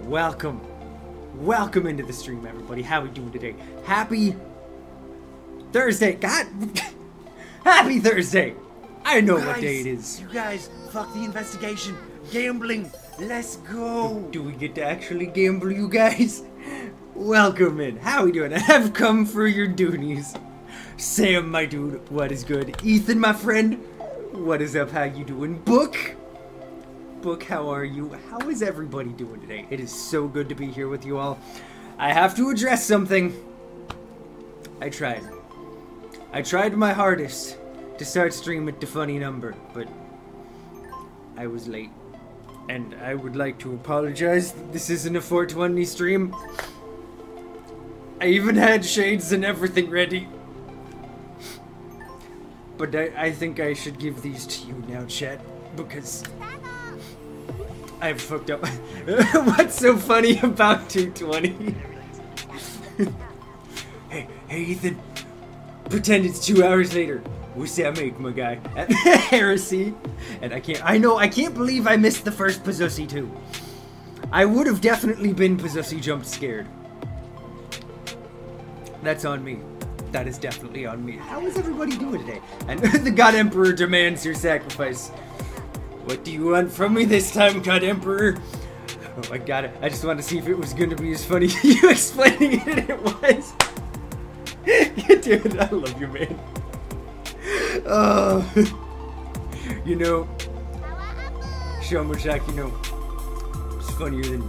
welcome. Welcome into the stream, everybody. How we doing today? Happy Thursday. God. Happy Thursday. I know what day it is. You guys, fuck the investigation. Gambling. Let's go. Do we get to actually gamble, you guys? Welcome in. How we doing? I've come for your doonies. Sam, my dude, what is good? Ethan, my friend, what is up? How you doing? Book, how are you? How is everybody doing today? It is so good to be here with you all. I have to address something. I tried my hardest to start stream at the funny number, but I was late. And I would like to apologize. This isn't a 420 stream. I even had shades and everything ready. But I think I should give these to you now, chat, because I've fucked up. What's so funny about 220? Hey, Ethan. Pretend it's 2 hours later. What's that make, my guy? At Heresy. And I can't believe I missed the first Pizzussy too. I would have definitely been Pizzussy jumped scared. That's on me. That is definitely on me. How is everybody doing today? And the God Emperor demands your sacrifice. What do you want from me this time, God Emperor? Oh, I got it. I just wanted to see if it was going to be as funny as you explaining it, it was. Dude, I love you, man. You know, Sean Mushak, you know, it's funnier than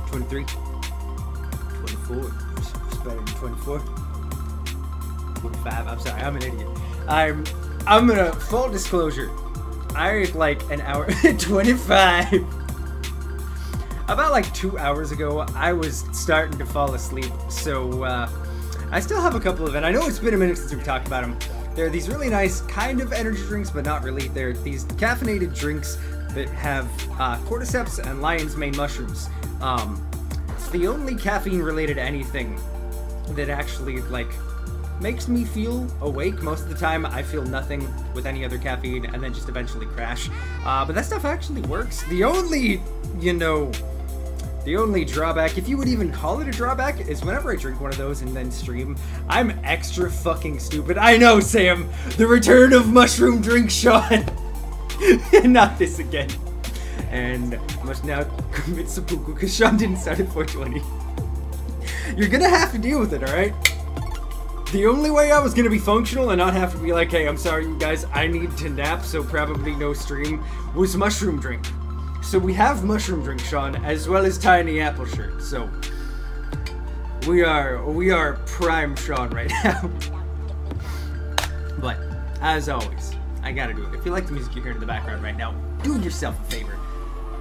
23, 24, it's better than 24, 45, I'm sorry, I'm an idiot. I'm gonna, full disclosure, I ate like an hour, 25. About like 2 hours ago, I was starting to fall asleep, so I still have a couple of, and I know it's been a minute since we've talked about them. There are these really nice kind of energy drinks, but not really. They're these caffeinated drinks that have cordyceps and lion's mane mushrooms. It's the only caffeine-related anything that actually, like, makes me feel awake. Most of the time, I feel nothing with any other caffeine and then just eventually crash. But that stuff actually works. The only, the only drawback, if you would even call it a drawback, is whenever I drink one of those and then stream, I'm extra fucking stupid. I know, Sam! The return of mushroom drink Sean! Not this again. And must now commit seppuku, because Sean didn't start at 420. You're gonna have to deal with it, alright? The only way I was gonna be functional and not have to be like, hey, I'm sorry you guys, I need to nap, so probably no stream, was mushroom drink. So we have mushroom drink, Sean, as well as tiny apple shirt. So we are prime Sean right now. But as always, I gotta do it. If you like the music you're hearing in the background right now, do yourself a favor.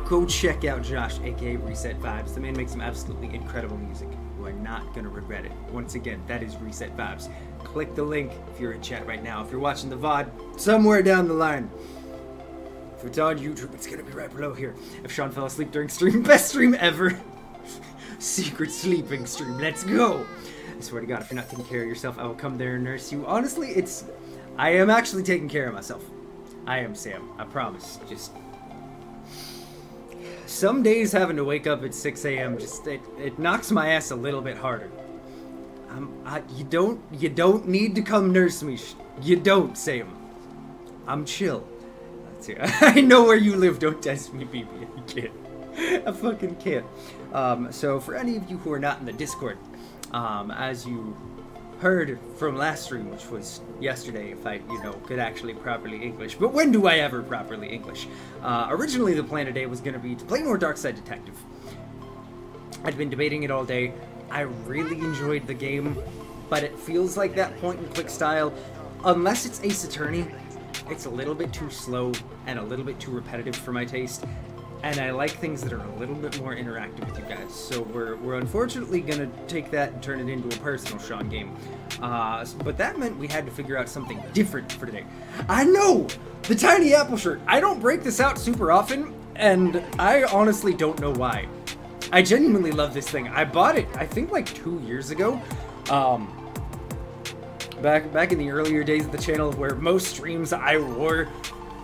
Go check out Josh, aka Reset Vibes. The man makes some absolutely incredible music. You are not gonna regret it. Once again, that is Reset Vibes. Click the link if you're in chat right now. If you're watching the VOD, somewhere down the line. If it's on YouTube, it's gonna be right below here. If Sean fell asleep during stream, best stream ever. Secret sleeping stream, let's go. I swear to God, if you're not taking care of yourself, I will come there and nurse you. Honestly, I am actually taking care of myself. I am, Sam, I promise. Just, some days having to wake up at 6 a.m. just, it knocks my ass a little bit harder. You don't need to come nurse me. You don't, Sam. I'm chill. I know where you live, don't test me, BB. I can't. I fucking can't. So for any of you who are not in the Discord, as you heard from last stream, which was yesterday, if I, could actually properly English. But when do I ever properly English? Originally the plan today was going to be to play more Darkside Detective. I'd been debating it all day. I really enjoyed the game, but it feels like that point-and-click style, unless it's Ace Attorney, it's a little bit too slow and a little bit too repetitive for my taste, and I like things that are a little bit more interactive with you guys. So we're unfortunately gonna take that and turn it into a personal Sean game. But that meant we had to figure out something different for today. I know! The tiny apple shirt. I don't break this out super often, and I honestly don't know why. I genuinely love this thing. I bought it, I think, like 2 years ago. Back in the earlier days of the channel, where most streams I wore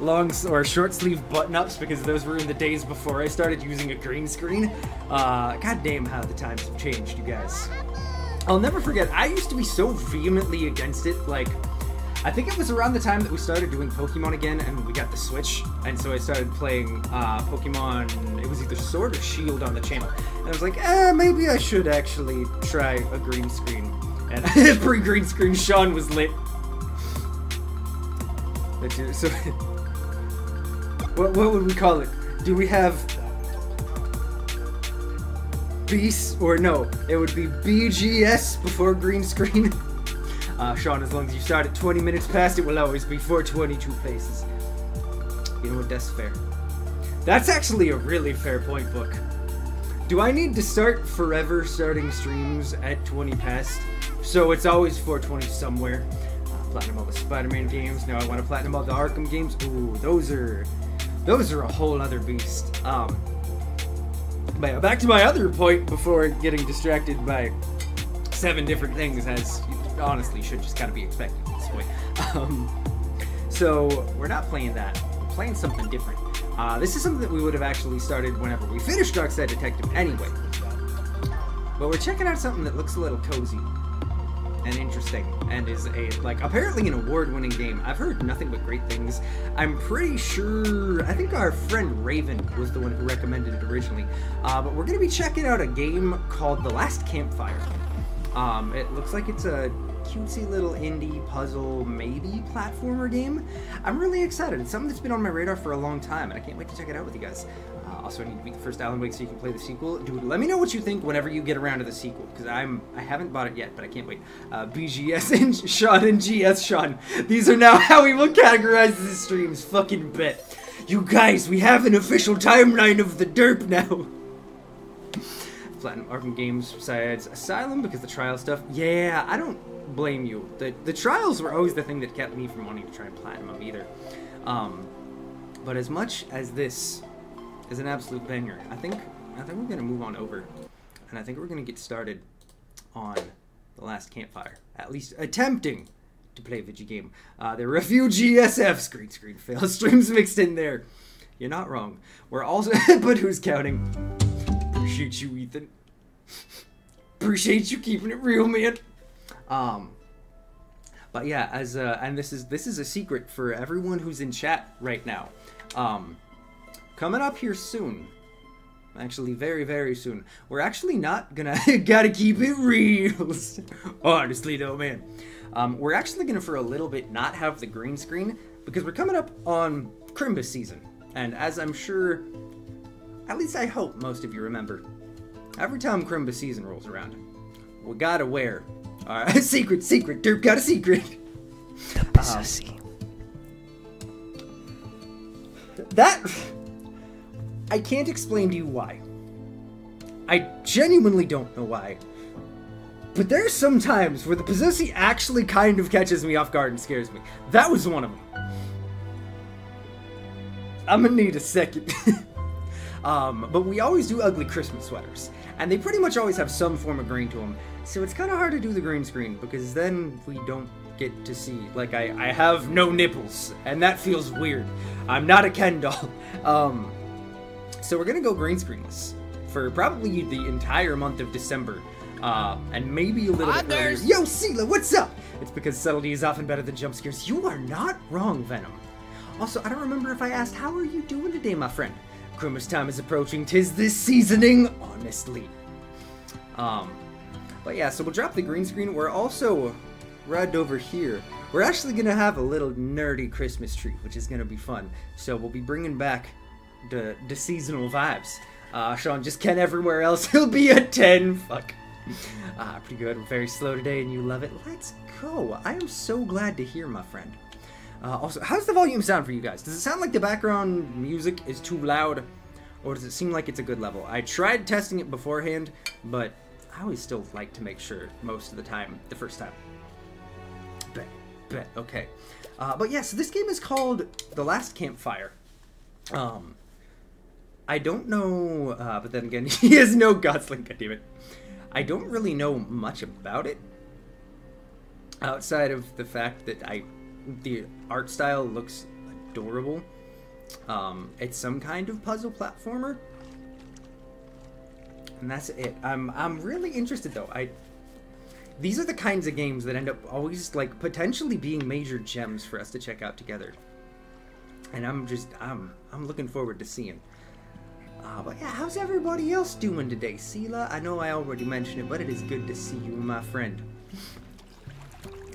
or short sleeve button ups because those were in the days before I started using a green screen. God damn how the times have changed, you guys. I'll never forget, I used to be so vehemently against it. Like, I think it was around the time that we started doing Pokemon again and we got the Switch, and so I started playing Pokemon, it was either Sword or Shield on the channel. And I was like, maybe I should actually try a green screen. And pre-green screen Sean was lit. So, what would we call it? Do we have Beast, or no, it would be BGS before green screen. Sean, as long as you start at 20 minutes past, it will always be 422 paces. You know what, that's fair. That's actually a really fair point, Book. Do I need to start forever starting streams at 20 past? So it's always 420 somewhere. Platinum all the Spider-Man games. Now I want to platinum all the Arkham games. Ooh, those are a whole other beast. But yeah, back to my other point before getting distracted by 7 different things, as you honestly should just kind of be expected at this point. So we're not playing that. We're playing something different. This is something that we would have actually started whenever we finished Darkside Detective anyway. But we're checking out something that looks a little cozy and interesting, and is apparently an award-winning game. I've heard nothing but great things. I'm pretty sure, I think our friend Raven was the one who recommended it originally. But we're gonna be checking out a game called The Last Campfire. It looks like it's a cutesy little indie puzzle, maybe platformer game. I'm really excited. It's something that's been on my radar for a long time, and I can't wait to check it out with you guys. Also, I need to beat the first Alan Wake so you can play the sequel. Dude, let me know what you think whenever you get around to the sequel, because I haven't bought it yet, but I can't wait. BGS and Sean and GS Sean. These are now how we will categorize the streams. Fucking bet. You guys, we have an official timeline of the derp now. Platinum Arkham games besides Asylum, because the trial stuff. Yeah, I don't blame you. The trials were always the thing that kept me from wanting to try and platinum them either. But as much as this is an absolute banger, I think we're gonna move on over, and I think we're gonna get started on The Last Campfire. At least attempting to play a video game. There were a few GSFs, green screen fail streams mixed in there. You're not wrong. We're also, but who's counting? Appreciate you, Ethan. Appreciate you keeping it real, man. But yeah, and this is a secret for everyone who's in chat right now. Coming up here soon, actually very, very soon, we're actually not gonna, gotta keep it real. Honestly though, man. We're actually gonna, for a little bit, not have the green screen, because we're coming up on Crimbus season. And as I'm sure, at least I hope most of you remember, every time Crimbus season rolls around, we gotta wear our secret, derp got a secret. The pussy. That, I can't explain to you why. I genuinely don't know why. But there's some times where the Possessy actually kind of catches me off guard and scares me. That was one of them. I'm gonna need a second. But we always do ugly Christmas sweaters. And they pretty much always have some form of green to them. So it's kind of hard to do the green screen, because then we don't get to see, like, I have no nipples, and that feels weird. I'm not a Ken doll. So we're gonna go green screen this for probably the entire month of December, and maybe a little bit earlier. Yo, Sela, what's up? It's because subtlety is often better than jump scares. You are not wrong, Venom. Also, I don't remember if I asked, how are you doing today, my friend? Christmas time is approaching, 'tis this seasoning, honestly. But yeah, so we'll drop the green screen. We're also, right over here, we're actually gonna have a little nerdy Christmas tree, which is gonna be fun. So we'll be bringing back the seasonal vibes. Sean, just Ken everywhere else, he'll be a 10, fuck. Pretty good, we're very slow today and you love it. Let's go, I am so glad to hear, my friend. Also, how's the volume sound for you guys? Does it sound like the background music is too loud, or does it seem like it's a good level? I tried testing it beforehand, but I always still like to make sure most of the time, the first time. Bet, okay. But yeah, so this game is called The Last Campfire. I don't know, but then again, he has no Godslink, goddammit. I don't really know much about it, outside of the fact that the art style looks adorable. It's some kind of puzzle platformer. And that's it. I'm really interested though. These are the kinds of games that end up always like potentially being major gems for us to check out together. And I'm looking forward to seeing. But yeah, how's everybody else doing today? Sela, I know I already mentioned it, but it is good to see you, my friend.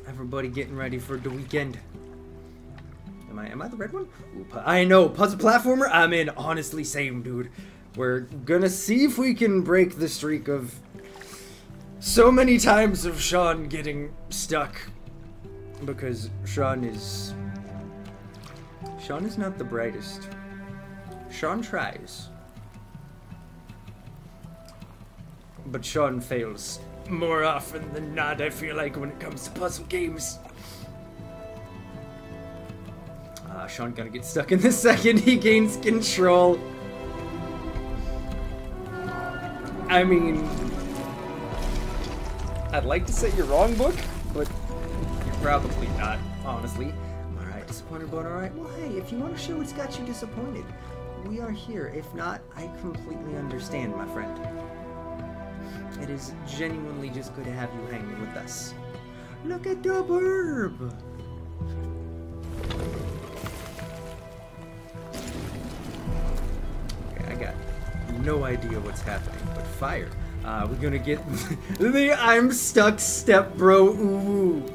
Everybody getting ready for the weekend. Am I the red one? Ooh, I know, puzzle platformer, I'm in. Honestly, same, dude. We're gonna see if we can break the streak of so many times of Sean getting stuck. Because Sean is not the brightest. Sean tries. But Sean fails more often than not, I feel like, when it comes to puzzle games. Sean gonna get stuck in the second he gains control. I mean, I'd like to say you're wrong, book, but you're probably not, honestly. Alright, disappointed, but alright. Well, hey, if you want to show what's got you disappointed, we are here. If not, I completely understand, my friend. It is genuinely just good to have you hanging with us. Look at the burb! Okay, I got no idea what's happening, but fire. We're gonna get the I'm stuck step, bro. Ooh.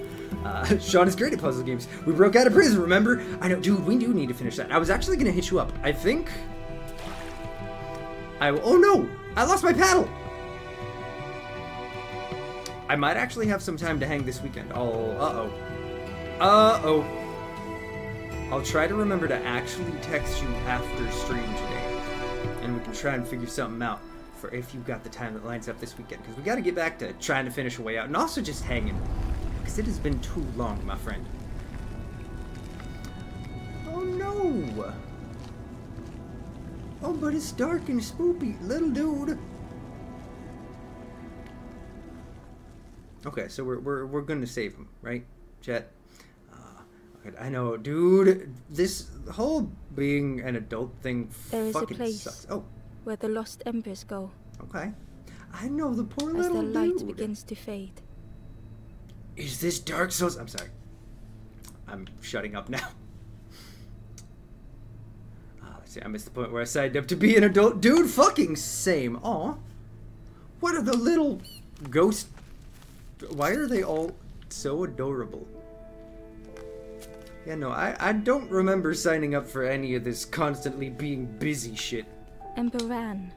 Sean is great at puzzle games. We broke out of prison, remember? I know, dude, we do need to finish that. I was actually gonna hit you up. I think oh no! I lost my paddle! I might actually have some time to hang this weekend. Uh-oh. I'll try to remember to actually text you after stream today. And we can try and figure something out for if you've got the time that lines up this weekend. Because we got to get back to trying to finish a way out. And also just hanging. Because it has been too long, my friend. Oh, no. Oh, but it's dark and spooky, little dude. Okay, so we're gonna save him, right, Chet? Okay, I know, dude. This whole being an adult thing there is fucking a place sucks. Oh, where the lost embers go. Okay, I know the poor as little the light dude. begins to fade. Is this Dark Souls? I'm sorry. I'm shutting up now. Let's see. I missed the point where I signed up to be an adult, dude. Fucking same. Aw. What are the little ghosts? Why are they all so adorable? Yeah, no, I don't remember signing up for any of this constantly being busy shit. Ember ran,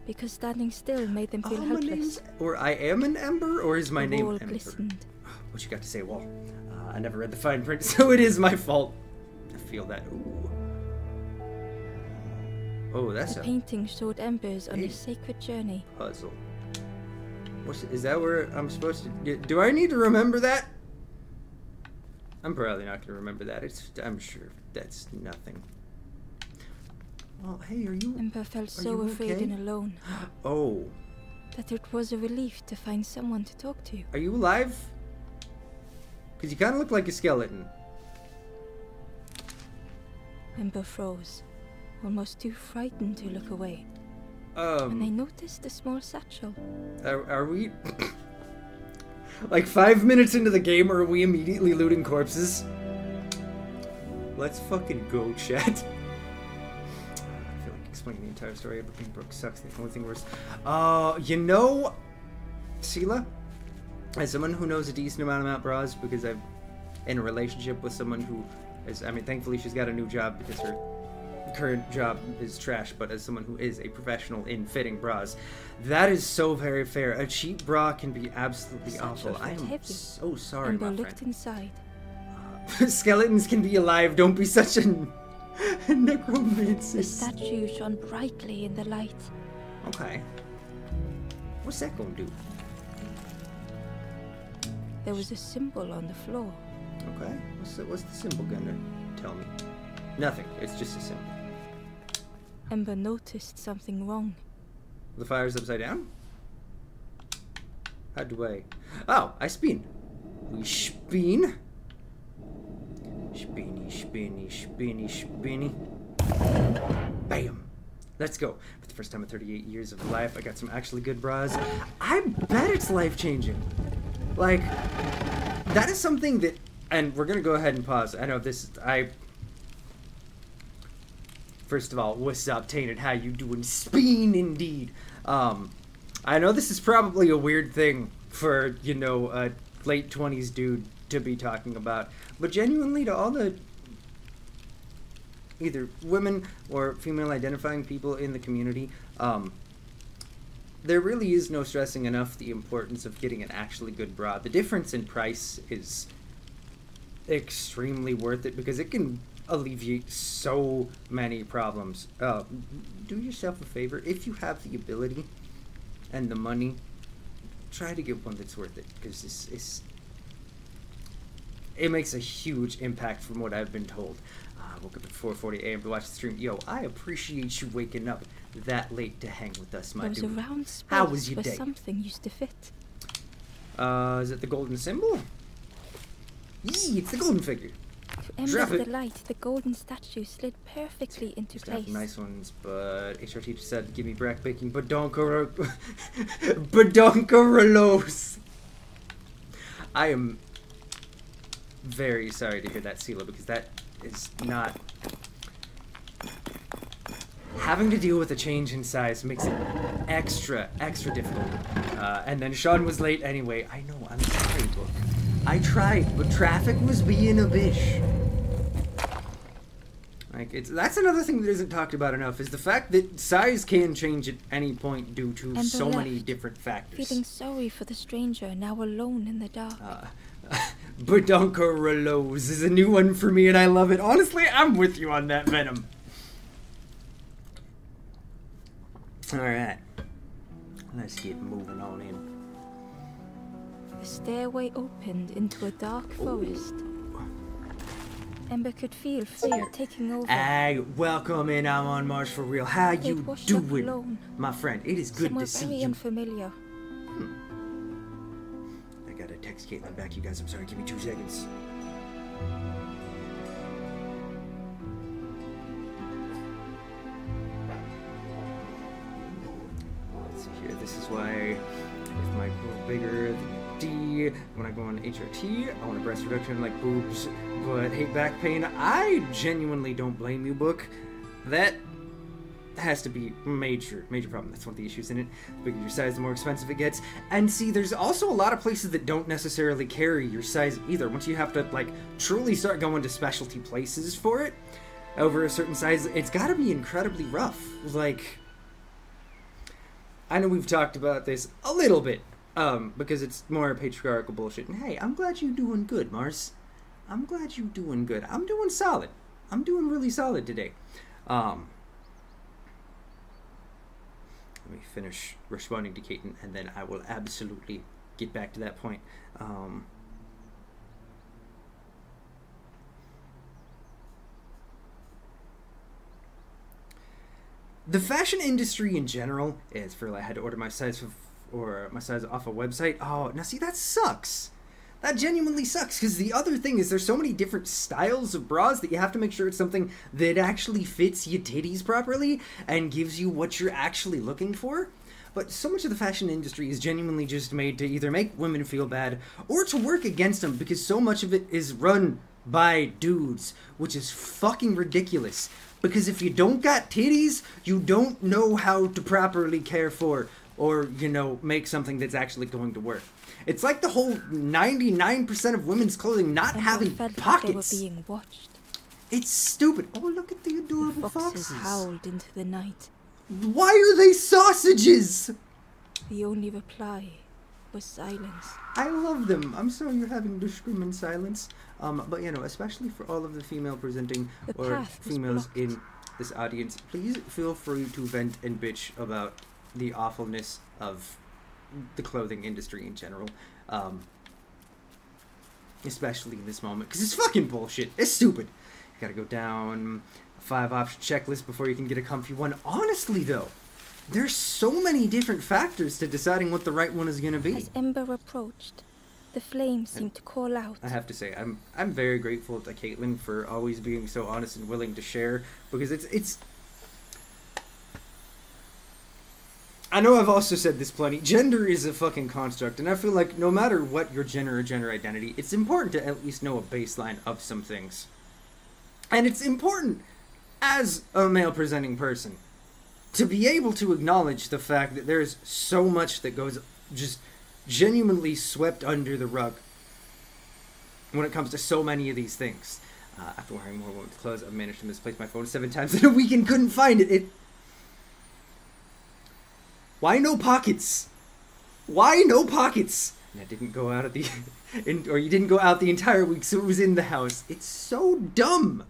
because standing still made them feel helpless. Or I am an ember, or is my the name wall Ember? glistened. What you got to say, Wall? I never read the fine print, so it is my fault. I feel that. Ooh. Oh, that's the a painting showed embers on a sacred journey. Puzzle. Is that where I'm supposed to... Do I need to remember that? I'm probably not going to remember that. I'm sure that's nothing. Well, hey, are you... Ember felt so afraid okay? and alone. Oh. That it was a relief to find someone to talk to. Are you alive? Because you kind of look like a skeleton. Ember froze, almost too frightened to look away. And I noticed a small satchel. Are we... like 5 minutes into the game, or are we immediately looting corpses? Let's fucking go, chat. I feel like explaining the entire story of being broke sucks. The only thing worse. You know, Sela, as someone who knows a decent amount about bras, because I'm in a relationship with someone who is, I mean, thankfully she's got a new job because her current job is trash, but as someone who is a professional in fitting bras, that is so very fair. A cheap bra can be absolutely awful. I am heavy. so sorry, Ember my looked friend. inside. Skeletons can be alive. Don't be such a The necromancer. statue shone brightly in the light. Okay. What's that gonna do? There was a symbol on the floor. Okay. What's the symbol gonna tell me? Nothing. It's just a symbol. Ember noticed something wrong. The fire's upside down? How do I... Oh, I spin. We spin. Spinny, spinny, spinny, spinny. Bam. Let's go. For the first time in 38 years of life, I got some actually good bras. I bet it's life-changing. Like, that is something that... And we're going to go ahead and pause. I know this... First of all, what's up, Tainted? How you doing? Speen, indeed. I know this is probably a weird thing for, you know, a late 20s dude to be talking about. But genuinely, to all the... either women or female identifying people in the community, there really is no stressing enough the importance of getting an actually good bra. The difference in price is extremely worth it because it can alleviate so many problems. Do yourself a favor, if you have the ability and the money, try to get one that's worth it, because it makes a huge impact from what I've been told. I woke up at 4:40 a.m. to watch the stream. Yo, I appreciate you waking up that late to hang with us, my dude. There was a round space how was your where day? Something used to fit. Is it the golden symbol? Yee, it's the golden figure. To ember the light, the golden statue slid perfectly into place. Nice ones, but HR teacher said, "Give me brack baking, but don't go, I am very sorry to hear that, Sela, because that is not... Having to deal with a change in size makes it extra difficult. And then Sean was late anyway. I know, I'm sorry, Book. I tried, but traffic was being a bitch. Like, that's another thing that isn't talked about enough, is the fact that size can change at any point due to so many different factors. Feeling sorry for the stranger, now alone in the dark. Badonkarolows is a new one for me, and I love it. Honestly, I'm with you on that, Venom. Alright. Let's get moving on in. The stairway opened into a dark forest. Ember could feel fear taking over. Hey, welcome in. I'm on Mars for real. How you doing, my friend? It is good to see you. Unfamiliar. I gotta text Caitlin back, you guys. I'm sorry. Give me 2 seconds. Let's see here. This is why if my boobs bigger than D, when I go on HRT, I want a breast reduction like boobs, but hate back pain. I genuinely don't blame you, Book. That has to be major problem. That's one of the issues in it. The bigger your size, the more expensive it gets. And see, there's also a lot of places that don't necessarily carry your size either. Once you have to, like, truly start going to specialty places for it, over a certain size, it's gotta be incredibly rough. Like, I know we've talked about this a little bit, because it's more patriarchal bullshit. And hey, I'm glad you're doing good, Mars. I'm glad you're doing good. I'm doing solid. I'm doing really solid today. Let me finish responding to Kaiten, and then I will absolutely get back to that point. The fashion industry in general is for I had to order my size off a website. Oh, now see, that sucks. That genuinely sucks, because the other thing is there's so many different styles of bras that you have to make sure it's something that actually fits your titties properly and gives you what you're actually looking for. But so much of the fashion industry is genuinely just made to either make women feel bad or to work against them, because so much of it is run by dudes, which is fucking ridiculous. Because if you don't got titties, you don't know how to properly care for or, you know, make something that's actually going to work. It's like the whole 99% of women's clothing not having pockets. They were being watched. It's stupid. Oh, look at the adorable the foxes. Foxes. Howled into the night. Why are they sausages? The only reply was silence. I love them. I'm sorry you're having to scream in silence. But, you know, especially for all of the female presenting or females in this audience, please feel free to vent and bitch about the awfulness of the clothing industry in general. Especially in this moment, because it's fucking bullshit. It's stupid. You gotta go down a 5-option checklist before you can get a comfy one. Honestly, though, there's so many different factors to deciding what the right one is gonna be. As Ember approached, The flames seem to call out. I have to say, I'm very grateful to Caitlin for always being so honest and willing to share, because it's. I know I've also said this plenty. Gender is a fucking construct, and I feel like no matter what your gender or gender identity, it's important to at least know a baseline of some things. And it's important, as a male-presenting person, to be able to acknowledge the fact that there's so much that goes just genuinely swept under the rug when it comes to so many of these things. After wearing more women's clothes, I've managed to misplace my phone 7 times in a week and couldn't find it. Why no pockets? Why no pockets? And I didn't go out at the... or you didn't go out the entire week, so it was in the house. It's so dumb.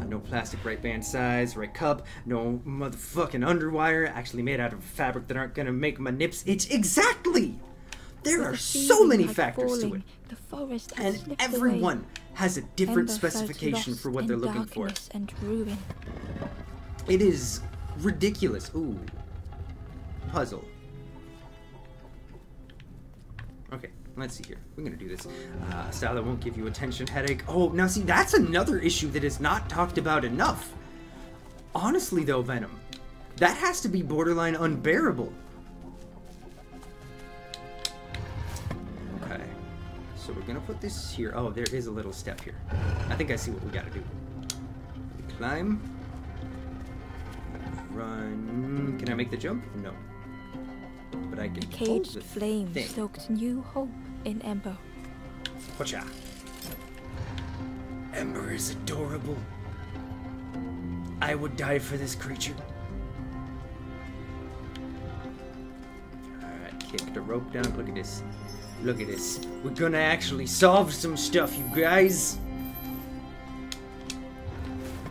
No plastic right band size, right cup, no motherfucking underwire, actually made out of fabric that aren't gonna make my nips itch. Exactly! There are so many factors to it. The forest and everyone has a different specification for what they're looking for. And ruin. It is ridiculous. Ooh. Puzzle. Okay, let's see here. We're gonna do this. Style that won't give you a tension headache. Oh, now see, that's another issue that is not talked about enough. Honestly though, Venom, that has to be borderline unbearable. Okay, so we're gonna put this here. Oh, there is a little step here. I think I see what we gotta do. Climb. Run. Can I make the jump? No. But I can hold the flame thing. Stoked new hope in Ember. Whatcha? Ember is adorable. I would die for this creature. Alright, kick the rope down. Look at this. Look at this. We're gonna actually solve some stuff, you guys.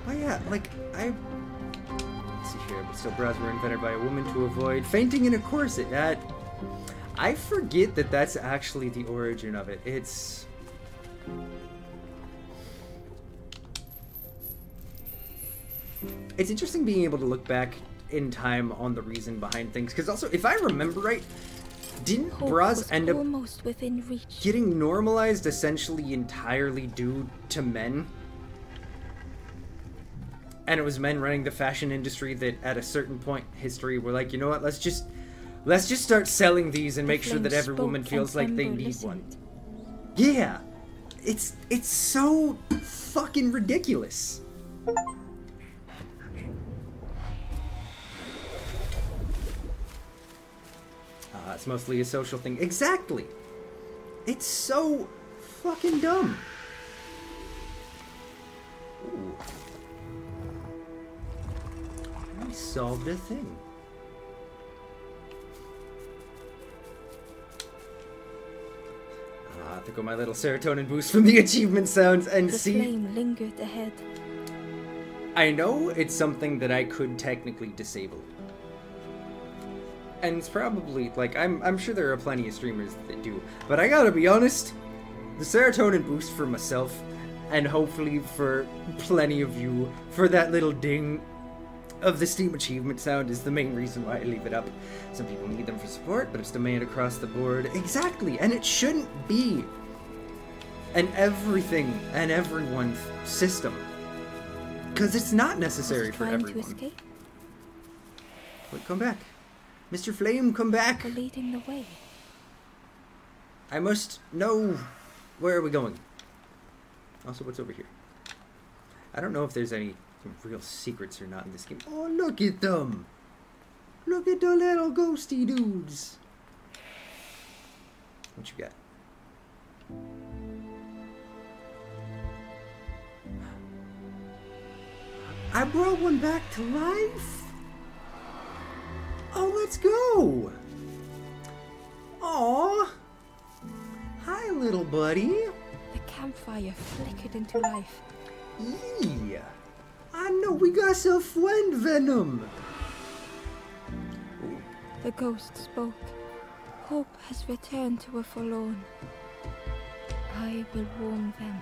Oh yeah, like, let's see here, but still bras were invented by a woman to avoid fainting in a corset. I forget that that's actually the origin of it. It's interesting being able to look back in time on the reason behind things, because also, if I remember right, didn't bras end up almost within reach, getting normalized essentially entirely due to men? And it was men running the fashion industry that at a certain point in history were like, you know what, let's just start selling these and make sure that every woman feels like they need one. Yeah. It's so fucking ridiculous. It's mostly a social thing. Exactly. It's so fucking dumb. Ooh. I solved a thing. There go my little serotonin boost from the achievement sounds, and the see. Flame lingered ahead. I know it's something that I could technically disable. And it's probably, like, I'm sure there are plenty of streamers that do. But I gotta be honest, the serotonin boost for myself, and hopefully for plenty of you, for that little ding of the Steam achievement sound is the main reason why I leave it up. Some people need them for support, but it's demand across the board. Exactly, and it shouldn't be an everything and everyone system. Because it's not necessary for everyone. To escape? Wait, come back. Mr. Flame, come back! For leading the way. I must know. Where are we going? Also, what's over here? I don't know if there's any real secrets or not in this game. Oh, look at them! Look at the little ghosty dudes! What you got? I brought one back to life? Oh, let's go! Aww! Hi, little buddy! The campfire flickered into life. Yeah! I know we got some friend Venom! The ghost spoke. Hope has returned to a forlorn. I will warm them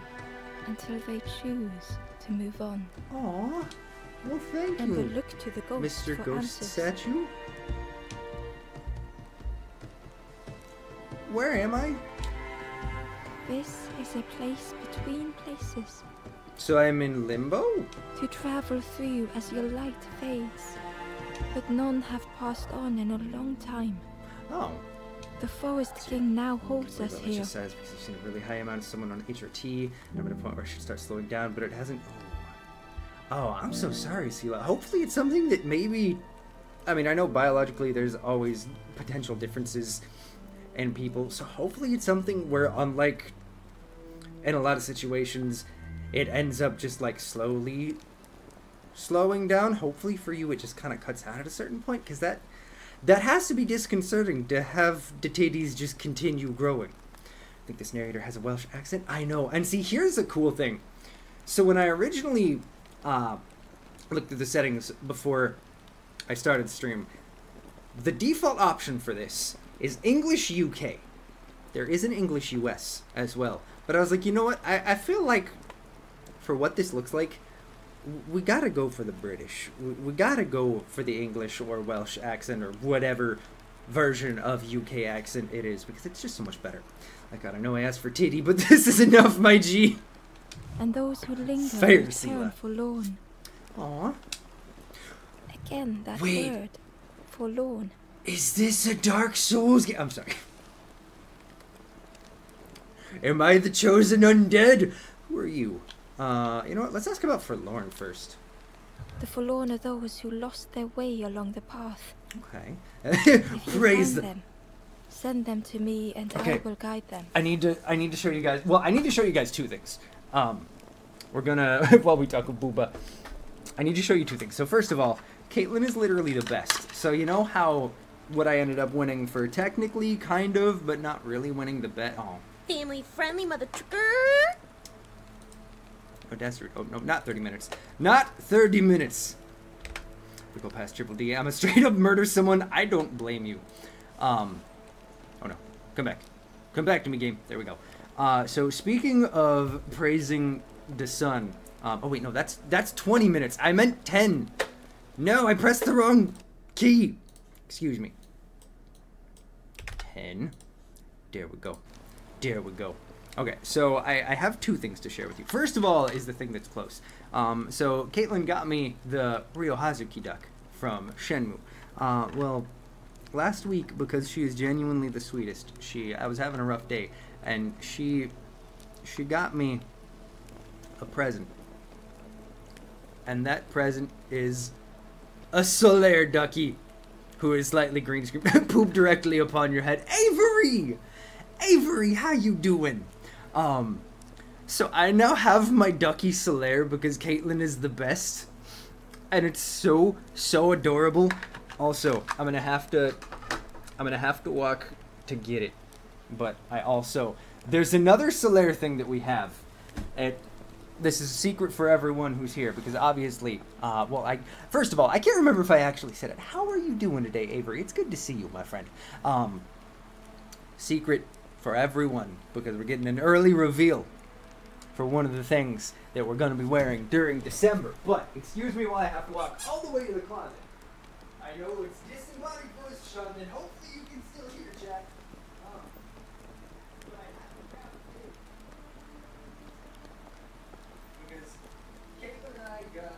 until they choose to move on. Aww! Well, thank and you, look to the ghost Mr. for Ghost answers. Statue. Where am I? This is a place between places, So I'm in limbo? to travel through as your light fades. But none have passed on in a long time. Oh. The Forest King now holds us It here. just says because you've seen a really high amount of someone on HRT, and I'm at a point where I should start slowing down, but it hasn't. Oh, I'm so sorry, Sela. Hopefully it's something that maybe... I mean, I know biologically there's always potential differences in people, so hopefully it's something where, unlike in a lot of situations, it ends up just like slowly slowing down. Hopefully for you it just kind of cuts out at a certain point, because that has to be disconcerting to have the titties just continue growing. I think this narrator has a Welsh accent. I know. And see, here's a cool thing. So when I originally looked at the settings before I started the stream, the default option for this is English UK. There is an English US as well. But I was like, you know what? I feel like for what this looks like, we gotta go for the British. We gotta go for the English or Welsh accent or whatever version of UK accent it is, because it's just so much better. Like, I know I asked for titty, but this is enough, my G. And those who linger Fair, return Sela. forlorn. Aw. Again, that Wait. word. Forlorn. Is this a Dark Souls game? I'm sorry. Am I the chosen undead? Who are you? You know what? Let's ask about Forlorn first. The forlorn are those who lost their way along the path. Okay. If you Praise find them. them, send them to me and Okay. I will guide them. I need to show you guys. Well, I need to show you guys two things. We're gonna while we talk of Booba, I need to show you two things. So first of all, Caitlyn is literally the best. So you know how what I ended up winning for technically kind of, but not really winning the bet. Oh, Family friendly mother trucker. oh, that's oh no, not 30 minutes. Not 30 minutes. We go past Triple D. I'm a straight up murder someone. I don't blame you. Oh no, come back. Come back to me, game. There we go. So speaking of praising the sun. Oh wait, no, that's 20 minutes. I meant 10. No, I pressed the wrong key. Excuse me. 10. There we go. There we go. Okay, so I have two things to share with you. First of all is the thing that's close. So Caitlyn got me the Ryo Hazuki duck from Shenmue. Well, last week, because she is genuinely the sweetest, I was having a rough day, and she got me a present. And that present is a Solaire ducky who is slightly green screen poop directly upon your head. Avery! Avery, how you doing? So I now have my ducky Solaire because Caitlyn is the best. And it's so adorable. Also, I'm gonna have to walk to get it. But there's another Solaire thing that we have. This is a secret for everyone who's here, because obviously, first of all, I can't remember if I actually said it. How are you doing today, Avery? It's good to see you, my friend. Secret for everyone, because we're getting an early reveal for one of the things that we're going to be wearing during December. But, excuse me while I have to walk all the way to the closet. I know it's disembodied voice, Sean, and hopefully you can still hear, chat. But I have to grab it. Because Caitlin and I got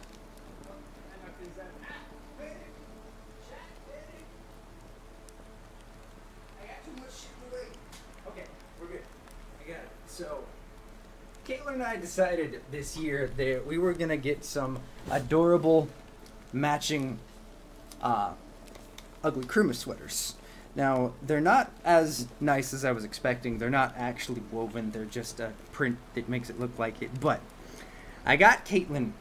I got too much shit in the way. Okay, we're good. I got it. So Caitlin and I decided this year that we were gonna get some adorable matching ugly Christmas sweaters. Now, they're not as nice as I was expecting. They're not actually woven. They're just a print that makes it look like it. But I got Caitlin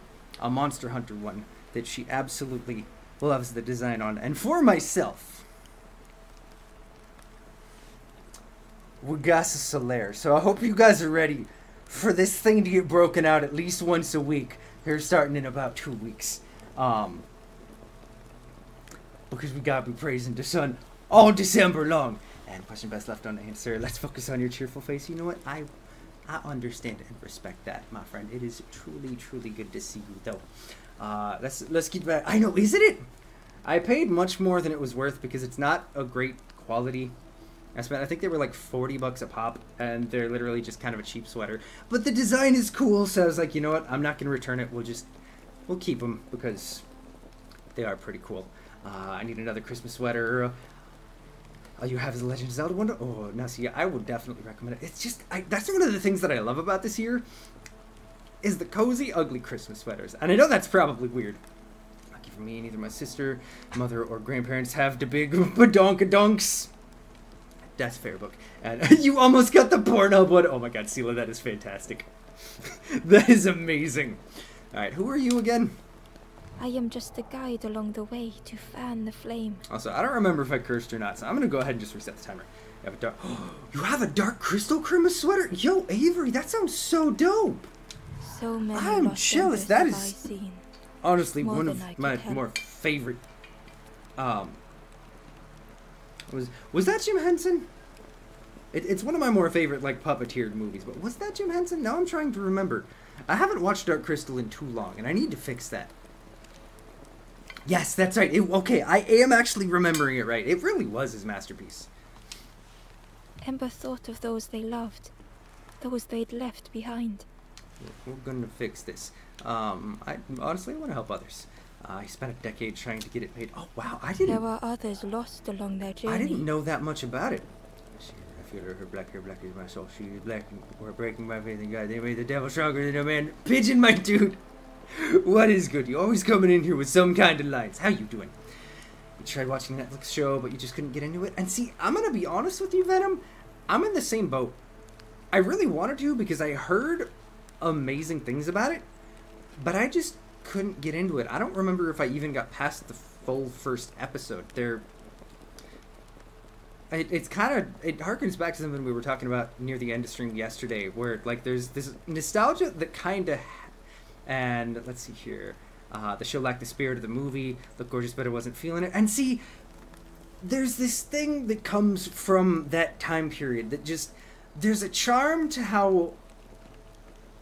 a Monster Hunter one that she absolutely loves the design on. And for myself, we got a Solaire. So I hope you guys are ready for this thing to get broken out at least once a week. Here, starting in about 2 weeks. Because we gotta be praising the sun all December long. And question best left unanswered. Let's focus on your cheerful face. You know what? I understand and respect that, my friend. It is truly, truly good to see you, though. Let's get back. I know, isn't it? I paid much more than it was worth because it's not a great quality I think they were like 40 bucks a pop, and they're literally just kind of a cheap sweater. But the design is cool, so I was like, you know what? I'm not going to return it. We'll keep them because they are pretty cool. I need another Christmas sweater. All you have is a Legend of Zelda one. Oh, now see, I would definitely recommend it. It's just, that's one of the things that I love about this year is the cozy, ugly Christmas sweaters. And I know that's probably weird. Lucky for me, neither my sister, mother, or grandparents have the big badonkadonks. That's fair, book. And you almost got the Pornhub one. Oh my god, Sela, that is fantastic. That is amazing. Alright, who are you again? I am just a guide along the way to fan the flame. Also, I don't remember if I cursed or not, so I'm gonna go ahead and just reset the timer. You have a dark crystal Christmas sweater? Yo, Avery, that sounds so dope. So many I'm jealous. That is seen. honestly More one than of I my could help. more favorite. Was that Jim Henson? It's one of my more favorite like puppeteered movies. But was that Jim Henson? Now I'm trying to remember. I haven't watched Dark Crystal in too long, and I need to fix that. Yes, that's right. Okay, I am actually remembering it right. It really was his masterpiece. Ember thought of those they loved, those they'd left behind. We're gonna fix this. I honestly want to help others. I spent a decade trying to get it made. Oh wow, There were others lost along their journey. I didn't know that much about it. I feel her black hair black as my soul. She is black. We're breaking my faith in God. They made the devil stronger than a man. Pigeon, my dude. What is good? You always coming in here with some kind of lines. How you doing? You tried watching a Netflix show, but you just couldn't get into it. And see, I'm gonna be honest with you, Venom. I'm in the same boat. I really wanted to because I heard amazing things about it, but I just couldn't get into it. I don't remember if I even got past the full first episode. It's kind of, it harkens back to something we were talking about near the end of stream yesterday, where like there's this nostalgia that kind of, and let's see here, the show lacked the spirit of the movie, looked gorgeous but I wasn't feeling it, and see, there's this thing that comes from that time period that just, there's a charm to how,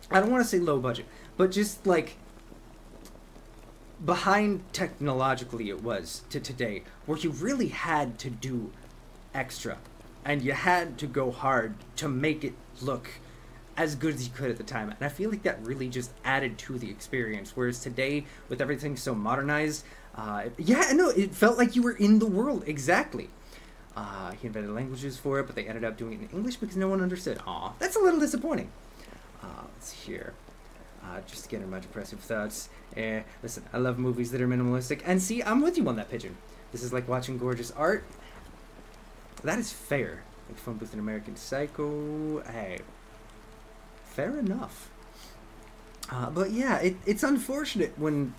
I don't want to say low budget, but just like behind technologically it was to today, where you really had to do extra and you had to go hard to make it look as good as you could at the time. And I feel like that really just added to the experience, whereas today with everything so modernized, it felt like you were in the world. Exactly. He invented languages for it, but they ended up doing it in English because no one understood. Aw, that's a little disappointing. Let's see here. Just to get into my depressive thoughts. Listen, I love movies that are minimalistic. And see, I'm with you on that, Pigeon. This is like watching gorgeous art. That is fair. Like Phone Booth in American Psycho. Hey, fair enough. But yeah, it's unfortunate when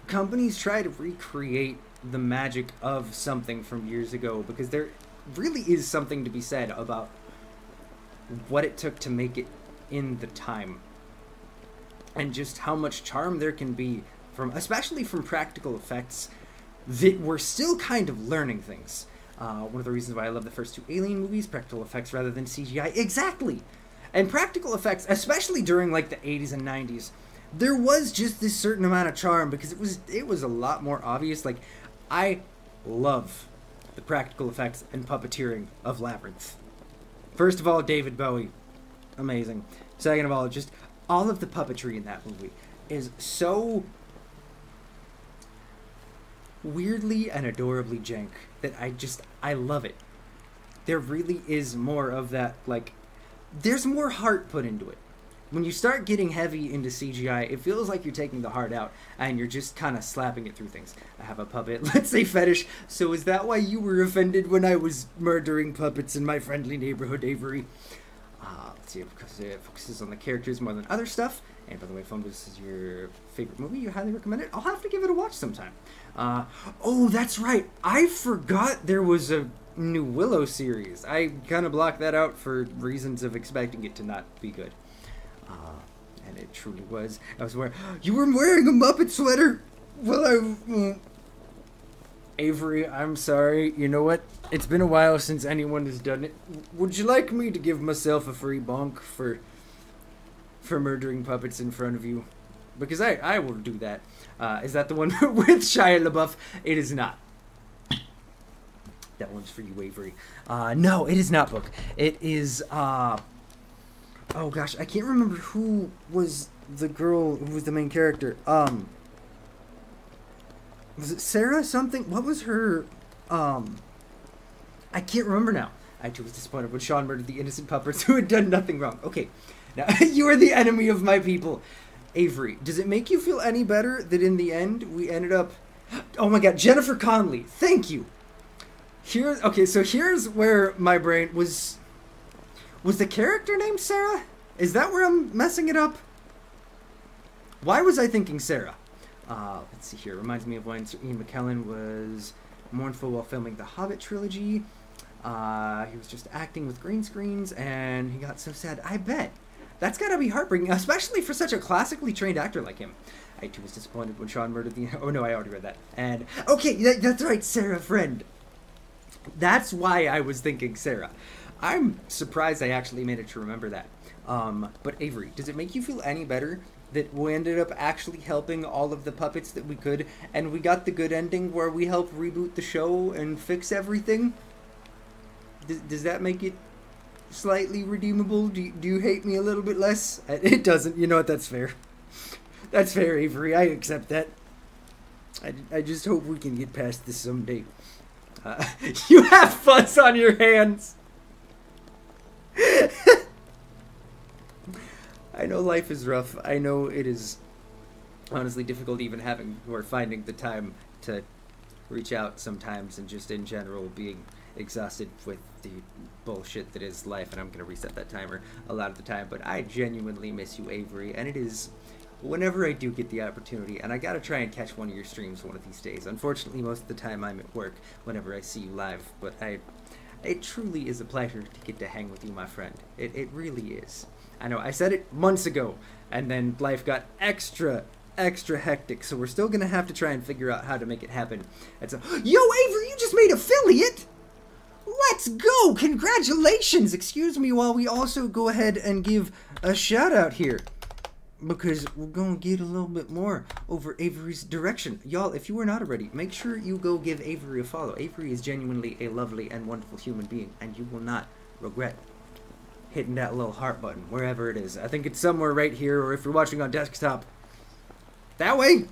companies try to recreate the magic of something from years ago, because there really is something to be said about what it took to make it in the time, and just how much charm there can be from, especially from practical effects that we're still kind of learning things. One of the reasons why I love the first two Alien movies, practical effects rather than CGI. Exactly! And practical effects, especially during like the 80s and 90s, there was just this certain amount of charm because it was a lot more obvious. Like, I love the practical effects and puppeteering of Labyrinth. First of all, David Bowie. Amazing. Second of all, just all of the puppetry in that movie is so weirdly and adorably jank that I love it. There really is more of that, like, there's more heart put into it. When you start getting heavy into CGI, it feels like you're taking the heart out and you're just kind of slapping it through things. I have a puppet, let's say fetish, so is that why you were offended when I was murdering puppets in my friendly neighborhood, Avery? Let's see, because it focuses on the characters more than other stuff. And by the way, Phone Booth is your favorite movie. You highly recommend it. I'll have to give it a watch sometime. Oh, that's right. I forgot there was a new Willow series. I kind of blocked that out for reasons of expecting it to not be good. And it truly was. You were wearing a Muppet sweater? Well, Avery, I'm sorry. You know what? It's been a while since anyone has done it. Would you like me to give myself a free bonk for murdering puppets in front of you? Because I will do that. Is that the one with Shia LaBeouf? It is not. That one's for you, Avery. No, it is not book. It is, oh gosh, I can't remember who was the girl who was the main character. Was it Sarah something? What was her, I can't remember now. I too was disappointed when Sean murdered the innocent puppets who had done nothing wrong. Okay, now, you are the enemy of my people. Avery, does it make you feel any better that in the end we ended up... Oh my god, Jennifer Connelly, thank you. Okay, so here's where my brain was... Was the character named Sarah? Is that where I'm messing it up? Why was I thinking Sarah? Let's see here. Reminds me of when Sir Ian McKellen was mournful while filming the Hobbit trilogy. He was just acting with green screens, and he got so sad. I bet. That's gotta be heartbreaking, especially for such a classically trained actor like him. I too was disappointed when Sean murdered the... Oh no, I already read that. And, okay, that's right, Sarah Friend. That's why I was thinking Sarah. I'm surprised I actually managed to remember that. But Avery, does it make you feel any better that we ended up actually helping all of the puppets that we could, and we got the good ending where we helped reboot the show and fix everything? Does that make it slightly redeemable? Do you hate me a little bit less? It doesn't. You know what? That's fair. That's fair, Avery. I accept that. I just hope we can get past this someday. You have fuzz on your hands. I know life is rough. I know it is honestly difficult even having or finding the time to reach out sometimes, and just in general being exhausted with the bullshit that is life. And I'm going to reset that timer a lot of the time, but I genuinely miss you, Avery, and it is whenever I do get the opportunity, and I got to try and catch one of your streams one of these days. Unfortunately, most of the time I'm at work whenever I see you live, but it truly is a pleasure to get to hang with you, my friend. It really is. I know, I said it months ago, and then life got extra hectic, so we're still gonna have to try and figure out how to make it happen. Yo, Avery, you just made affiliate! Let's go! Congratulations! Excuse me while we also go ahead and give a shout out here, because we're gonna get a little bit more over Avery's direction. Y'all, if you are not already, make sure you go give Avery a follow. Avery is genuinely a lovely and wonderful human being, and you will not regret hitting that little heart button, wherever it is. I think it's somewhere right here, or if you're watching on desktop, that way.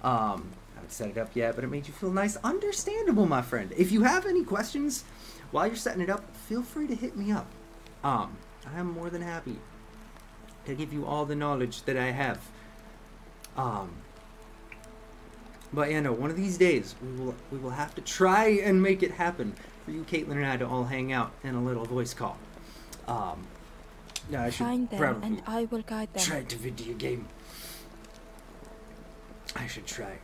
I haven't set it up yet, but it made you feel nice. Understandable, my friend. If you have any questions while you're setting it up, feel free to hit me up. I am more than happy to give you all the knowledge that I have. But yeah, no, one of these days we will have to try and make it happen for you, Caitlin, and I to all hang out in a little voice call. Yeah, I should Find them, probably and I will guide them. try to video game. I should try.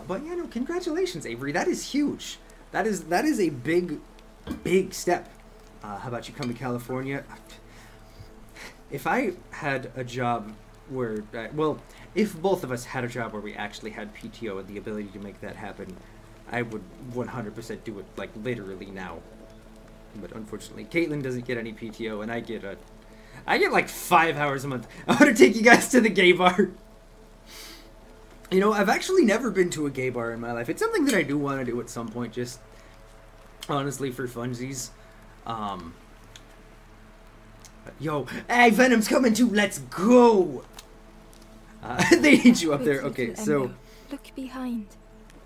But yeah, no, congratulations, Avery. That is huge. That is a big step. How about you come to California? If I had a job where, well, if both of us had a job where we actually had PTO and the ability to make that happen, I would 100% do it, like, literally now. But unfortunately, Caitlin doesn't get any PTO, and I get like 5 hours a month. I want to take you guys to the gay bar. You know, I've actually never been to a gay bar in my life. It's something that I do want to do at some point, just honestly for funsies. Yo, hey, Venom's coming too. Let's go. They need you up there. Okay, so look behind.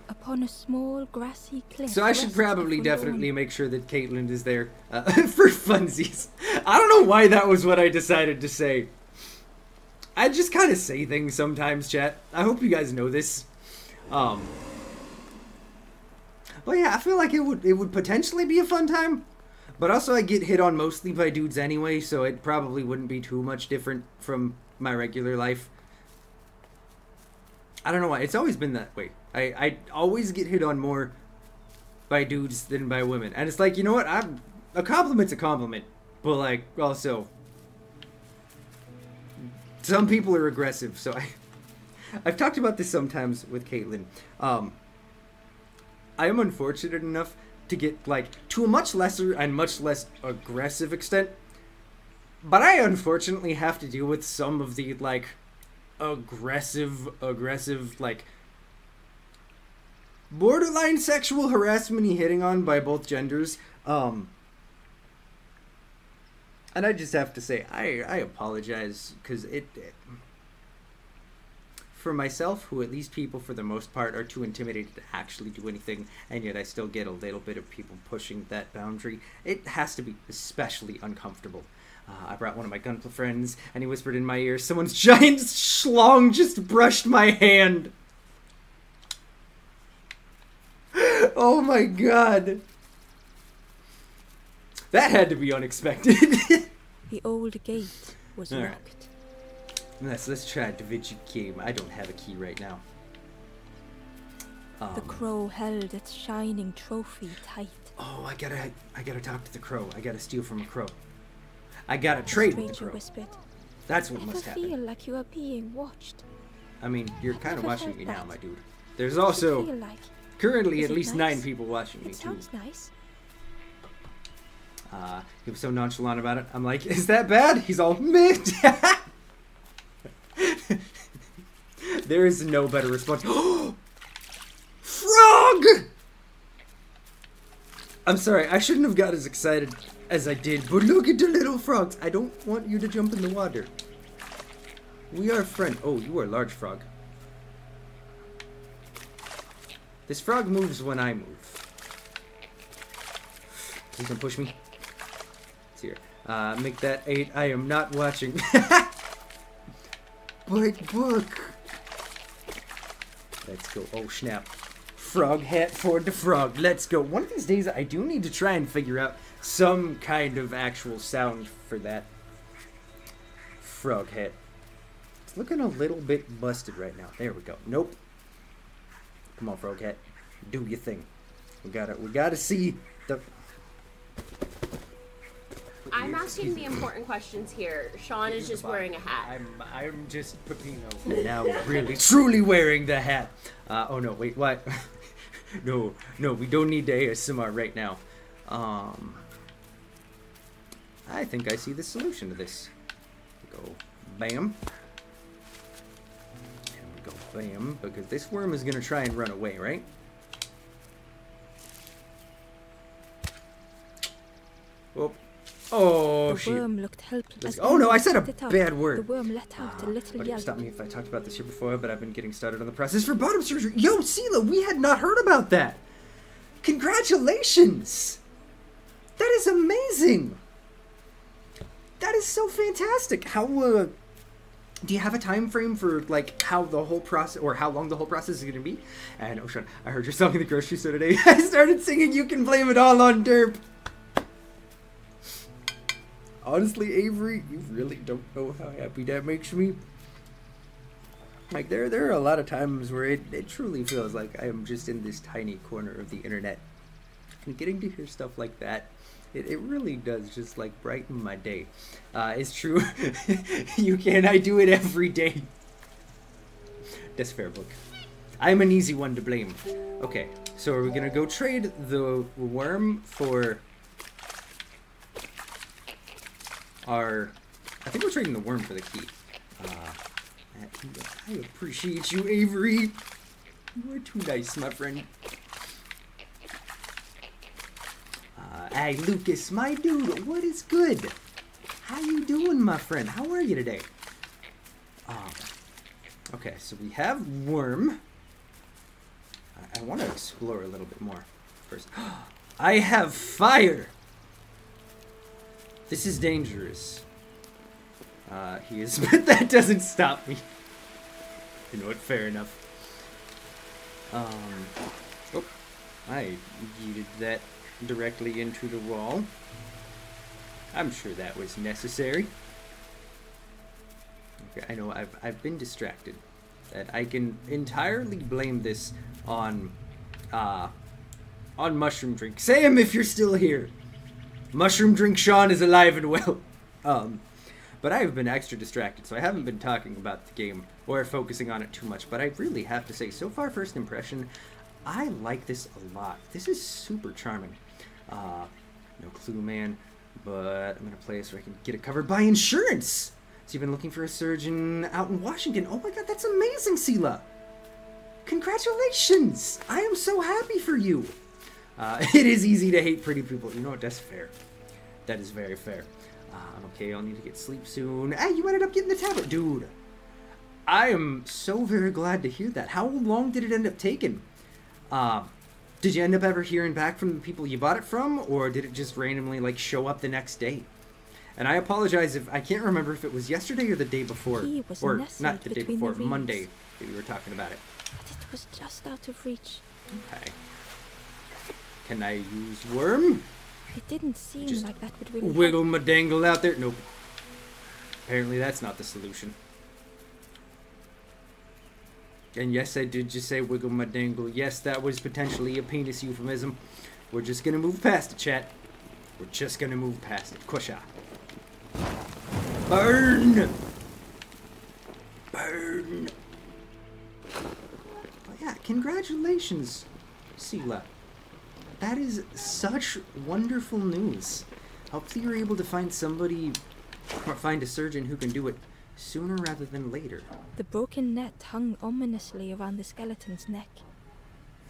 Upon a small grassy cliff. So I should probably definitely make sure that Caitlin is there for funsies. I don't know why that was what I decided to say. I just kind of say things sometimes, chat. I hope you guys know this. But yeah, I feel like it would potentially be a fun time. But also I get hit on mostly by dudes anyway, so it probably wouldn't be too much different from my regular life. I don't know why. It's always been that way. I always get hit on more by dudes than by women. And it's like, you know what? A compliment's a compliment. But, like, also, some people are aggressive. So I've talked about this sometimes with Caitlin. I am unfortunate enough to get, like, to a much lesser and much less aggressive extent. But I unfortunately have to deal with some of the, like, aggressive, like, borderline sexual harassment hitting on by both genders. And I just have to say, I apologize, because for myself, who at least people for the most part are too intimidated to actually do anything, and yet I still get a little bit of people pushing that boundary, it has to be especially uncomfortable. I brought one of my gunpla friends, and he whispered in my ear, "Someone's giant schlong just brushed my hand." Oh my god. That had to be unexpected. The old gate was All right. locked. Let's try a Da Vinci game. I don't have a key right now. The crow held its shining trophy tight. Oh, I gotta talk to the crow. I gotta steal from a crow. I gotta The trade with the stranger crow. whispered, That's what "Ever must feel happen. like you are being watched? I mean, you're kind of never watching felt me now, that. my dude. There's What's it also feel like? currently Is at it least nice? 9 people watching me It too. sounds nice." He was so nonchalant about it. I'm like, "Is that bad?" He's all, "Meh." There is no better response. Frog! I'm sorry, I shouldn't have got as excited as I did, but look at the little frogs. I don't want you to jump in the water. We are friends. Oh, you are a large frog. This frog moves when I move. Please don't push me. It's here. Make that 8. I am not watching. But book. Let's go. Oh, snap. Frog hat for the frog. Let's go. One of these days, I do need to try and figure out some kind of actual sound for that frog hat. It's looking a little bit busted right now. There we go. Nope. Come on, frog hat. Do your thing. We gotta see the... I'm asking the important questions here. Sean is just wearing a hat. I'm just Pepino. Now really, truly wearing the hat. Oh no, wait, what? No, we don't need the ASMR right now. I think I see the solution to this. Go bam. And we go bam, because this worm is gonna try and run away, right? Oh. Oh, The shit. worm looked helpless. Oh no, I said a Picked it up. bad word. The worm let out a little Okay, yell. stop me if I talked about this here before, but I've been getting started on the process for bottom surgery. Yo, Sela, we had not heard about that. Congratulations. That is amazing. That is so fantastic. How, do you have a time frame for, like, how the whole process, or how long the whole process is going to be? And, oh, Sean, I heard your song in the grocery store today. I started singing You Can Blame It All on Derp. Honestly, Avery, you really don't know how happy that makes me. Like, there are a lot of times where it truly feels like I am just in this tiny corner of the internet. And getting to hear stuff like that, it really does just, like, brighten my day. It's true. You can. I do it every day. That's fair, book. I'm an easy one to blame. Okay, so are we going to go trade the worm for... I think we're trading the worm for the key. I appreciate you, Avery. You are too nice, my friend. Hey, Lucas, my dude, what is good? How you doing, my friend? How are you today? Okay, so we have worm. I want to explore a little bit more first. I have fire. This is dangerous. He is, but that doesn't stop me. You know what? Fair enough. Oh, I yeeted that directly into the wall. I'm sure that was necessary. Okay, I know I've been distracted. That I can entirely blame this on Mushroom Drink. Sam, if you're still here. Mushroom Drink Sean is alive and well. But I have been extra distracted, so I haven't been talking about the game or focusing on it too much. But I really have to say, so far, first impression, I like this a lot. This is super charming. No clue, man, but I'm going to play it so I can get it covered by insurance. So you've been looking for a surgeon out in Washington. Oh my god, that's amazing, Sela. Congratulations! I am so happy for you. It is easy to hate pretty people. You know what? That's fair. That is very fair. Okay, I'll need to get sleep soon. Hey, you ended up getting the tablet. Dude, I am so very glad to hear that. How long did it end up taking? Did you end up ever hearing back from the people you bought it from? Or did it just randomly, like, show up the next day? And I apologize if I can't remember if it was yesterday or the day before. Or not the day before, Monday that we were talking about it. But it was just out of reach. Okay. Can I use worm? It didn't seem Just like that would really wiggle my dangle out there? Nope. Apparently that's not the solution. And yes, I did just say wiggle my dangle. Yes, that was potentially a penis euphemism. We're just gonna move past it, chat. We're just gonna move past it. Kusha. Burn! Burn! Oh, yeah, congratulations, Sela. That is such wonderful news. Hopefully you're able to find somebody, or find a surgeon who can do it sooner rather than later. The broken net hung ominously around the skeleton's neck.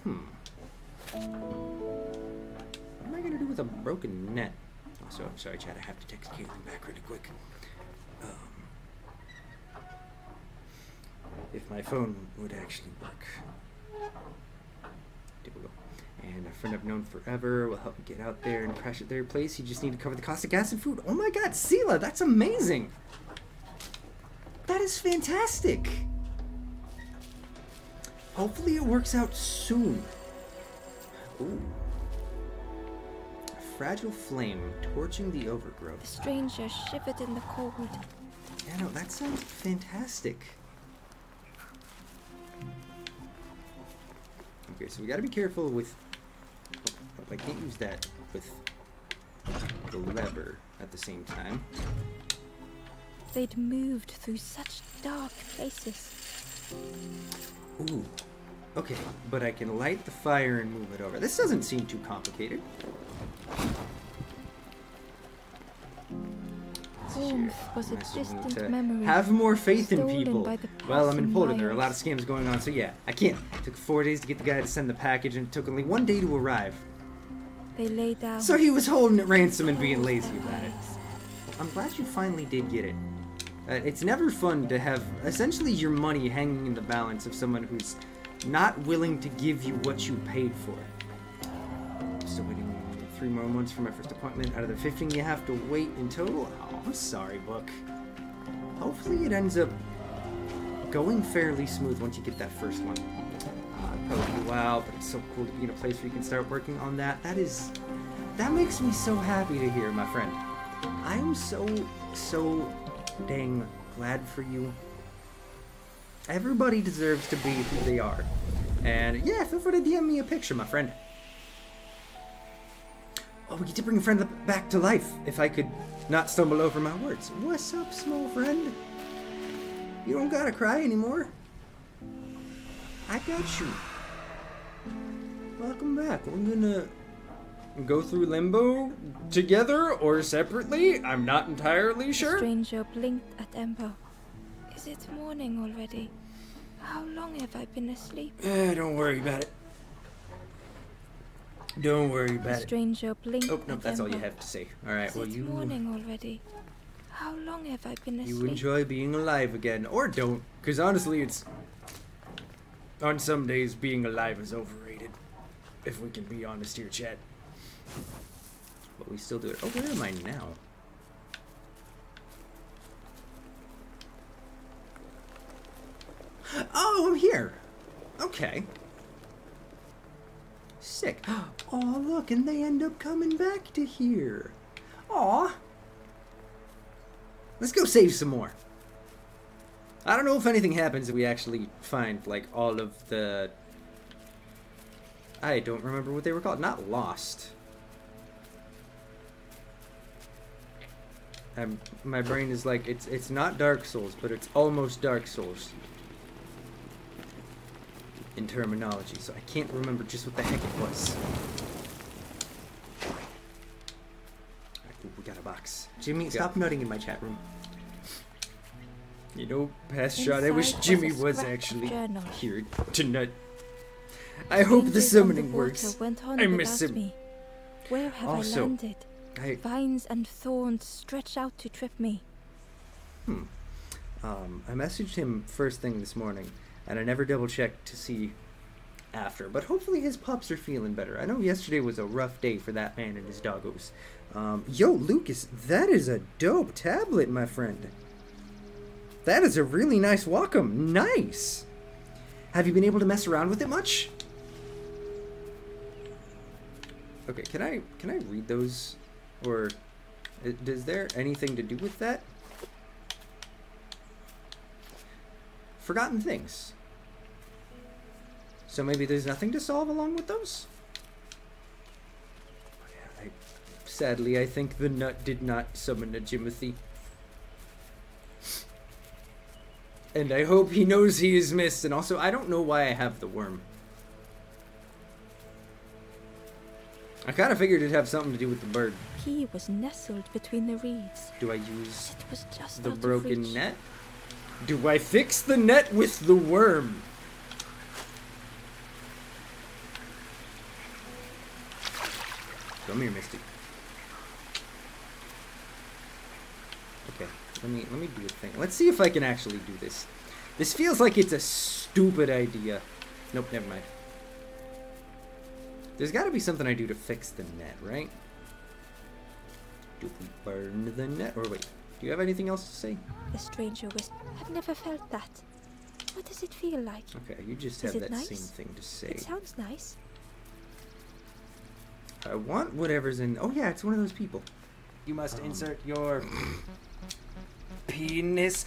What am I gonna do with a broken net? Also, I'm sorry, Chad, I have to text Caitlin back really quick. If my phone would actually work. There we go. And a friend I've known forever will help me get out there and crash at their place. You just need to cover the cost of gas and food. Oh my god, Sela, that's amazing! That is fantastic! Hopefully it works out soon. Ooh. A fragile flame torching the overgrowth. The stranger shivered in the cold. Yeah, no, that sounds fantastic. Okay, so we gotta be careful with... I can't use that with the lever at the same time. They'd moved through such dark places. Ooh. Okay, but I can light the fire and move it over. This doesn't seem too complicated. Warmth was a distant memory. Have more faith in stolen people. by the Well, I'm in passing Poland. There are a lot of miles. scams going on, so yeah, I can't. It took 4 days to get the guy to send the package, and it took only 1 day to arrive. They lay down. So he was holding it ransom and being lazy about it. I'm glad you finally did get it. It's never fun to have essentially your money hanging in the balance of someone who's not willing to give you what you paid for. Still waiting 3 more months for my first appointment out of the 15 you have to wait in total. Oh, I'm sorry, book. Hopefully it ends up going fairly smooth once you get that first one. Probably be a while, but it's so cool to be in a place where you can start working on that. That makes me so happy to hear, my friend. I am so dang glad for you. Everybody deserves to be who they are. And yeah, feel free to DM me a picture, my friend. Oh, we get to bring a friend back to life, if I could not stumble over my words. What's up, small friend? You don't gotta cry anymore. I got you. Welcome back. We're gonna go through limbo together or separately. I'm not entirely sure. The stranger blinked at Ember. Is it morning already? How long have I been asleep? Don't worry about it. Don't worry about The it. stranger blinked Oh, no, at that's all you Ember. have to say. Alright, well, Is it you morning already? How long have I been asleep? enjoy being alive again. Or don't, because honestly, it's... On some days, being alive is overrated. If we can be honest here, chat. But we still do it. Oh, where am I now? Oh, I'm here. Okay. Sick. Oh, look, and they end up coming back to here. Aw. Let's go save some more. I don't know if anything happens if we actually find, like, all of the... I don't remember what they were called. Not lost. My brain is like, it's not Dark Souls, but it's almost Dark Souls. In terminology, so I can't remember just what the heck it was. Alright, cool, we got a box. Jimmy, stop nutting in my chat room. You know, past shot, I wish Inside Jimmy was a was scrap of actually journal. here to nut I hope the Strangers on summoning water works. went on I miss without him. me. Where have Also, I landed? Vines and thorns stretch out to trip me. I messaged him first thing this morning, and I never double checked to see after, but hopefully his pups are feeling better. I know yesterday was a rough day for that man and his doggos. Yo, Lucas, that is a dope tablet, my friend. That is a really nice Wacom. Nice. Have you been able to mess around with it much? Okay, can I read those, or is there anything to do with that? Forgotten things. So maybe there's nothing to solve along with those? Yeah, sadly, I think the nut did not summon a Jimothy. And I hope he knows he is missed. And also, I don't know why I have the worm. I kind of figured it'd have something to do with the bird. He was nestled between the reeds. Do I use It was just the out of broken reach. net? Do I fix the net with the worm? Come here, Misty. Okay, let me do a thing. Let's see if I can actually do this. This feels like it's a stupid idea. Nope, never mind. There's got to be something I do to fix the net, right? Do we burn the net? Or wait, do you have anything else to say? The stranger whispered, I've never felt that. What does it feel like? Okay, you just Is have it that nice? same thing to say. It sounds nice. I want whatever's in... Oh yeah, it's one of those people. You must insert your... penis.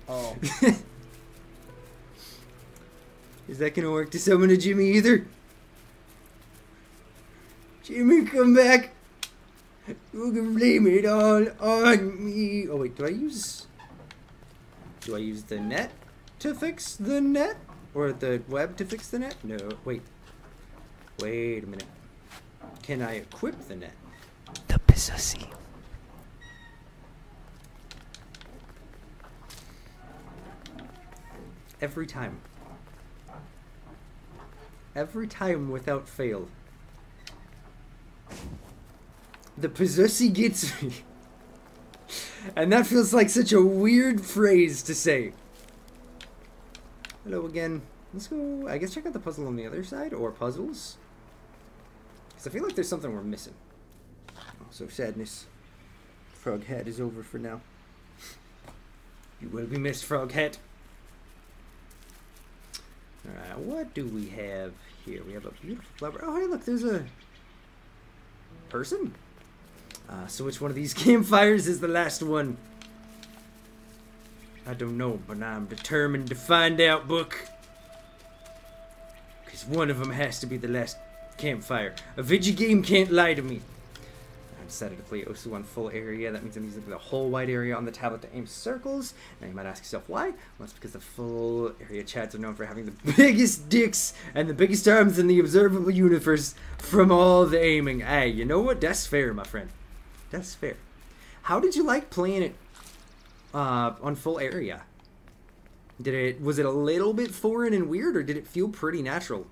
Oh. Is that gonna work to summon a Jimmy either? Jimmy, come back. You can blame it all on me. Oh wait, do I use the net to fix the net? Or the web to fix the net? No, wait. Wait a minute. Can I equip the net? The pussy. Every time. Every time without fail. The pussy gets me. And that feels like such a weird phrase to say. Hello again. Let's go, I guess, check out the puzzle on the other side, or puzzles. Because I feel like there's something we're missing. Also, sadness. Froghead is over for now. You will be missed, Froghead. Alright, what do we have here? We have a beautiful flower. Oh, hey, look, there's a person. So which one of these campfires is the last one? I don't know, but I'm determined to find out, Book. Because one of them has to be the last campfire. A video game can't lie to me. I decided to play Osu on full area. That means I'm using the whole wide area on the tablet to aim circles. Now you might ask yourself why? Well, it's because the full area chads are known for having the biggest dicks and the biggest arms in the observable universe from all the aiming. Hey, you know what? That's fair, my friend. That's fair. How did you like playing it on full area? Was it a little bit foreign and weird, or did it feel pretty natural?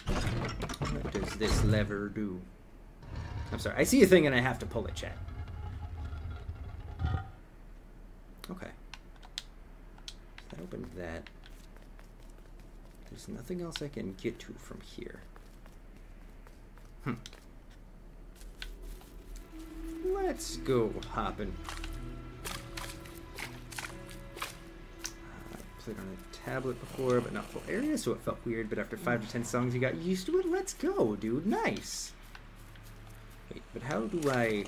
What does this lever do? I'm sorry, I see a thing and I have to pull it, chat. Okay. That opened that. There's nothing else I can get to from here. Let's go hopping. Played on a tablet before, but not full area, so it felt weird. But after 5 to 10 songs, you got used to it. Let's go, dude. Nice. Wait, but how do I...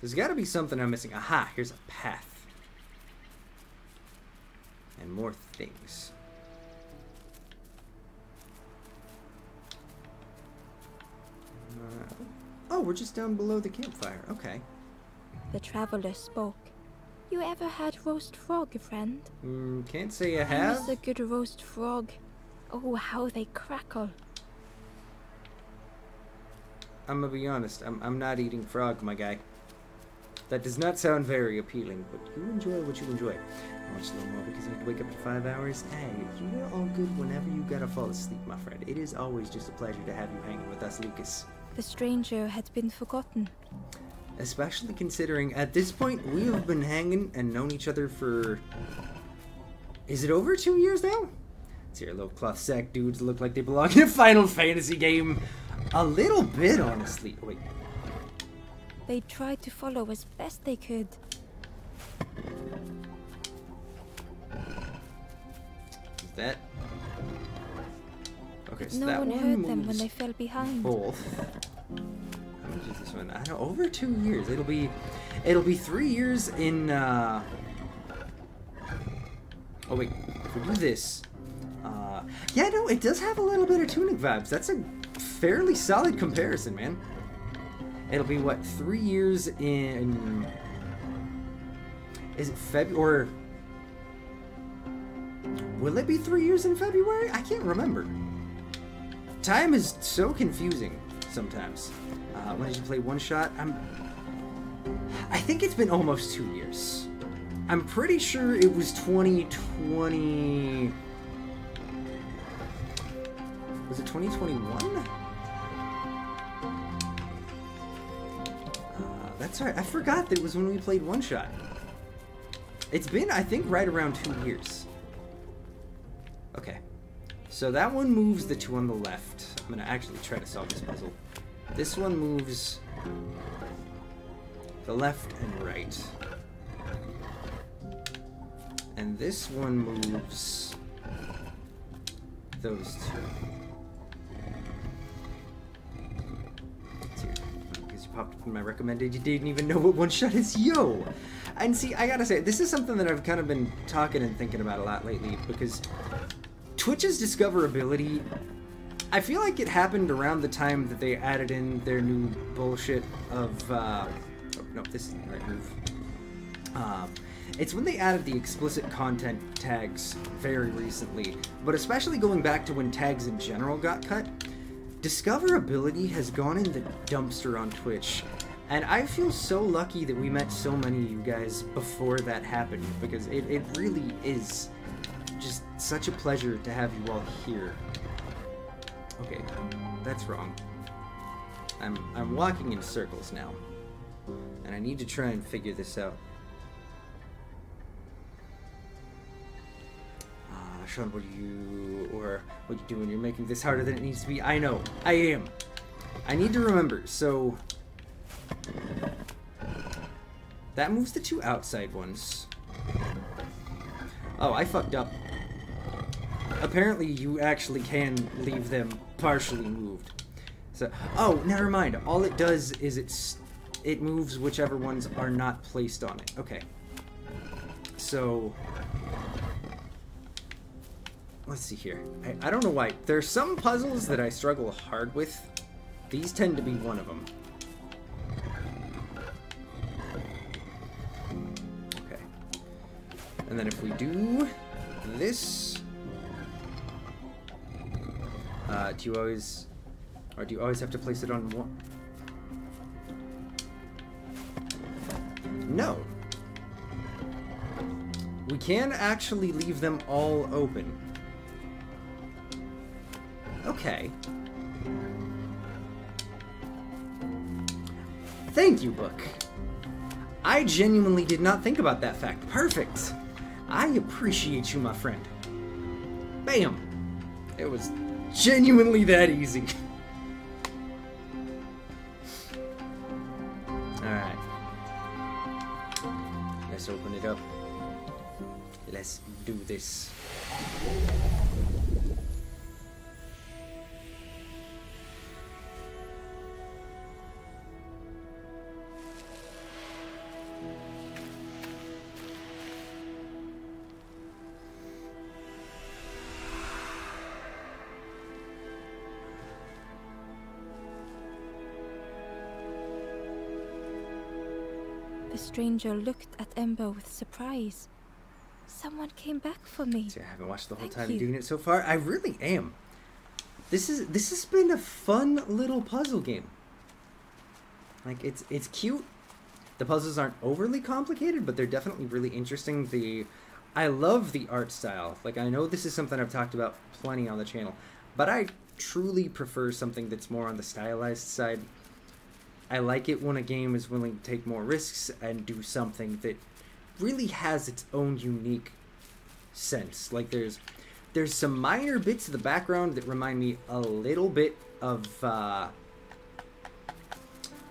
There's got to be something I'm missing. Aha, here's a path. And more things. Oh, we're just down below the campfire. Okay. The traveler spoke. You ever had roast frog, friend? Can't say I I have. miss a good roast frog. Oh, how they crackle. I'm gonna be honest. I'm not eating frog, my guy. That does not sound very appealing, but you enjoy what you enjoy. How much more because you have to wake up in 5 hours? Hey, you are all good whenever you gotta fall asleep, my friend. It is always just a pleasure to have you hanging with us, Lucas. The stranger had been forgotten. Especially considering at this point we have been hanging and known each other for... Is it over 2 years now? See our little cloth sack dudes look like they belong in a Final Fantasy game. A little bit, honestly. Wait. They tried to follow as best they could. Is that... Okay, But so no that one one heard moves them when they fell behind. both. How much is this one? I don't know, over 2 years. It'll be 3 years in, Oh wait, if we do this... yeah, no, it does have a little bit of tuning vibes. That's a fairly solid comparison, man. It'll be, what, 3 years in... Is it February? Or... Will it be 3 years in February? I can't remember. Time is so confusing sometimes. When did you play One Shot? I think it's been almost 2 years. I'm pretty sure it was 2020... Was it 2021? That's right. I forgot that it was when we played One Shot. It's been, I think, right around 2 years. Okay. So that one moves the two on the left. I'm going to actually try to solve this puzzle. This one moves the left and right. And this one moves those two. Because you popped up in my recommended, you didn't even know what One Shot is. Yo! And see, I gotta say, this is something that I've kind of been talking and thinking about a lot lately, because Twitch's discoverability, I feel like it happened around the time that they added in their new bullshit of, oh, no, this isn't the right move. It's when they added the explicit content tags very recently, but especially going back to when tags in general got cut, discoverability has gone in the dumpster on Twitch. And I feel so lucky that we met so many of you guys before that happened, because it really is just such a pleasure to have you all here. Okay, that's wrong. I'm walking in circles now, and I need to try and figure this out. Sean, what are you doing? You're making this harder than it needs to be. I know, I am. I need to remember, so... That moves the two outside ones. Oh, I fucked up. Apparently you actually can leave them partially moved. So, oh, never mind. All it does is it moves whichever ones are not placed on it. Okay. So... Let's see here. I don't know why. There are some puzzles that I struggle hard with. These tend to be one of them. Okay. And then if we do this... do you always have to place it on one? No. We can actually leave them all open. Okay. Thank you, book. I genuinely did not think about that fact. Perfect. I appreciate you, my friend. Bam. It was genuinely that easy. Alright. Let's open it up. Let's do this. The stranger looked at Ember with surprise. Someone came back for me. See, I haven't watched the whole Thank time you. doing it so far. I really am. This has been a fun little puzzle game. Like it's cute. The puzzles aren't overly complicated, but they're definitely really interesting. I love the art style. Like, I know this is something I've talked about plenty on the channel, but I truly prefer something that's more on the stylized side. I like it when a game is willing to take more risks and do something that really has its own unique sense. Like, there's some minor bits of the background that remind me a little bit of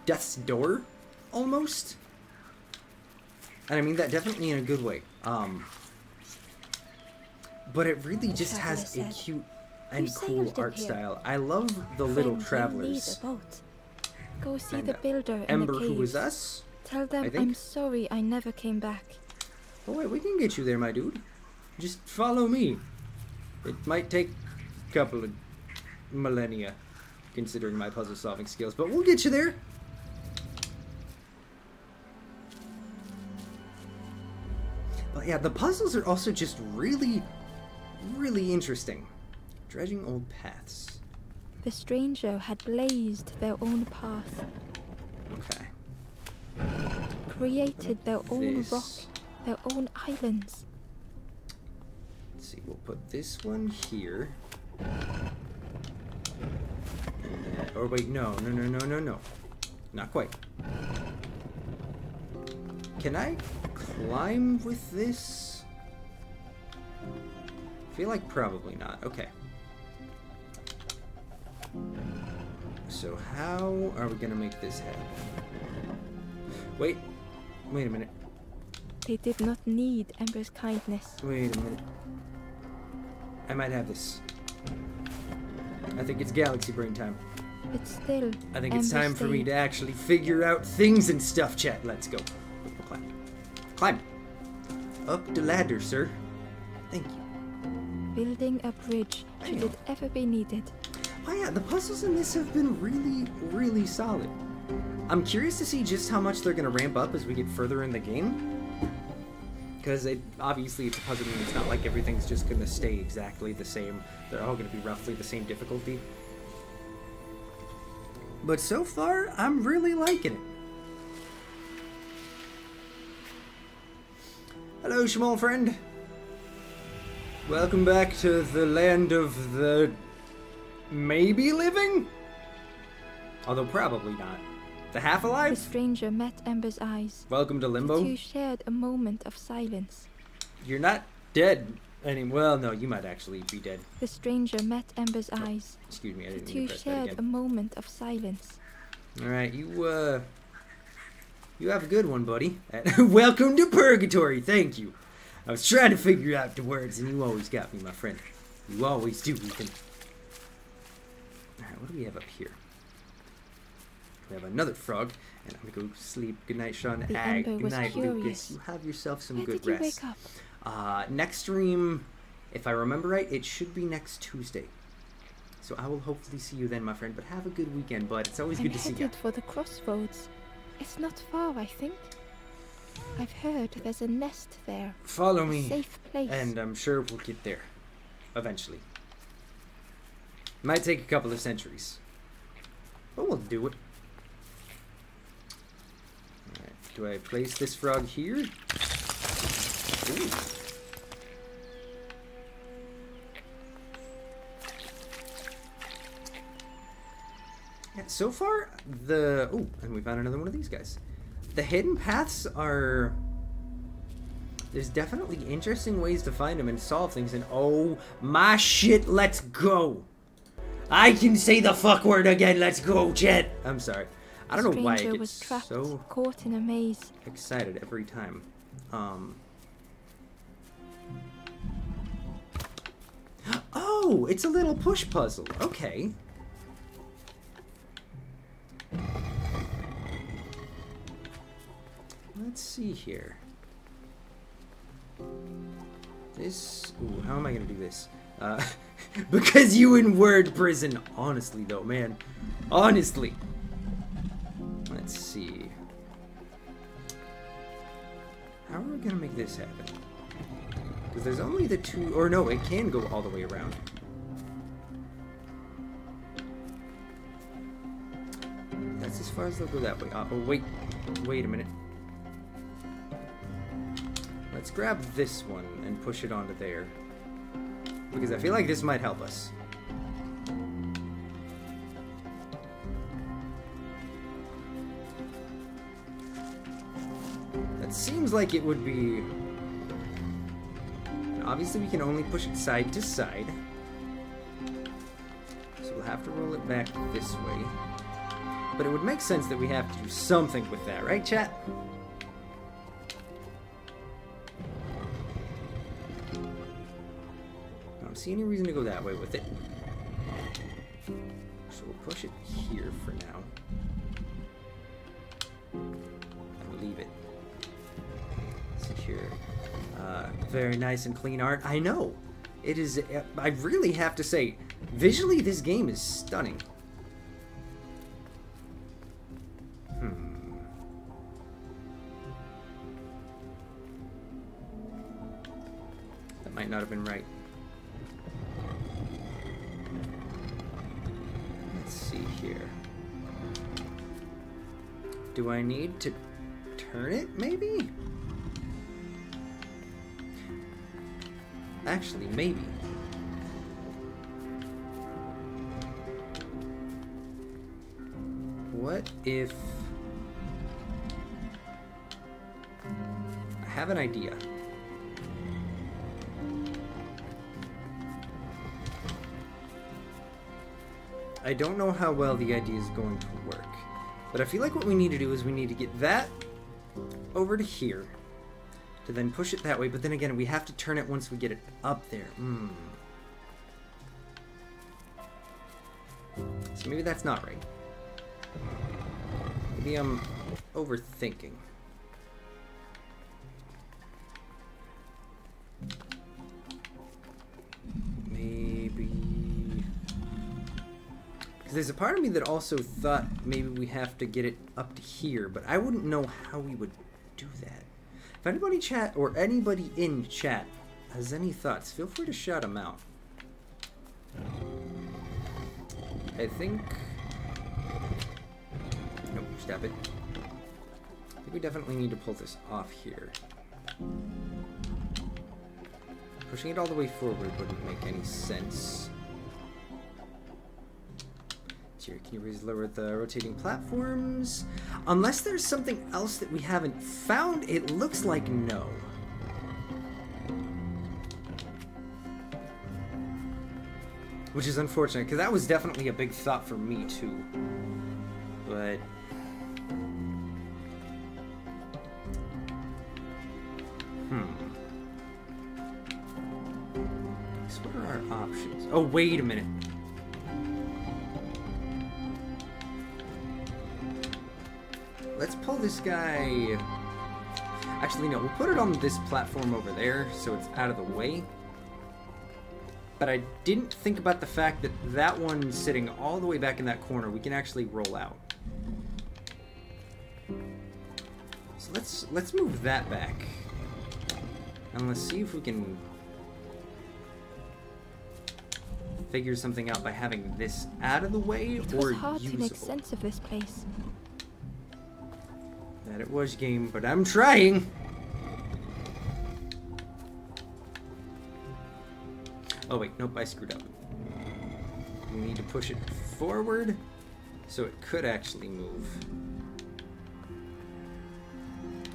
Death's Door, almost. And I mean that definitely in a good way. But it really just has a cute and cool art style. I love the little travelers. Go see the builder in Ember, the who caves. was us? Tell them I'm sorry I never came back. Oh wait, we can get you there, my dude. Just follow me. It might take a couple of millennia, considering my puzzle-solving skills, but we'll get you there. But yeah, the puzzles are also just really, really interesting. Dredging old paths. The stranger had blazed their own path, Okay. created their own This. rock, their own islands. Let's see, we'll put this one here. Or wait, no. Not quite. Can I climb with this? I feel like probably not. Okay. So how are we gonna make this happen? Wait a minute. They did not need Ember's kindness. Wait a minute. I might have this. I think it's galaxy brain time. But still, I think it's Ember time for me stayed. to actually figure out things and stuff, chat. Let's go. Climb. Climb. Up the ladder, sir. Thank you. Building a bridge should it ever be needed. Oh yeah, the puzzles in this have been really, really solid. I'm curious to see just how much they're going to ramp up as we get further in the game. Because obviously it's a puzzle game. It's not like everything's just going to stay exactly the same. They're all going to be roughly the same difficulty. But so far, I'm really liking it. Hello, Shmuel friend. Welcome back to the land of the maybe living? Although probably not. The half The alive? stranger met Ember's eyes. Welcome to The Limbo. two shared a moment of silence. You're not dead. Well, no, you might actually be dead. The stranger met Ember's eyes. Excuse me, I The didn't two mean to press that shared a again. moment of silence. Alright, you have a good one, buddy. Welcome to Purgatory, thank you. I was trying to figure out the words, and you always got me, my friend. You always do, Ethan. Alright, what do we have up here? We have another frog, and I'm gonna go sleep. Good night, Sean. The Good Ember was night, curious. Lucas. You have yourself some Where good did you rest. wake up? Next stream, if I remember right, it should be next Tuesday. So I will hopefully see you then, my friend. But have a good weekend, bud. It's always I'm good to see you. headed for the crossroads. It's not far, I think. I've heard there's a nest there. Follow A me, safe place. and I'm sure we'll get there. Eventually. Might take a couple of centuries. But we'll do it. Alright, do I place this frog here? Ooh. Yeah, so far, oh, and we found another one of these guys. The hidden paths are... There's definitely interesting ways to find them and solve things, and oh my shit, let's go! I can say the fuck word again, let's go, Jet! I'm sorry. I don't know why I Stranger get was trapped, so caught in a maze. excited every time. Oh, it's a little push puzzle. Okay. Let's see here. This... Ooh, how am I gonna do this? Because you in word prison. Honestly, though, man. Honestly. Let's see. How are we gonna make this happen? Because there's only the two... Or no, it can go all the way around. That's as far as they'll go that way. Oh, wait. Wait a minute. let's grab this one and push it onto there. Because I feel like this might help us. That seems like it would be... And obviously we can only push it side to side. So we'll have to roll it back this way. But it would make sense that we have to do something with that, right, chat? I don't see any reason to go that way with it. So we'll push it here for now. And leave it. Let's see here. Very nice and clean art. I know! It is... I really have to say, visually this game is stunning. That might not have been right. Let's see here. Do I need to turn it, maybe? Actually, maybe. What if... I have an idea. I don't know how well the idea is going to work, but I feel like what we need to do is we need to get that over to here, to then push it that way, but then again, we have to turn it once we get it up there. So maybe that's not right. Maybe I'm overthinking. Maybe... Because there's a part of me that also thought maybe we have to get it up to here, but I wouldn't know how we would do that. If anybody chat, or anybody in chat, has any thoughts, feel free to shout them out. I think... Nope, stop it. I think we definitely need to pull this off here. Pushing it all the way forward wouldn't make any sense. Here, can you raise lower the rotating platforms? Unless there's something else that we haven't found, it looks like no. Which is unfortunate, because that was definitely a big thought for me too. But... So what are our options? Oh, wait a minute. Let's pull this guy... Actually, no, we'll put it on this platform over there, so it's out of the way. But I didn't think about the fact that that one sitting all the way back in that corner, we can actually roll out. So let's move that back. And let's see if we can figure something out by having this out of the way or It was hard usable. to make sense of this place. That it was, game, but I'm trying! Oh wait, nope, I screwed up. We need to push it forward, so it could actually move.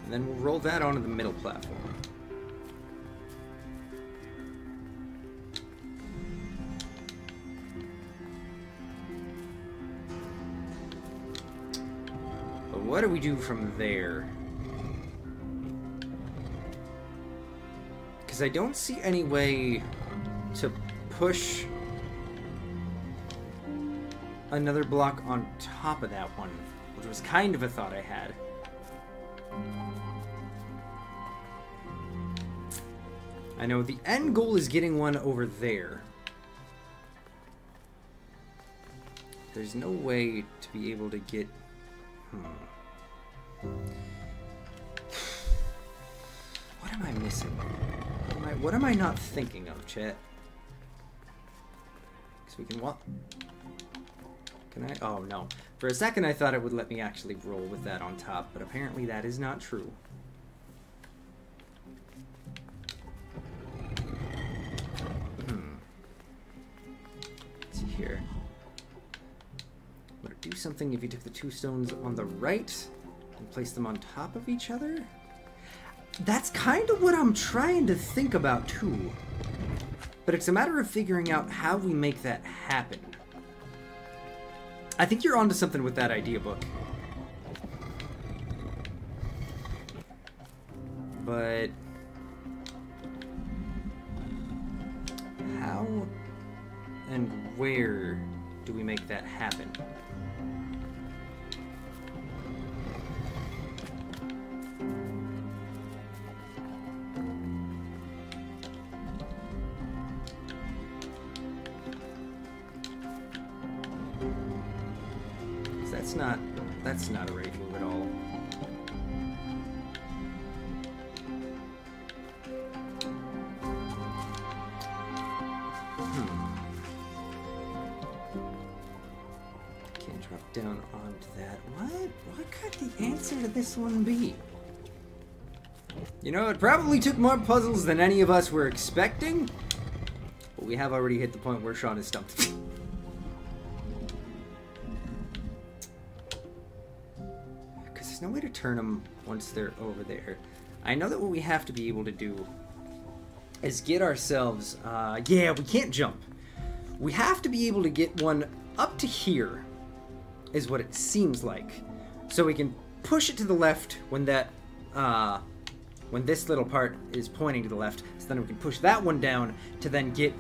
And then we'll roll that onto the middle platform. What do we do from there? Because I don't see any way to push another block on top of that one, which was kind of a thought I had. I know the end goal is getting one over there. There's no way to be able to get... What am I missing? What am I not thinking of, chat? Because we can walk. Can I? Oh, no. For a second, I thought it would let me actually roll with that on top, but apparently that is not true. here. Would it do something if you took the two stones on the right and placed them on top of each other? That's kind of what I'm trying to think about too. But it's a matter of figuring out how we make that happen. I think you're onto something with that idea, book. But how and where do we make that happen? That's not a right move at all. Can't drop down onto that. What could the answer to this one be? You know, it probably took more puzzles than any of us were expecting, but we have already hit the point where Sean is stumped. No way to turn them once they're over there. I know that what we have to be able to do is get ourselves, yeah, we can't jump. We have to be able to get one up to here, is what it seems like. So we can push it to the left when that, when this little part is pointing to the left. So then we can push that one down to then get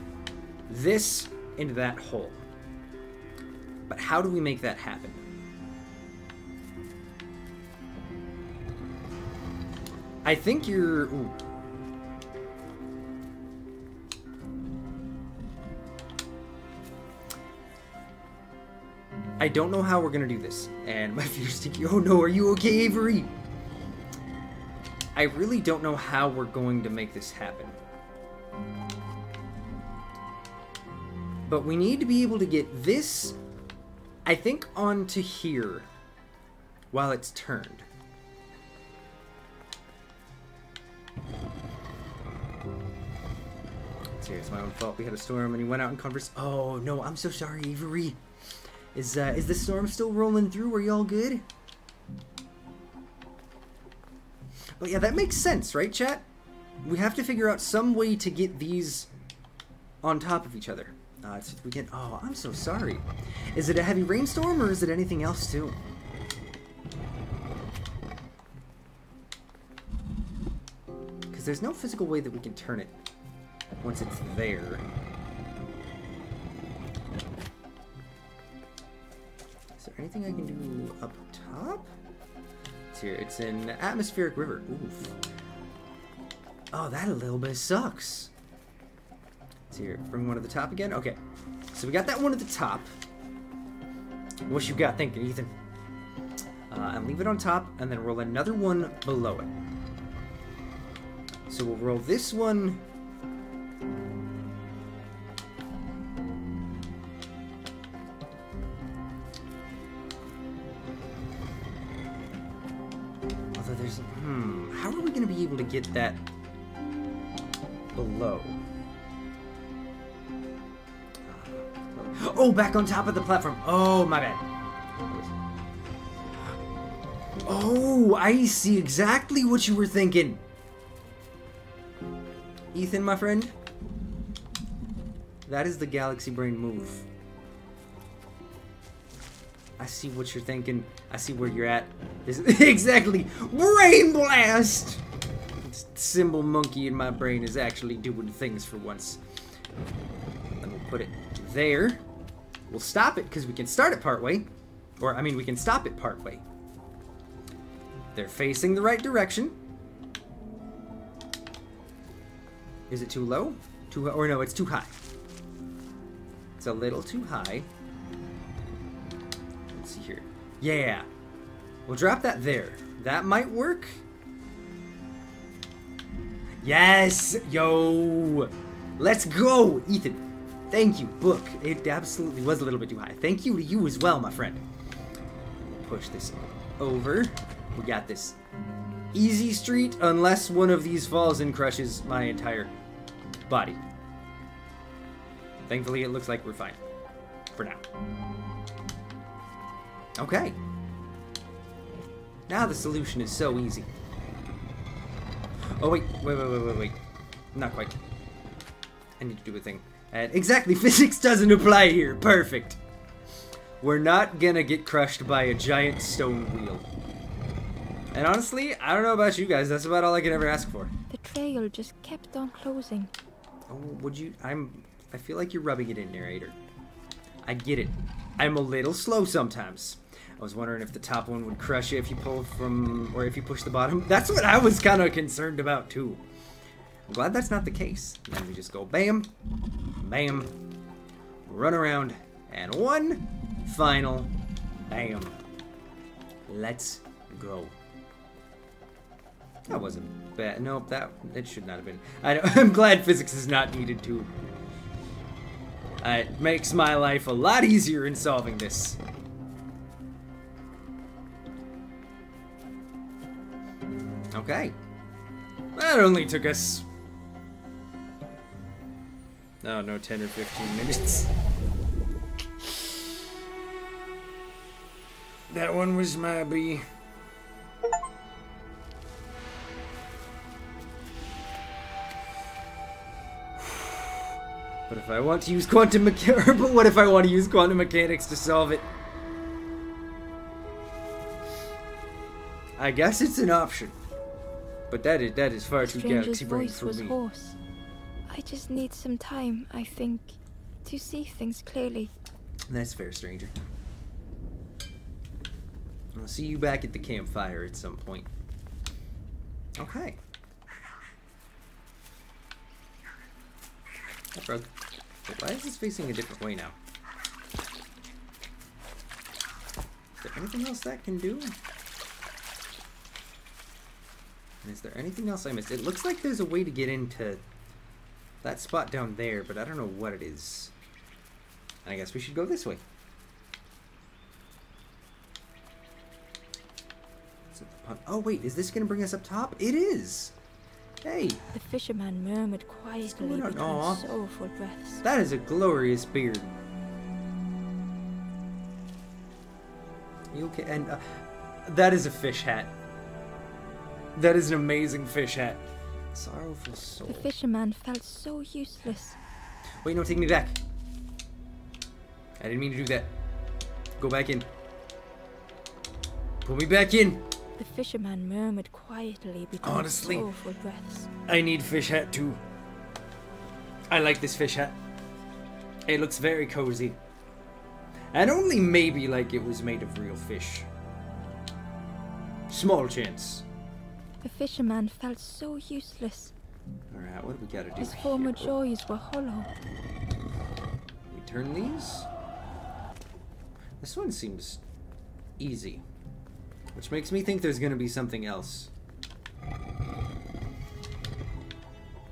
this into that hole. But how do we make that happen? I think you're... Ooh. I don't know how we're gonna do this. And my fear's thinking, oh no, are you okay, Avery? I really don't know how we're going to make this happen. But we need to be able to get this, I think, onto here while it's turned. It's my own fault. We had a storm and he went out and conversed. Oh no, I'm so sorry, Avery. Is the storm still rolling through? Are y'all good? Oh yeah, that makes sense, right, chat? We have to figure out some way to get these on top of each other. So we can. Oh, I'm so sorry. Is it a heavy rainstorm or is it anything else too? Because there's no physical way that we can turn it once it's there. Is there anything I can do up top? It's here. It's an atmospheric river. Oof. Oh, that a little bit sucks. It's here. Bring one to the top again. Okay. So we got that one at the top. What you got thinking, Ethan? And leave it on top, and then roll another one below it. So we'll roll this one. Although there's... how are we going to be able to get that below? Oh, back on top of the platform. Oh, my bad. Oh, I see exactly what you were thinking. Ethan, my friend, that is the galaxy brain move. I see what you're thinking. I see where you're at. Exactly. Brain blast! This symbol monkey in my brain is actually doing things for once. Then we'll put it there. We'll stop it because we can start it partway. Or, I mean, we can stop it partway. They're facing the right direction. Is it too low? Or no, it's too high. It's a little too high. Let's see here. Yeah. We'll drop that there. That might work. Yes! Yo! Let's go! Ethan, thank you. Book. It absolutely was a little bit too high. Thank you to you as well, my friend. Push this over. We got this easy street unless one of these falls and crushes my entire body. Thankfully, it looks like we're fine. for now. Okay. Now the solution is so easy. Oh, wait. Not quite. I need to do a thing. And exactly, physics doesn't apply here. Perfect. We're not gonna get crushed by a giant stone wheel. And honestly, I don't know about you guys, that's about all I could ever ask for. The trail just kept on closing. Oh, would you... I feel like you're rubbing it in, narrator. I get it. I'm a little slow sometimes. I was wondering if the top one would crush you if you pull from... or if you push the bottom. That's what I was kind of concerned about, too. I'm glad that's not the case. Then we just go bam, bam, run around, and one final bam. Let's go. That wasn't bad. Nope, it should not have been. I'm glad physics is not needed too. It makes my life a lot easier in solving this. Okay. That only took us... oh, no, 10 or 15 minutes. That one was my B. But if I want to use quantum mechanics, but what if I want to use quantum mechanics to solve it? I guess it's an option. But that is far too galaxy brain for me. Hoarse. I just need some time, I think, to see things clearly. That's fair, stranger. I'll see you back at the campfire at some point. Okay. Hey, bro. Wait, why is this facing a different way now? Is there anything else that can do? And is there anything else I missed? It looks like there's a way to get into that spot down there, but I don't know what it is. I guess we should go this way. Oh wait, is this gonna bring us up top? It is! Hey! The fisherman murmured quietly between soulful breaths. That is a glorious beard. You okay? And that is a fish hat. That is an amazing fish hat. Sorrowful soul. The fisherman felt so useless. Wait, no, take me back. I didn't mean to do that. Go back in. Pull me back in. The fisherman murmured quietly between soulful breaths. I need fish hat too. I like this fish hat. It looks very cozy. And only maybe like it was made of real fish. Small chance. The fisherman felt so useless. Alright, what do we gotta do? His former joys were hollow. We turn these. This one seems easy. Which makes me think there's gonna be something else.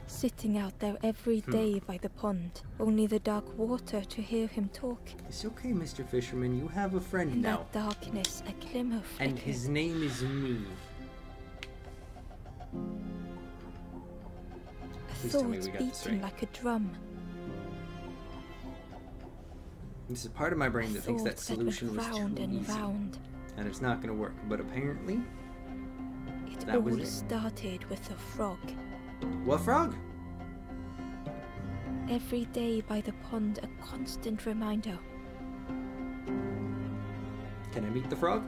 Sitting out there every day by the pond, only the dark water to hear him talk. It's okay, Mr. Fisherman, you have a friend In now. that darkness, a glimmer flickered. And his name is me. Thoughts beating like a drum. This is part of my brain that thinks that solution was too round and easy. round. And it's not gonna work, but apparently It all started with a frog. What frog? Every day by the pond, a constant reminder. Can I meet the frog?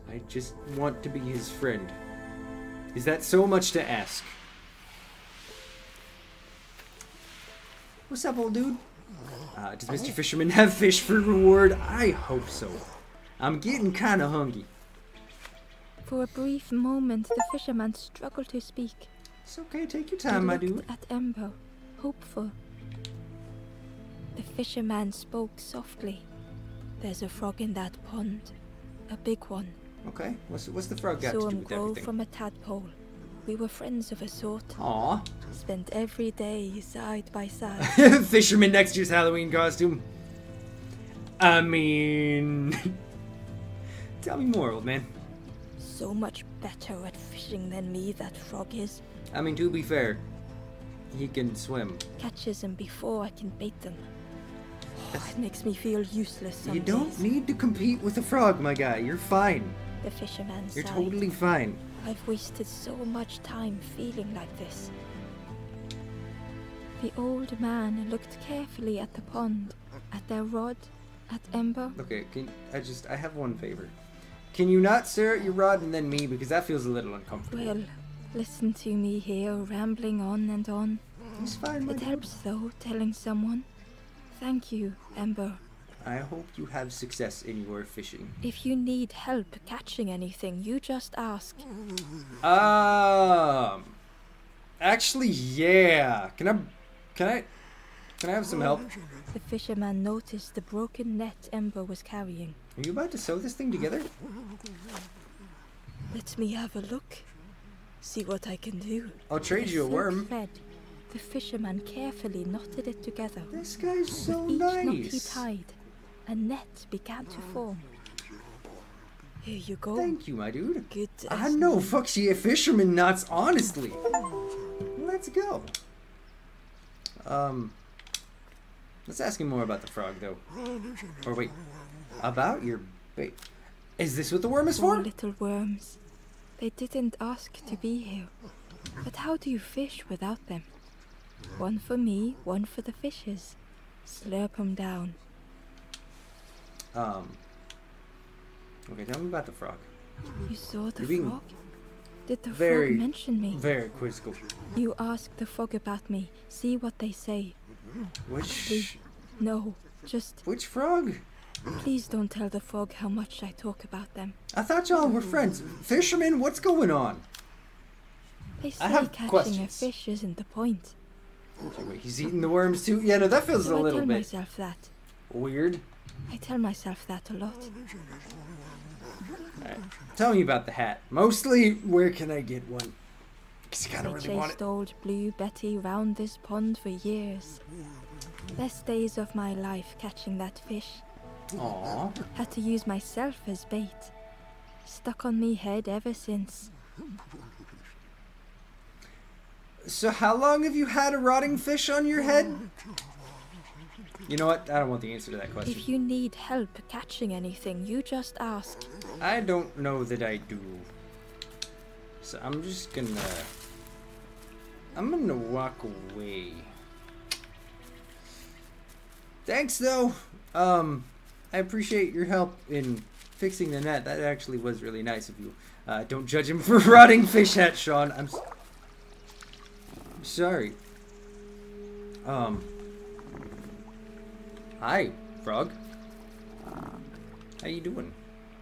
I just want to be his friend. Is that so much to ask? What's up, old dude? Does Mr. Fisherman have fish for reward? I hope so. I'm getting kind of hungry. For a brief moment, the fisherman struggled to speak. It's okay, take your time, my dude. At Ember, hopeful. The fisherman spoke softly. There's a frog in that pond. A big one. Okay, what's the frog got to Saw do him with grow everything? from a tadpole. We were friends of a sort. Aww. Spent every day side by side. Fisherman next year's Halloween costume. I mean... Tell me more, old man. So much better at fishing than me, that frog is. I mean, to be fair, he can swim. Catches them before I can bait them. It makes me feel useless some You don't days. need to compete with a frog, my guy. You're fine. The fisherman You're sighed. totally fine. I've wasted so much time feeling like this. The old man looked carefully at the pond, at their rod, at Ember. Okay, I have one favor. Can you not stare at your rod and then me, because that feels a little uncomfortable. Well, listen to me here, rambling on and on. It's fine, my It dude. helps though, telling someone. Thank you, Ember. I hope you have success in your fishing. If you need help catching anything, you just ask. Actually, yeah. Can I have some help? The fisherman noticed the broken net Ember was carrying. Are you about to sew this thing together? Let me have a look. See what I can do. I'll trade The you a silk worm. thread. The fisherman carefully knotted it together. This guy's so With each knot he nice. tied, a net began to form. Here you go. Thank you, my dude. Good I as know, new. fuck she a fisherman knots, honestly. Let's go. Let's ask him more about the frog, though. Or wait, about your bait. Is this what the worm is Poor for? little worms. They didn't ask to be here. But how do you fish without them? One for me, one for the fishes. Slurp 'em down. Okay, tell me about the frog. You saw the You're being frog? Did the very- frog mention me? Very quizzical. You ask the frog about me. See what they say. Which No, just frog? please don't tell the frog how much I talk about them. I thought y'all were friends. Fisherman, what's going on? They say I have catching questions. a fish isn't the point. Okay, wait, he's eating the worms too? Yeah, no, that feels So a I little tell bit myself that. weird. I tell myself that a lot. Alright, tell me about the hat. Mostly, where can I get one? Because I kind I of really want chased it. old Blue Betty round this pond for years. Best days of my life catching that fish. Aww. Had to use myself as bait. Stuck on me head ever since. So how long have you had a rotting fish on your head? You know what? I don't want the answer to that question. If you need help catching anything, you just ask. I don't know that I do. So I'm just gonna... I'm gonna walk away. Thanks though. I appreciate your help in fixing the net. That actually was really nice of you. Don't judge him for rotting fish hat, Sean. I'm sorry. Hi, frog. How you doing?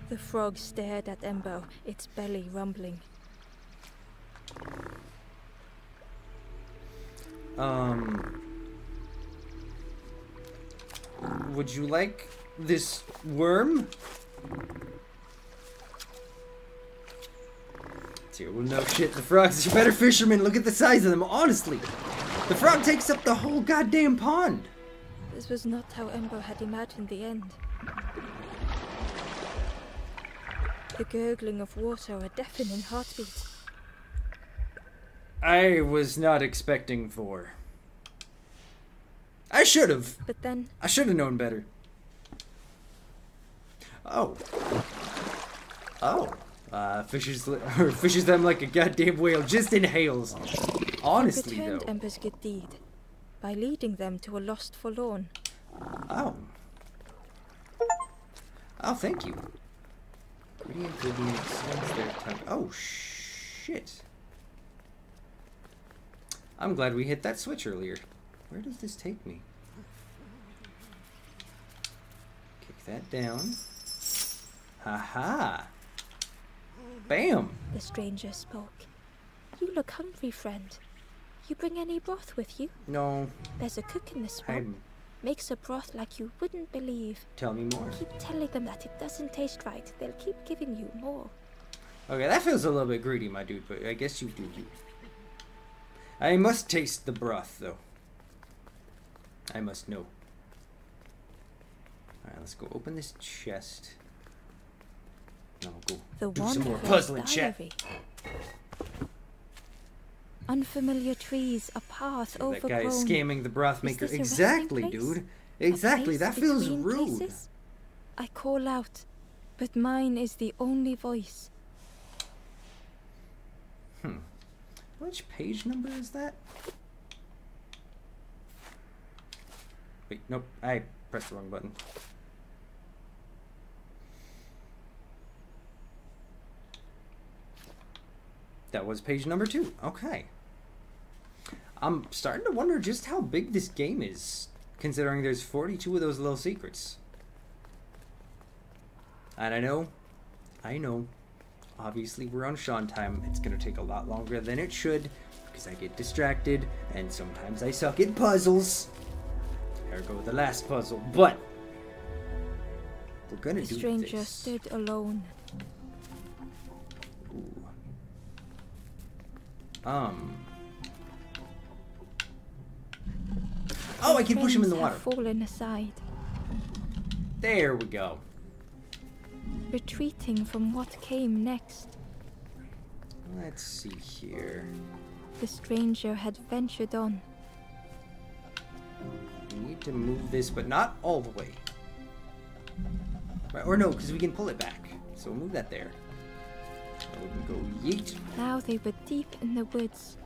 The frog stared at Ember, its belly rumbling. Would you like this worm? Here, well, no shit. The frog's a better fisherman. Look at the size of them. Honestly, the frog takes up the whole goddamn pond. This was not how Ember had imagined the end. The gurgling of water, a deafening heartbeat. I was not expecting for. I should have. But then, I should have known better. Oh. Oh. Fishes them like a goddamn whale. Just inhales. Honestly, returned though. Ember's good deed by leading them to a lost forlorn. Oh. Oh, thank you. Radiant Vivian extends their tongue. Oh, shit. I'm glad we hit that switch earlier. Where does this take me? Kick that down. Haha. Bam. The stranger spoke. You look hungry, friend. You bring any broth with you? No, There's a cook in the swamp. I'm... Makes a broth like you wouldn't believe. Tell me more. Keep telling them that it doesn't taste right. They'll keep giving you more. Okay, that feels a little bit greedy, my dude, but I guess you do you. I must taste the broth, though. I must know. Alright, let's go open this chest. No, go The do one some more for puzzling chat. diary. Unfamiliar trees, a path That guy overgrown. is scamming the broth Is maker. this a resting Exactly, place? dude. Exactly, A that place feels between rude. places? I call out, but mine is the only voice. Which page number is that? Wait, nope, I pressed the wrong button. That was page number 2. Okay. I'm starting to wonder just how big this game is, considering there's 42 of those little secrets. And I know, obviously we're on Sean time. It's going to take a lot longer than it should, because I get distracted, and sometimes I suck at puzzles. There go the last puzzle, but we're going to do The stranger this. stood alone. Ooh. Oh, I can push him in the water. Friends have fallen aside, There we go. retreating from what came next. Let's see here. The stranger had ventured on. We need to move this, but not all the way. Right, or no, because we can pull it back. So we'll move that there. So we can go yeet. Now they were deep in the woods.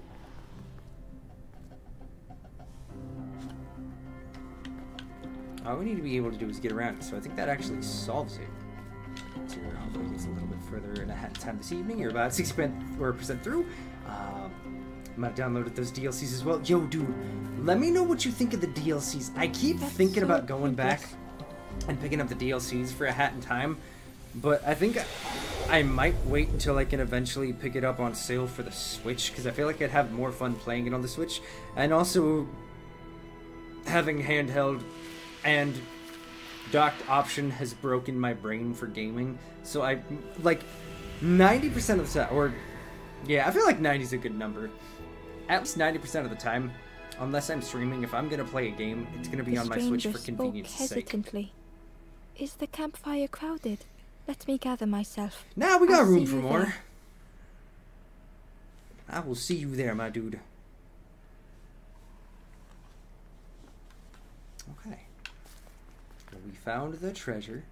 All we need to be able to do is get around it. So I think that actually solves it. So hopefully it gets a little bit further in a time this evening. You're about 60% through. I might have downloaded those DLCs as well. Yo, dude, let me know what you think of the DLCs. I keep That's thinking so about going back pointless. and picking up the DLCs for A Hat in Time, but I think I might wait until I can eventually pick it up on sale for the Switch, because I feel like I'd have more fun playing it on the Switch, and also having handheld and docked option has broken my brain for gaming. So I, like, 90% of the time, or yeah, I feel like 90 is a good number. At least 90% of the time, unless I'm streaming, if I'm gonna play a game, it's gonna be The on my Switch stranger for convenience spoke sake. hesitantly. Is the campfire crowded? Let me gather myself. Nah, we got I'll room see for you more. there. I will see you there, my dude. Okay. Well, we found the treasure.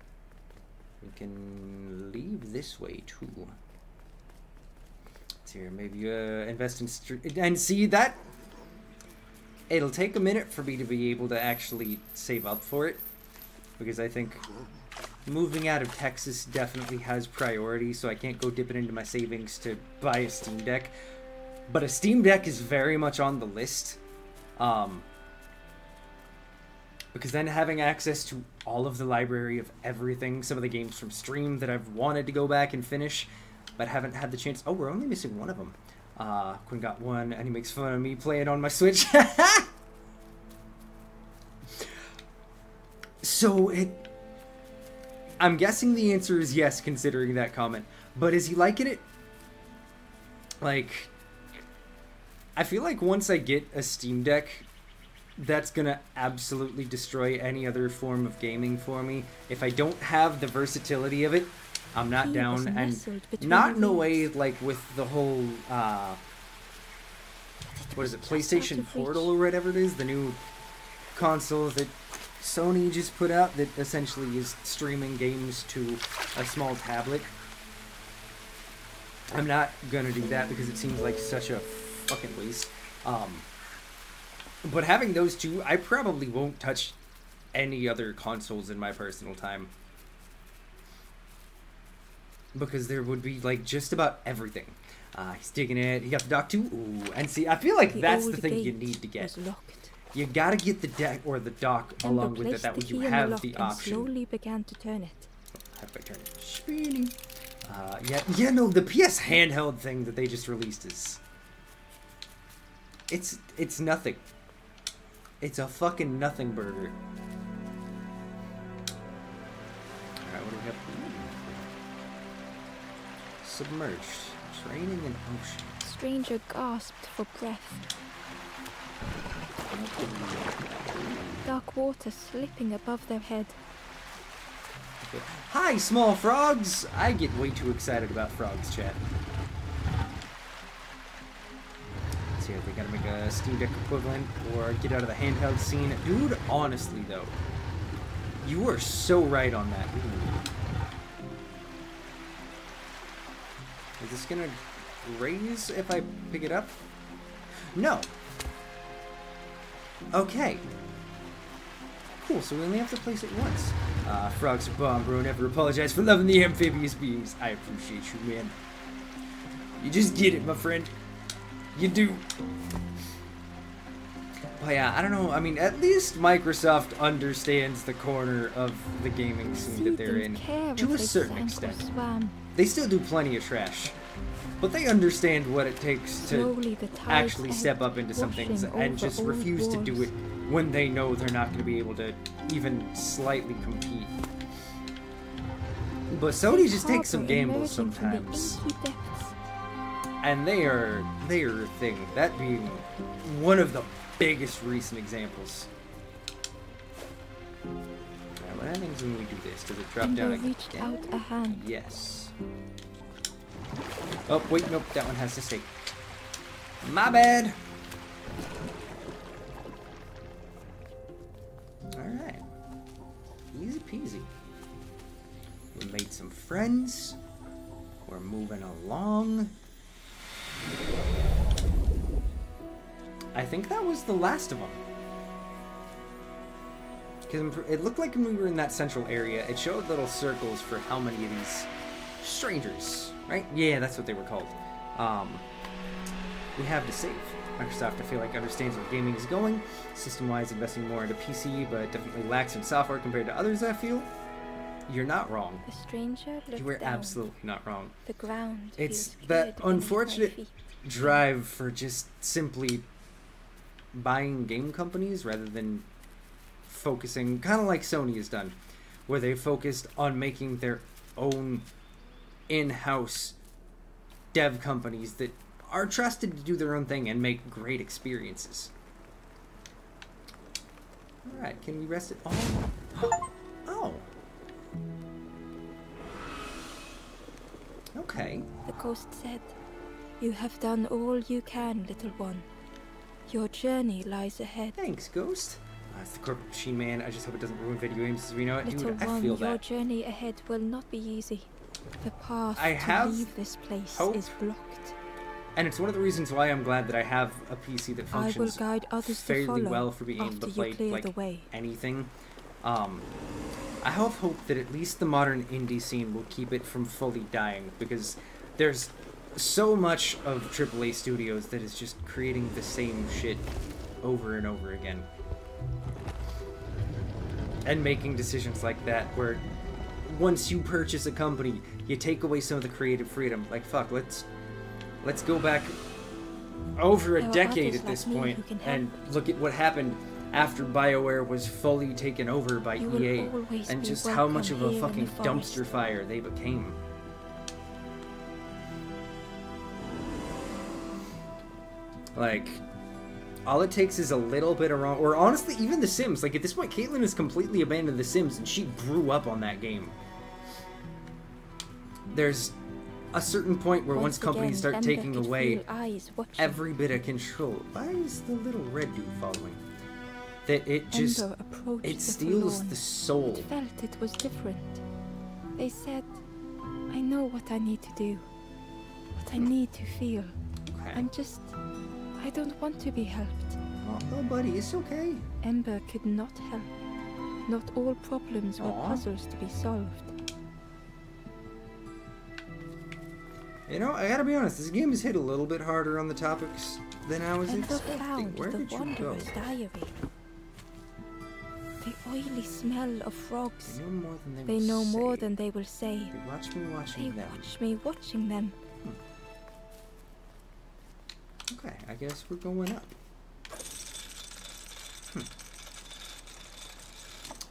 We can leave this way too. Let's see here. Maybe invest in and see that. It'll take a minute for me to be able to actually save up for it, because I think moving out of Texas definitely has priority, so I can't go dipping into my savings to buy a Steam Deck. But a Steam Deck is very much on the list. Because then having access to all of the library of everything, some of the games from Stream that I've wanted to go back and finish, but haven't had the chance. Oh, we're only missing one of them. Quinn got one, and he makes fun of me playing on my Switch. So I'm guessing the answer is yes, considering that comment. But is he liking it? Like, I feel like once I get a Steam Deck, that's gonna absolutely destroy any other form of gaming for me. If I don't have the versatility of it, I'm not He was down. And nestled between not the in a reeds. way like with the whole, what is it, PlayStation of Portal reach. or whatever it is, the new console that Sony just put out that essentially is streaming games to a small tablet. I'm not gonna do that because it seems like such a fucking waste. But having those two, I probably won't touch any other consoles in my personal time. Because there would be, like, just about everything. He's digging it. He got the dock too. Ooh, and see, I feel like that's the old thing you gate need to get. was locked. You gotta get the deck or the dock Ember along with it. placed That way the you key in have lock the and option. slowly began to turn it. How do I turn it? Spinning. Yeah, no, the PS handheld thing that they just released is... It's nothing. It's a fucking nothing burger. Alright, what do we have? Submerged. It's raining in ocean. The stranger gasped for breath. Dark water slipping above their head. Okay. Hi, small frogs! I get way too excited about frogs, chat. Here, they gotta make a Steam Deck equivalent or get out of the handheld scene. Dude, honestly though, You are so right on that. Is this gonna raise if I pick it up? No. Okay. Cool, so we only have to place it once. Frogs are bomb, bro. Never apologize for loving the amphibious beings. I appreciate you, man. You just get it, my friend. You do. But yeah, I don't know. I mean, at least Microsoft understands the corner of the gaming scene that they're in to a certain extent. They still do plenty of trash, but they understand what it takes to actually step up into some things and just refuse to do it when they know they're not going to be able to even slightly compete. But Sony just takes some gambles sometimes. And they are a thing. That being one of the biggest recent examples. Alright, what happens when we do this? Does it drop down again? Reached out a hand. Yes. Oh, wait, nope, that one has to stay. My bad. Alright. Easy peasy. We made some friends. We're moving along. I think that was the last of them. Because it looked like when we were in that central area, it showed little circles for how many of these strangers, right? Yeah, that's what they were called. We have to save. Microsoft, I feel like, understands where gaming is going. System-wise, investing more into PC, but definitely lacks in software compared to others, I feel. You're not wrong. The stranger looked You were down. absolutely not wrong. The ground It's feels that good beneath my unfortunate feet. drive for just simply buying game companies rather than focusing, kind of like Sony has done, where they focused on making their own in-house dev companies that are trusted to do their own thing and make great experiences. Alright, can we rest it? Oh. Oh. Okay. The ghost said, "You have done all you can, little one. Your journey lies ahead." Thanks, Ghost. It's the corporate machine, man. I just hope it doesn't ruin video games as we know it. Little Dude, I one, feel your that. journey ahead will not be easy. The path I to have leave this place hope. is blocked. And it's one of the reasons why I'm glad that I have a PC that I will functions guide others to fairly follow well for being able after to you play clear like the way. anything. I have hope that at least the modern indie scene will keep it from fully dying, because there's so much of AAA studios that is just creating the same shit over and over again. And making decisions like that where once you purchase a company, you take away some of the creative freedom. Like, fuck, let's go back over a There are decade others at this like me point who can and help. look at what happened after BioWare was fully taken over by You will EA, always and be just how much of welcome a here in fucking the forest. dumpster fire they became. Like, all it takes is a little bit of wrong, or honestly, even The Sims. Like, at this point, Caitlin has completely abandoned The Sims, and she grew up on that game. There's a certain point where once companies start Ember taking could away feel eyes watching. every bit of control. Why is the little red dude following? That it just, Ember approached it the steals forlorn. the soul. It felt it was different. They said, "I know what I need to do. What I need to feel. Okay. I don't want to be helped." Oh, buddy, it's okay. Ember could not help. Not all problems were Aw. puzzles to be solved. You know, I gotta be honest, this game has hit a little bit harder on the topics than I was Ember expecting. found Where the did you go? Wanderer's diary. The oily smell of frogs. They know more than they They will know more say. than they will say. They watch me They watching them. watch me watching them. Okay, I guess we're going up.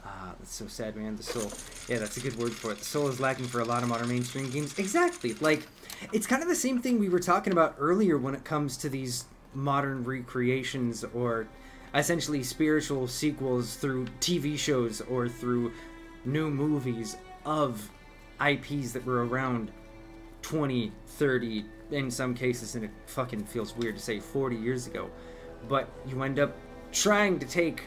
Ah, that's so sad, man. The soul. Yeah, that's a good word for it. The soul is lacking for a lot of modern mainstream games. Exactly. Like, it's kind of the same thing we were talking about earlier when it comes to these modern recreations or essentially spiritual sequels through TV shows or through new movies of IPs that were around 20, 30, in some cases, and it fucking feels weird to say 40 years ago, but you end up trying to take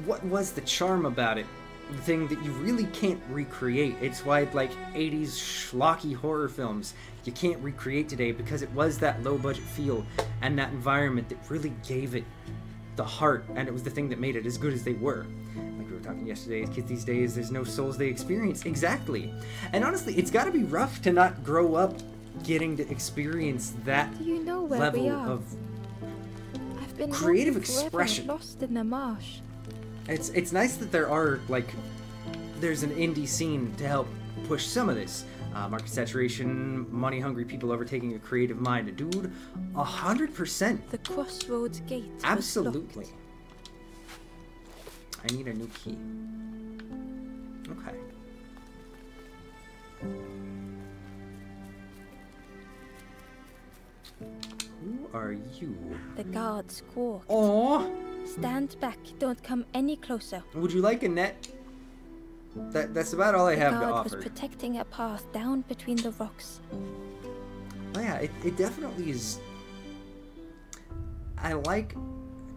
what was the charm about it the thing that you really can't recreate. It's why, like, 80s schlocky horror films you can't recreate today, because it was that low-budget feel and that environment that really gave it the heart, and it was the thing that made it as good as they were. Like we were talking yesterday, kids these days, there's no souls they experience. Exactly. And honestly, it's got to be rough to not grow up getting to experience that Do you know where level we are? of I've been creative walking forever, expression. lost in the marsh. It's nice that there are, like, there's an indie scene to help push some of this. Market saturation, money-hungry people overtaking a creative mind. Dude, 100%. The crossroads gate was Absolutely. locked. I need a new key. Okay. Who are you? The guard squawked. Aww. Stand back, don't come any closer. Would you like a net? That's about all I The have to guard offer. was protecting a path down between the rocks. Oh yeah, it definitely is. I like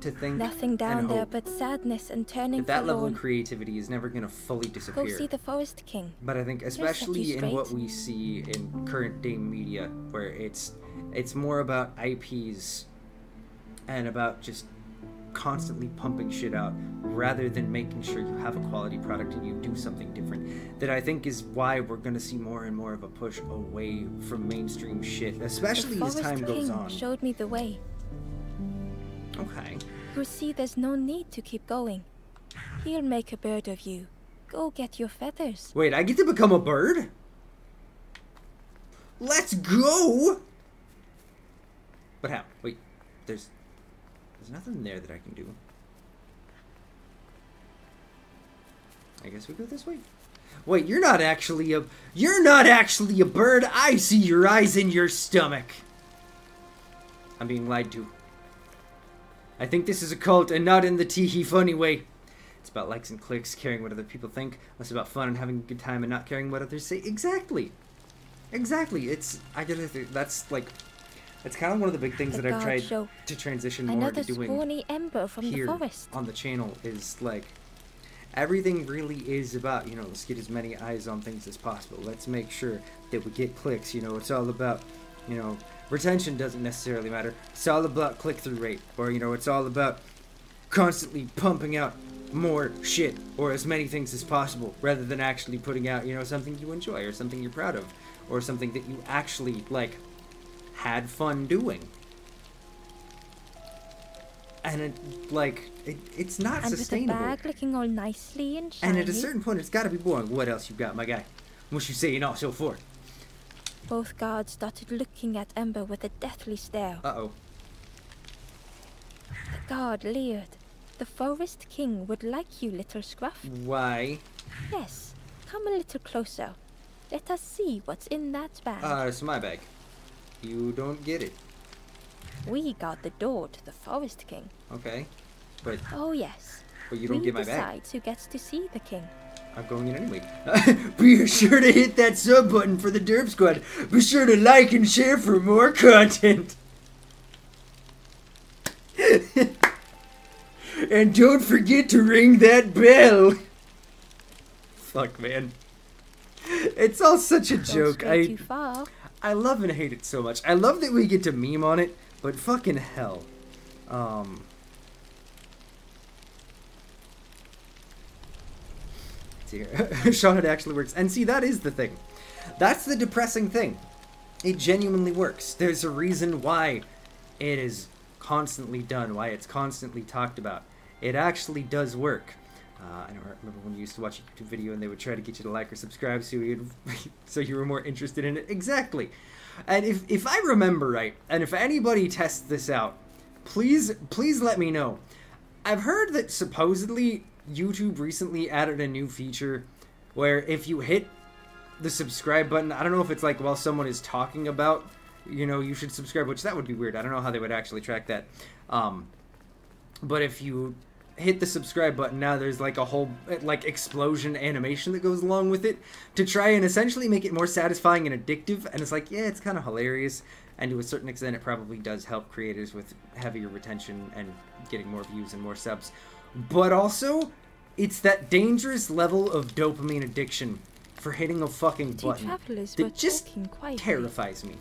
to think Nothing down and there hope but sadness and turning that level of forlorn. creativity is never going to fully Go disappear. see the Forest King. But I think set especially you in what straight. we see in current day media, where it's more about IPs and about just constantly pumping shit out rather than making sure you have a quality product and you do something different, that I think is why we're going to see more and more of a push away from mainstream shit, especially The as Forest time goes King on. showed me the way. Okay. You see, there's no need to keep going. He'll make a bird of you. Go get your feathers. Wait, I get to become a bird? Let's go! But how? Wait, there's nothing there that I can do. I guess we go this way. Wait, you're not actually a bird. I see your eyes in your stomach. I'm being lied to. I think this is a cult and not in the tee-hee funny way. It's about likes and clicks, caring what other people think. Less about fun and having a good time and not caring what others say. Exactly. Exactly. That's like, it's kind of one of the big things The that I've guard tried show. to transition more Another to doing scrawny ember from the here forest. on the channel, is like, everything really is about, you know, let's get as many eyes on things as possible. Let's make sure that we get clicks. You know, it's all about, you know, retention doesn't necessarily matter. It's all about click-through rate, or, you know, it's all about constantly pumping out more shit or as many things as possible, rather than actually putting out, you know, something you enjoy or something you're proud of or something that you actually, like, had fun doing. And it's not And sustainable. with the bag looking all nicely and shiny. And at a certain point, it's got to be boring. What else you got, my guy? What you saying, all so forth? Both guards started looking at Ember with a deathly stare. Uh-oh. The guard leered. The Forest King would like you, little scruff. Why? Yes, come a little closer. Let us see what's in that bag. It's my bag. You don't get it. We guard the door to the Forest King. Okay. But Oh yes. you don't get my bag. We decide who gets to see the king. I'm going in anyway. Be sure to hit that sub button for the Derp Squad. Be sure to like and share for more content. And don't forget to ring that bell. Fuck, man. It's all such a Don't joke. stray too far. I love and hate it so much. I love that we get to meme on it, but fucking hell. See here. Sean, it actually works. And see, that is the thing. That's the depressing thing. It genuinely works. There's a reason why it is constantly done, why it's constantly talked about. It actually does work. I don't remember when you used to watch a YouTube video and they would try to get you to like or subscribe so you were more interested in it. Exactly. And if I remember right, and if anybody tests this out, please let me know. I've heard that supposedly YouTube recently added a new feature where if you hit the subscribe button, I don't know if it's like while someone is talking about, you know, you should subscribe, which that would be weird. I don't know how they would actually track that. But if you hit the subscribe button, now there's like a whole like explosion animation that goes along with it to try and essentially make it more satisfying and addictive. And it's like, yeah, it's kind of hilarious, and to a certain extent it probably does help creators with heavier retention and getting more views and more subs. But also, It's that dangerous level of dopamine addiction for hitting a fucking Two button travelers were that just talking quietly. terrifies me.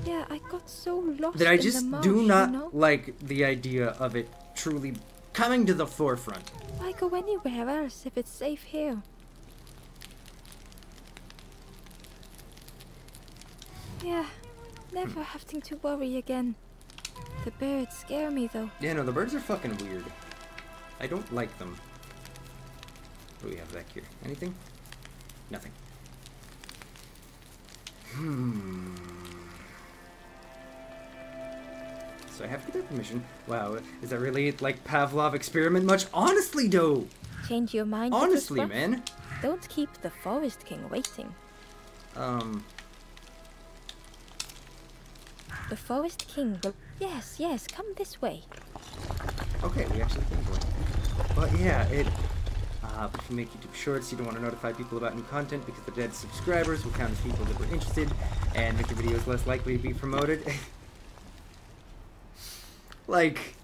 Yeah, I got so lost That I in just the marsh, do not you know? like the idea of it truly coming to the forefront. Why go anywhere else if it's safe here? Yeah, never having to worry again. The birds scare me though. Yeah, no, the birds are fucking weird. I don't like them. What do we have back here? Anything? Nothing. So I have to get their permission. Wow, is that really like Pavlov experiment much? Honestly, though. Change your mind. little Honestly, scruff? man. Don't keep the Forest King waiting. The Forest King will... Yes, yes, come this way. Okay, we actually can go in. But yeah, if you make YouTube shorts, you don't want to notify people about new content because the dead subscribers will count as people that were interested and make your videos less likely to be promoted. A Like,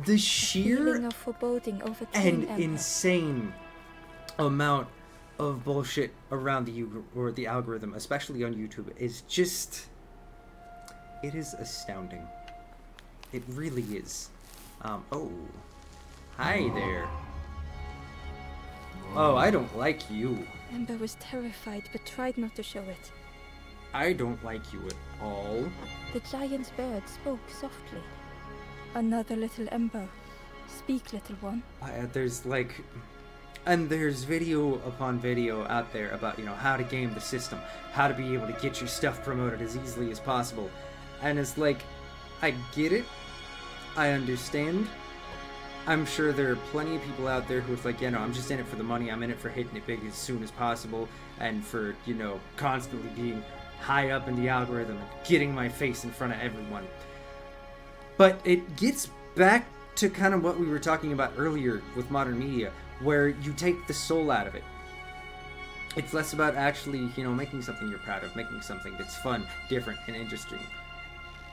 the feeling sheer of foreboding overcame and Ember. insane amount of bullshit around the algorithm, especially on YouTube, is just... It is astounding. It really is. Oh. Hi there. Oh, I don't like you. Ember was terrified but tried not to show it. I don't like you at all. The giant bird spoke softly. Another little Ember. Speak, little one. There's like... And there's video upon video out there about, you know, how to game the system. How to be able to get your stuff promoted as easily as possible. And it's like, I get it. I understand. I'm sure there are plenty of people out there who are like, yeah, no, I'm just in it for the money. I'm in it for hitting it big as soon as possible. And for, you know, constantly being high up in the algorithm and getting my face in front of everyone. But it gets back to kind of what we were talking about earlier with modern media, where you take the soul out of it. It's less about actually, you know, making something you're proud of, making something that's fun, different, and interesting.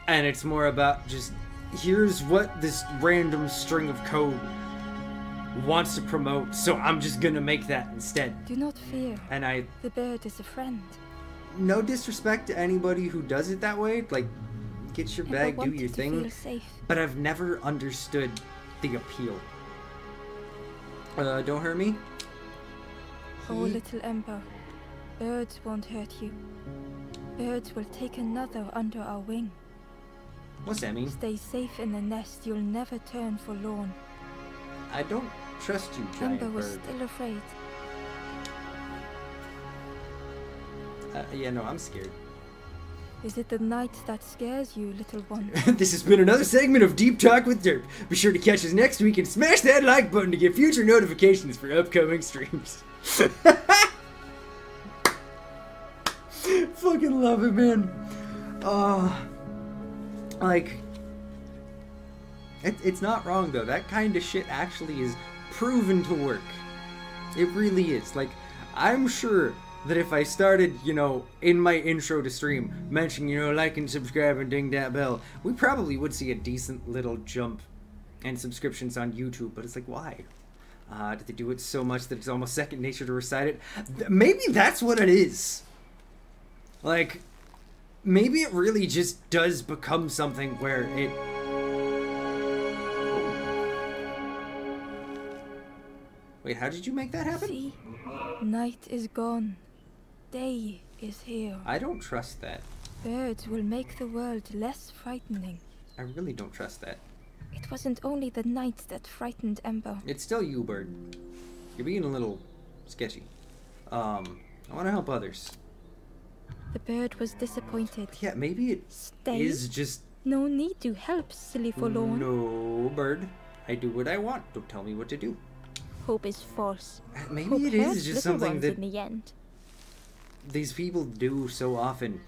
And it's more about just, here's what this random string of code wants to promote, so I'm just gonna make that instead. Do not fear. And The bird is a friend. no disrespect to anybody who does it that way, like, get your Ember bag, do wanted your to thing, feel safe. but I've never understood the appeal. Don't hurt me. Oh, little Ember. Birds won't hurt you. Birds will take another under our wing. What's that mean? Stay safe in the nest. You'll never turn forlorn. I don't trust you, giant Ember was bird. still afraid. Yeah, no, I'm scared. Is it the night that scares you, little one? This has been another segment of Deep Talk with Derp. Be sure to catch us next week and smash that like button to get future notifications for upcoming streams. Fucking love it, man. Like, it's not wrong though. That kind of shit actually is proven to work. It really is. Like, I'm sure that if I started, you know, in my intro to stream, mentioning, you know, like and subscribe and ding that bell, we probably would see a decent little jump in subscriptions on YouTube. But it's like, why? Did they do it so much that it's almost second nature to recite it? Maybe that's what it is. Like, maybe it really just does become something where it... Wait, how did you make that happen? See? Night is gone. Day is here. I don't trust that. Birds will make the world less frightening. I really don't trust that. It wasn't only the night that frightened Ember. It's still you, bird. You're being a little sketchy. I want to help others. The bird was disappointed. Yeah, maybe it Stay. is just... No need to help, silly forlorn. No, bird. I do what I want. Don't tell me what to do. Hope is false. Maybe Hope it hurts is just little something ones that in the end. these people do so often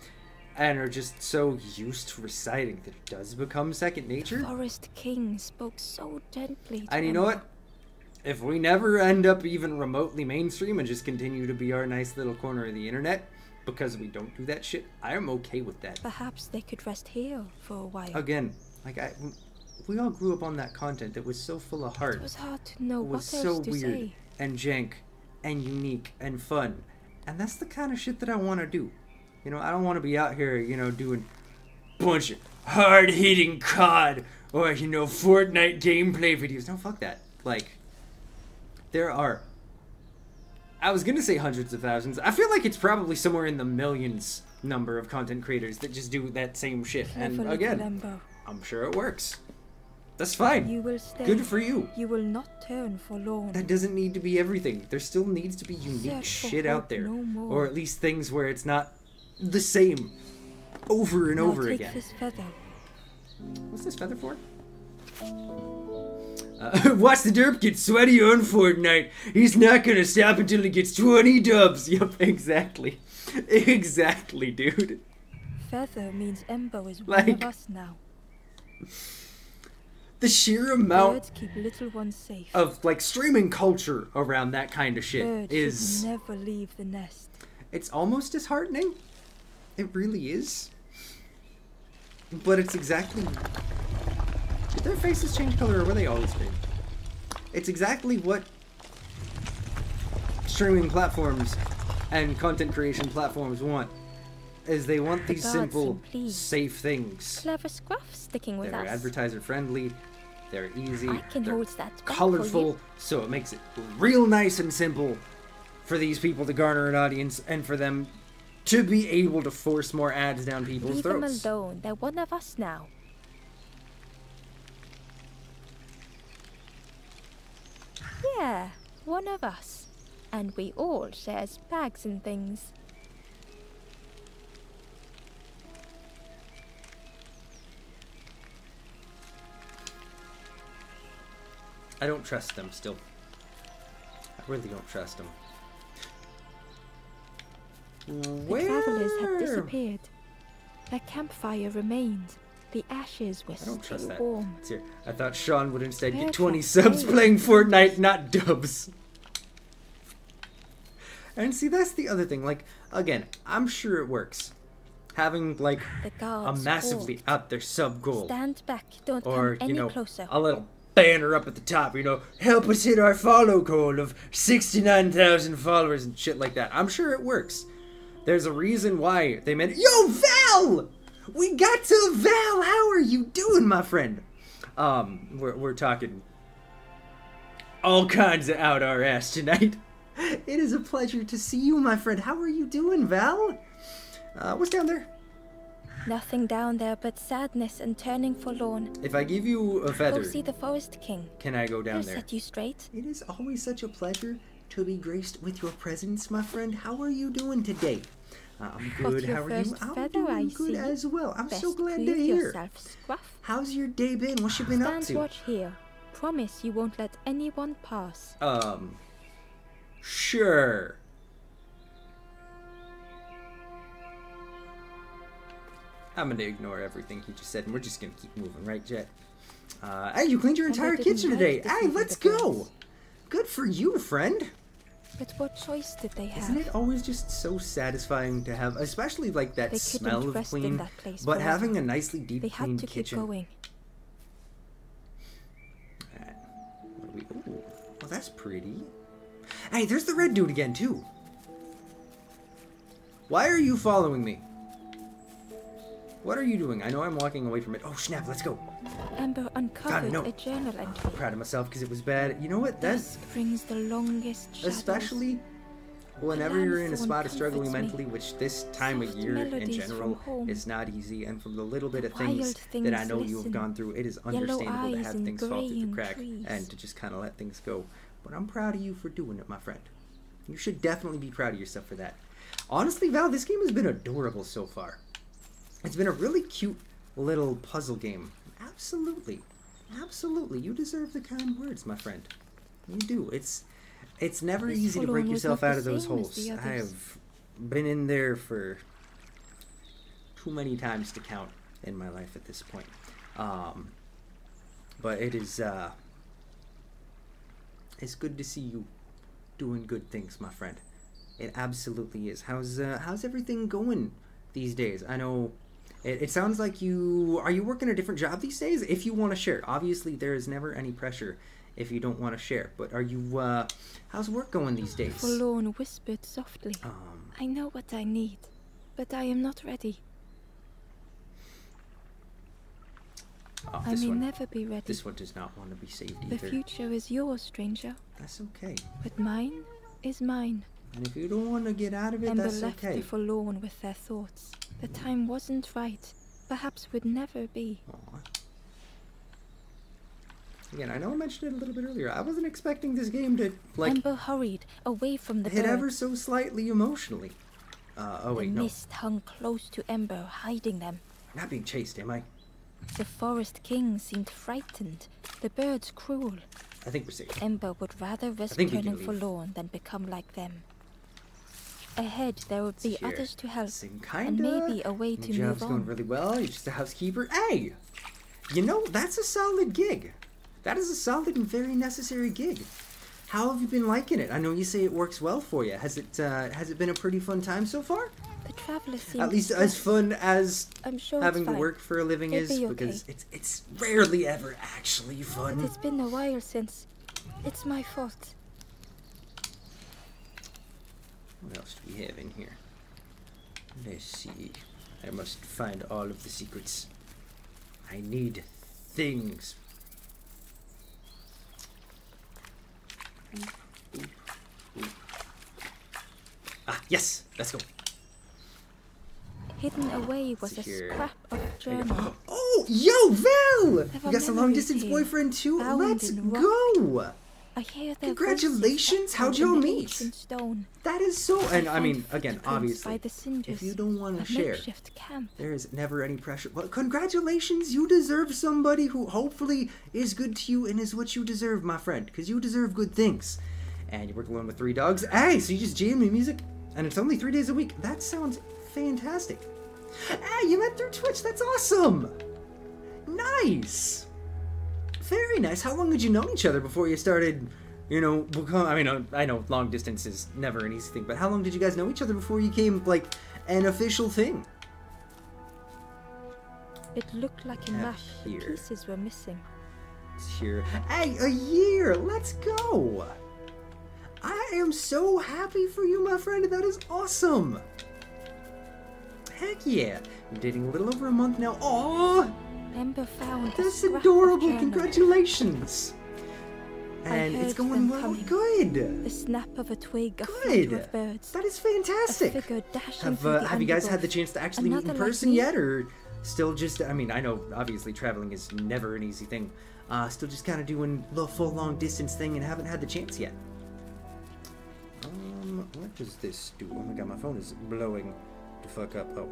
and are just so used to reciting that it does become second nature. Forest King spoke so gently to And you know Ember. what? If we never end up even remotely mainstream and just continue to be our nice little corner of the internet, because we don't do that shit, I am okay with that. Perhaps they could rest here for a while. Again, like we all grew up on that content that was so full of heart. It was hard to know It was what so else to weird say. and jank and unique and fun. And that's the kind of shit that I want to do. You know, I don't want to be out here, you know, doing bunch of hard-hitting COD or, you know, Fortnite gameplay videos. No, fuck that. Like, there are, I was gonna say hundreds of thousands. I feel like it's probably somewhere in the millions number of content creators that just do that same shit. And Clever again, little Ember. I'm sure it works. That's fine. You will stay. Good for you. You will not turn forlorn. That doesn't need to be everything. There still needs to be unique Search for shit out hope there. no more. Or at least things where it's not the same over and Now over take again. this feather. What's this feather for? Watch the derp get sweaty on Fortnite. He's not gonna stop until he gets 20 dubs. Yup, exactly. Exactly, dude. Feather means Ember is Like- one of us now. The sheer amount Birds keep little ones safe. of, like, streaming culture around that kind of shit Birds is... should never leave the nest. It's almost disheartening. It really is. But it's exactly... Did their faces change color or were they always green? It's exactly what streaming platforms and content creation platforms want. Is they want these Gods simple, and please. safe things. Clever scruff sticking with They're us. advertiser friendly. They're easy. I can they're hold that back for colorful. you. So it makes it real nice and simple for these people to garner an audience and for them to be able to force more ads down people's Leave them throats. alone. They're one of us now. Yeah, one of us. And we all shares bags and things. I don't trust them still. I really don't trust them. The travelers had disappeared. Their campfire remained. The ashes were I don't trust still that. warm. It's here. I thought Sean would instead get Perfect 20 subs place. playing Fortnite, not dubs. And see, that's the other thing. Like, again, I'm sure it works. Having, like, The a guards massively called. out there sub goal. Stand back. Don't Or, come any you know, closer. a little banner up at the top, you know, help us hit our follow goal of 69,000 followers and shit like that. I'm sure it works. There's a reason why they made it. Yo, Val! We got to Val! How are you doing, my friend? We're talking all kinds of out our ass tonight. It is a pleasure to see you, my friend. How are you doing, Val? What's down there? Nothing down there but sadness and turning forlorn. If I give you a feather, Go see the Forest King. can I go down He'll there? set you straight. It is always such a pleasure to be graced with your presence, my friend. How are you doing today? I'm Got good. your How are you? first I'm feather, I doing good see. as well. I'm so Best glad to prove hear. yourself, Scruff. How's your day been? What you been up Stand to? watch here. Promise you won't let anyone pass. Sure. I'm gonna ignore everything he just said, and we're just gonna keep moving, right, Jet? Hey, you cleaned your And I entire didn't kitchen like today. to Hey, see the let's go. birds. Good for you, friend. But what choice did they have? Isn't it always just so satisfying to have, especially like that They smell couldn't of rest in clean, that place but forever. having a nicely deep They had cleaned to keep kitchen. going. Alright, what do we? Ooh, well, that's pretty. Hey, there's the red dude again too. Why are you following me? What are you doing? I know I'm walking away from it. Oh snap! Let's go. Ember uncovered no. a journal entry. I'm proud of myself because it was bad. You know what? That's This brings the longest shadows. especially whenever you're in a lanthorn spot of struggling comforts me. mentally, which this time of Soft year in melodies general from home. is not easy. And from the little bit of Wild things things that I know you have listen. gone through, it is Yellow understandable to eyes have and things fall through the graying crack trees. and to just kind of let things go. But I'm proud of you for doing it, my friend. You should definitely be proud of yourself for that. Honestly, Val, this game has been adorable so far. It's been a really cute little puzzle game. Absolutely. Absolutely. You deserve the kind words, my friend. You do. It's never This easy to break forlorn was yourself not out the of those same as holes. the I others. have been in there for too many times to count in my life at this point. But it is it's good to see you doing good things, my friend. It absolutely is. How's everything going these days? I know It sounds like are you working a different job these days? If you want to share. Obviously, there is never any pressure if you don't want to share. But are you, how's work going these days? Forlorn whispered softly. I know what I need, but I am not ready. Oh, I may never be ready. This one does not want to be saved either. The future is yours, stranger. That's okay. But mine is mine. And if you don't want to get out of it, Ember that's left okay. the forlorn with their thoughts. The time wasn't right. Perhaps would never be. Aww. Again, I know I mentioned it a little bit earlier. I wasn't expecting this game to, like... Ember hurried away from the hit birds. ever so slightly emotionally. Oh wait, the no. mist hung close to Ember, hiding them. Not being chased, am I? The forest king seemed frightened. The birds cruel. I think we're safe. Ember would rather risk think we can turning leave. forlorn than become like them. Ahead, there would be Here. others to help, Same and kinda. maybe a way to Your move job's going on. really well. You're just a housekeeper. Hey! You know, that's a solid gig. That is a solid and very necessary gig. How have you been liking it? I know you say it works well for you. Has it been a pretty fun time so far? The traveler seemed At least as stressed. fun as I'm sure having it's to fine. work for a living It'll is, be because okay. it's rarely ever actually But fun. it's been a while since. It's my fault. What else do we have in here? Let's see. I must find all of the secrets. I need things. Ah, yes! Let's go. Hidden away was a Let's see here. scrap of journal. Oh, yo, Val! Have You a got some memory long-distance here, boyfriend too? bound Let's in rock. go! I hear their Congratulations! voices How'd echo y'all in the meet? ancient stone. That is so... And I find mean, again, footprints obviously, by the cinders if you don't want to of share, makeshift camp. there is never any pressure. But congratulations, you deserve somebody who hopefully is good to you and is what you deserve, my friend. Because you deserve good things. And you work alone with 3 dogs. Hey, so you just jam me music? And it's only 3 days a week. That sounds fantastic. Hey, you met through Twitch. That's awesome. Nice. Very nice. How long had you known each other before you started, you know, I know long distance is never an easy thing, but how long did you guys know each other before you became, like, an official thing? It looked like a Up mash. The here. pieces were missing. Here. Hey, a year! Let's go! I am so happy for you, my friend. That is awesome! Heck yeah! You're dating a little over a month now. Aww! Ember found a That's scrap of adorable! journal. Congratulations! I And it's heard going them well. coming. Good! The snap of a twig, a Good! flutter of birds. That is A fantastic! figure dashing through the Have you guys had the undergrowth. chance to actually meet in Another like person me? yet, or still just? I mean, I know obviously traveling is never an easy thing. Still just kind of doing the full long distance thing and haven't had the chance yet. What does this do? Oh my god, my phone is blowing the fuck up. Oh,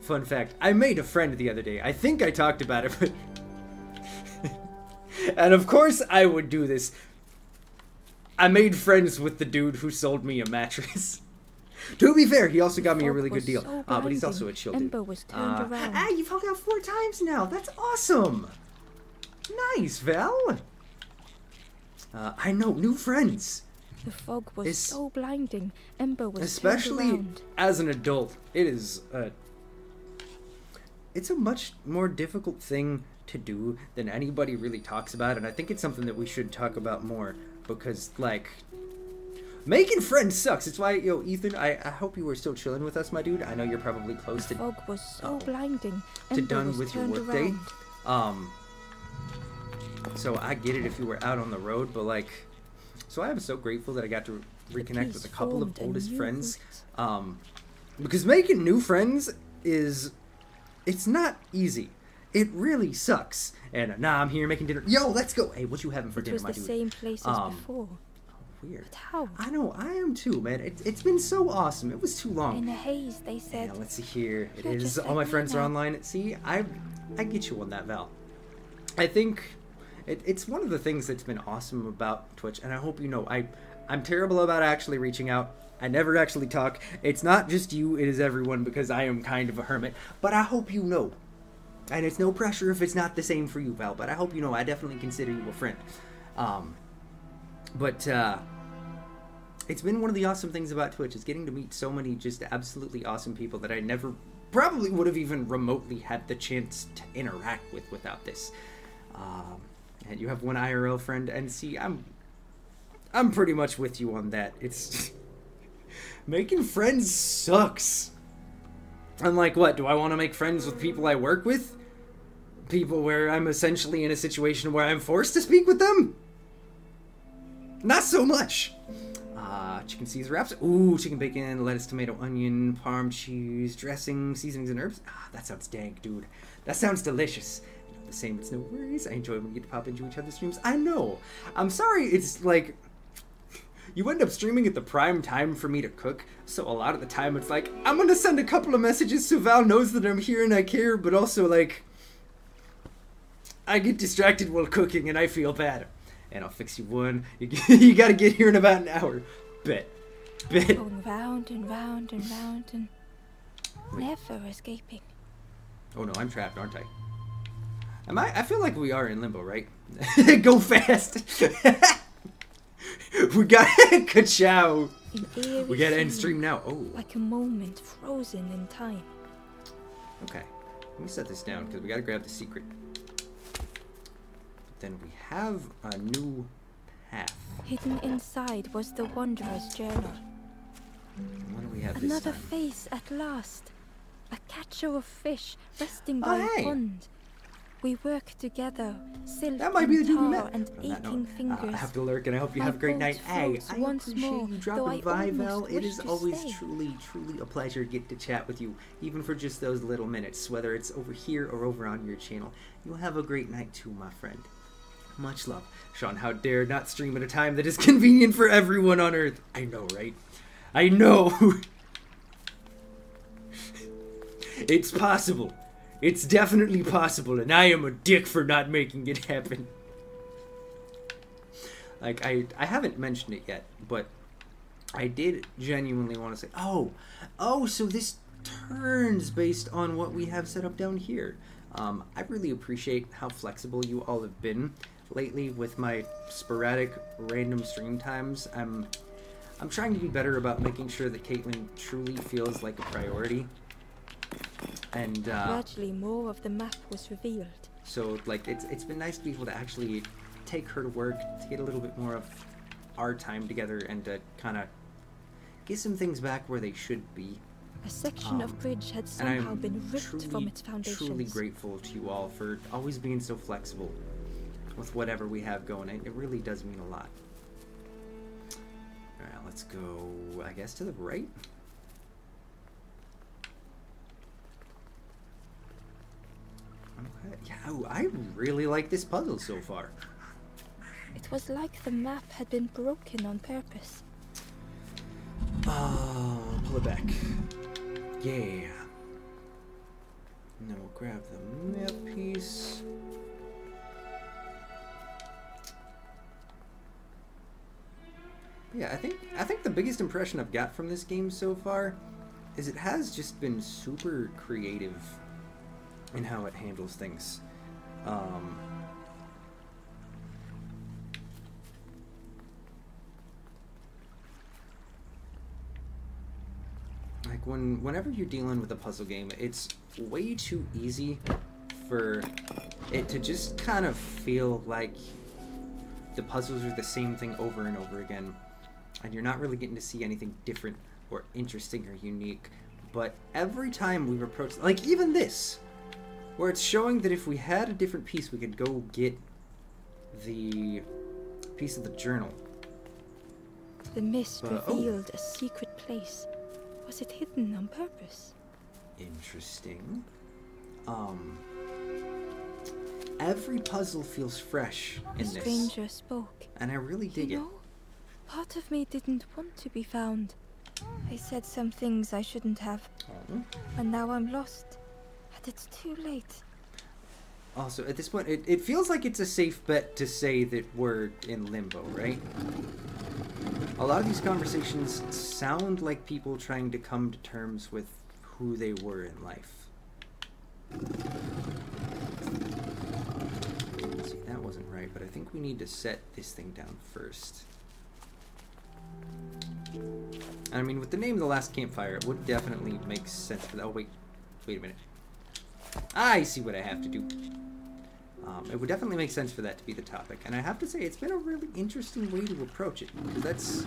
fun fact: I made a friend the other day. I think I talked about it, but and of course I would do this. I made friends with the dude who sold me a mattress. To be fair, he also got me a fog really good was deal. so But he's blinding. also a chill dude. Ember was turned around. Hey, you've hung out 4 times now. That's awesome. Nice, Val. I know, new friends. The fog was It's- so blinding. Ember was Especially turned around. as an adult, it is it's a much more difficult thing to do than anybody really talks about, and I think it's something that we should talk about more, because, like, making friends sucks. It's why, yo, Ethan, I hope you were still chilling with us, my dude. I know you're probably close The to fog was so blinding. to Ember done was with your turned workday. around. So I get it if you were out on the road, but, like, so I am so grateful that I got to reconnect peace with a couple of formed a oldest new friends. root. Because making new friends it's not easy. It really sucks. And nah, I'm here making dinner. Yo, let's go. Hey, what you having for It dinner, was my the dude? same place as before. Weird. But how? I know, I am too, man. It's been so awesome. It was too long. In a haze, they said. Yeah, let's see here. It You're is. just All like my me friends are now. online. See, I get you on that, Val. I think it's one of the things that's been awesome about Twitch, and I hope you know, I'm terrible about actually reaching out. I never actually talk. It's not just you, it is everyone, because I am kind of a hermit. But I hope you know. And it's no pressure if it's not the same for you, Val, but I hope you know I definitely consider you a friend. It's been one of the awesome things about Twitch, is getting to meet so many just absolutely awesome people that I never probably would have even remotely had the chance to interact with without this. And you have one IRL friend, and see, I'm pretty much with you on that. It's making friends sucks. I'm like, what? Do I want to make friends with people I work with? People where I'm essentially in a situation where I'm forced to speak with them? Not so much. Chicken Caesar wraps. Ooh, chicken bacon, lettuce, tomato, onion, parm cheese, dressing, seasonings, and herbs. That sounds dank, dude. That sounds delicious. You know, the same, it's no worries. I enjoy when we get to pop into each other's streams. I know. I'm sorry, it's like... You end up streaming at the prime time for me to cook, so a lot of the time it's like, I'm gonna send a couple of messages so Val knows that I'm here and I care, but also, like... I get distracted while cooking and I feel bad. And I'll fix you one. You gotta get here in about an hour. Bet. Going round and round and round and never escaping. Oh no, I'm trapped, aren't I? Am I? I feel like we are in limbo, right? Go fast. We got ka-chow. We gotta end stream now. Oh. Like a moment frozen in time. Okay. Let me set this down because we gotta grab the secret. Then we have a new path. Hidden inside was the Wanderer's journal. What do we have Another this time? face at last. A catcher of fish resting by hey. a pond. We work together, silk That might be the and dude we tar met. and On that aching note, fingers. I have to lurk and I hope you have a great night. Hey, I appreciate you dropping by, Val. It is always truly a pleasure to get to chat with you, even for just those little minutes, whether it's over here or over on your channel. You have a great night too, my friend. Much love. Sean, how dare not stream at a time that is convenient for everyone on Earth. I know, right? I know. It's possible. It's definitely possible, and I am a dick for not making it happen. Like, I haven't mentioned it yet, but I did genuinely want to say, oh, so this turns based on what we have set up down here. I really appreciate how flexible you all have been lately with my sporadic random stream times. I'm trying to be better about making sure that Caitlin truly feels like a priority. And gradually more of the map was revealed. So like it's been nice to be able to actually take her to work, to get a little bit more of our time together, and to kind of get some things back where they should be. A section of bridge had somehow been ripped from its foundations. Truly grateful to you all for always being so flexible with whatever we have going. It really does mean a lot. Alright, let's go, I guess, to the right. Okay. Yeah, I really like this puzzle so far. It was like the map had been broken on purpose. Pull it back. Yeah. And then we'll grab the map piece. Yeah, I think the biggest impression I've got from this game so far is it has just been super creative in how it handles things. Like whenever you're dealing with a puzzle game, it's way too easy for it to just kind of feel like the puzzles are the same thing over and over again, and you're not really getting to see anything different or interesting or unique. But every time we've approached, like even this, where it's showing that if we had a different piece, we could go get the piece of the journal. The mist revealed a secret place. Was it hidden on purpose? Interesting. Every puzzle feels fresh in this. The stranger spoke. And I really dig it. Part of me didn't want to be found. I said some things I shouldn't have. And now I'm lost. And it's too late. Also, at this point, it feels like it's a safe bet to say that we're in limbo, right? A lot of these conversations sound like people trying to come to terms with who they were in life. Let's see, that wasn't right, but I think we need to set this thing down first. I mean, with the name of the last campfire, it would definitely make sense for that. Oh, wait, Wait a minute. I see what I have to do. It would definitely make sense for that to be the topic. And I have to say, it's been a really interesting way to approach it. Because that's...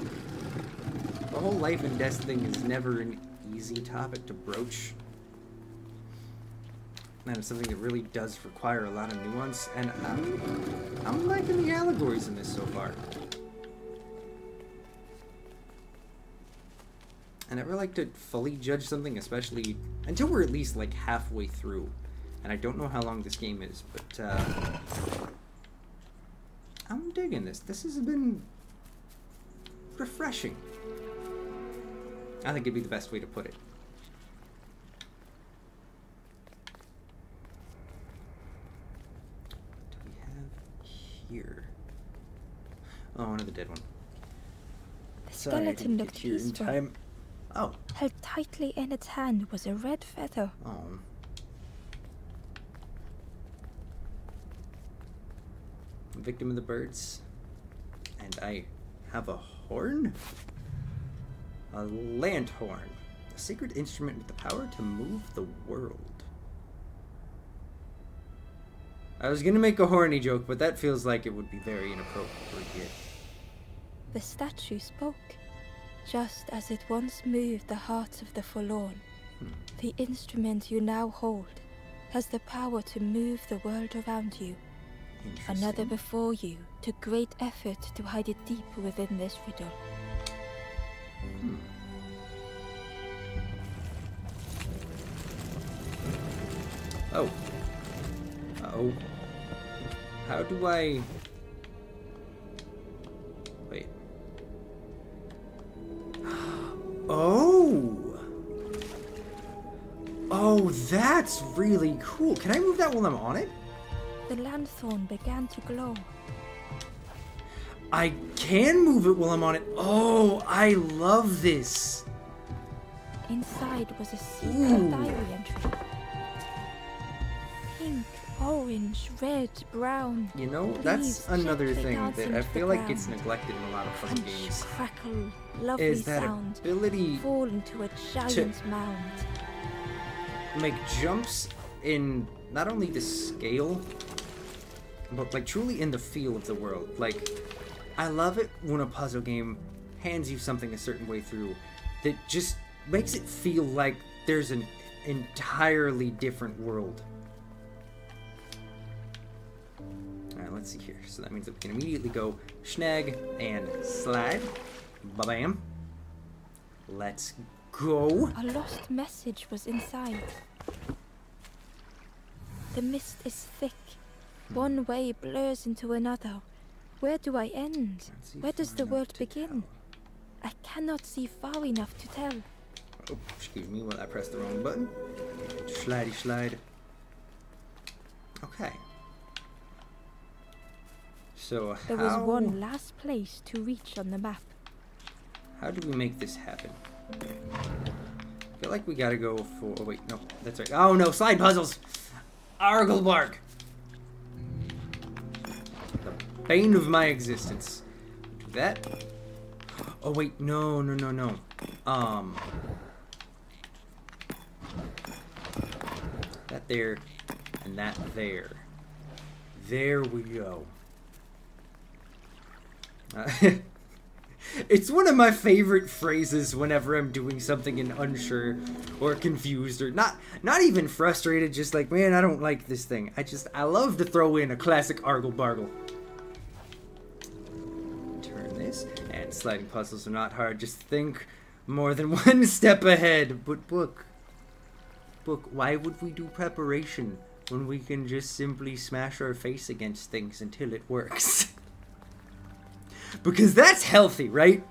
The whole life and death thing is never an easy topic to broach. And it's something that really does require a lot of nuance. And I'm liking the allegories in this so far. I never like to fully judge something, especially until we're at least like halfway through. And I don't know how long this game is, but I'm digging this. This has been refreshing. I think it'd be the best way to put it. What do we have here? Oh, another dead one. The Sorry, I didn't skeleton get looked here in peaceful. time. Oh. Held tightly in its hand was a red feather. Oh. Victim of the birds. And I have a horn? A lanthorn. A secret instrument with the power to move the world. I was gonna make a horny joke, but that feels like it would be very inappropriate. The statue spoke, just as it once moved the hearts of the forlorn. The instrument you now hold has the power to move the world around you. Another before you took great effort to hide it deep within this riddle. Oh. Uh-oh. How do I... Wait. Oh! Oh, that's really cool. Can I move that while I'm on it? The lanthorn began to glow. I can move it while I'm on it. Oh, I love this. Inside was a secret Ooh. diary entry. Pink, orange, red, brown. You know, that's Leaves another gently thing dancing that I to the feel like gets ground. neglected in a lot of fun Crunch, games. crackle, lovely Is that sound. ability Fall into a giant's mound. make jumps in not only the scale, but like truly in the feel of the world. Like, I love it when a puzzle game hands you something a certain way through that just makes it feel like there's an entirely different world. Alright, let's see here. So that means that we can immediately go snag and slide. Ba-bam. Let's go. A lost message was inside. The mist is thick. One way blurs into another. Where do I end? Can't see Where does far the enough world to begin? I cannot see far enough to tell. Oh, excuse me while I pressed the wrong button. Slidey slide. Okay. So There was one last place to reach on the map. how do we make this happen? I feel like we gotta go for... Oh, wait, no. That's right. Oh, no. Slide puzzles. Arglebark. The bane of my existence. Do that. Oh, wait. No, no, no, no. That there. And that there. There we go. It's one of my favorite phrases whenever I'm doing something and unsure or confused or not even frustrated, just like, man, I don't like this thing. I love to throw in a classic argle bargle. Turn this, and sliding puzzles are not hard. Just think more than one step ahead. But book, why would we do preparation when we can just simply smash our face against things until it works? Because that's healthy, right?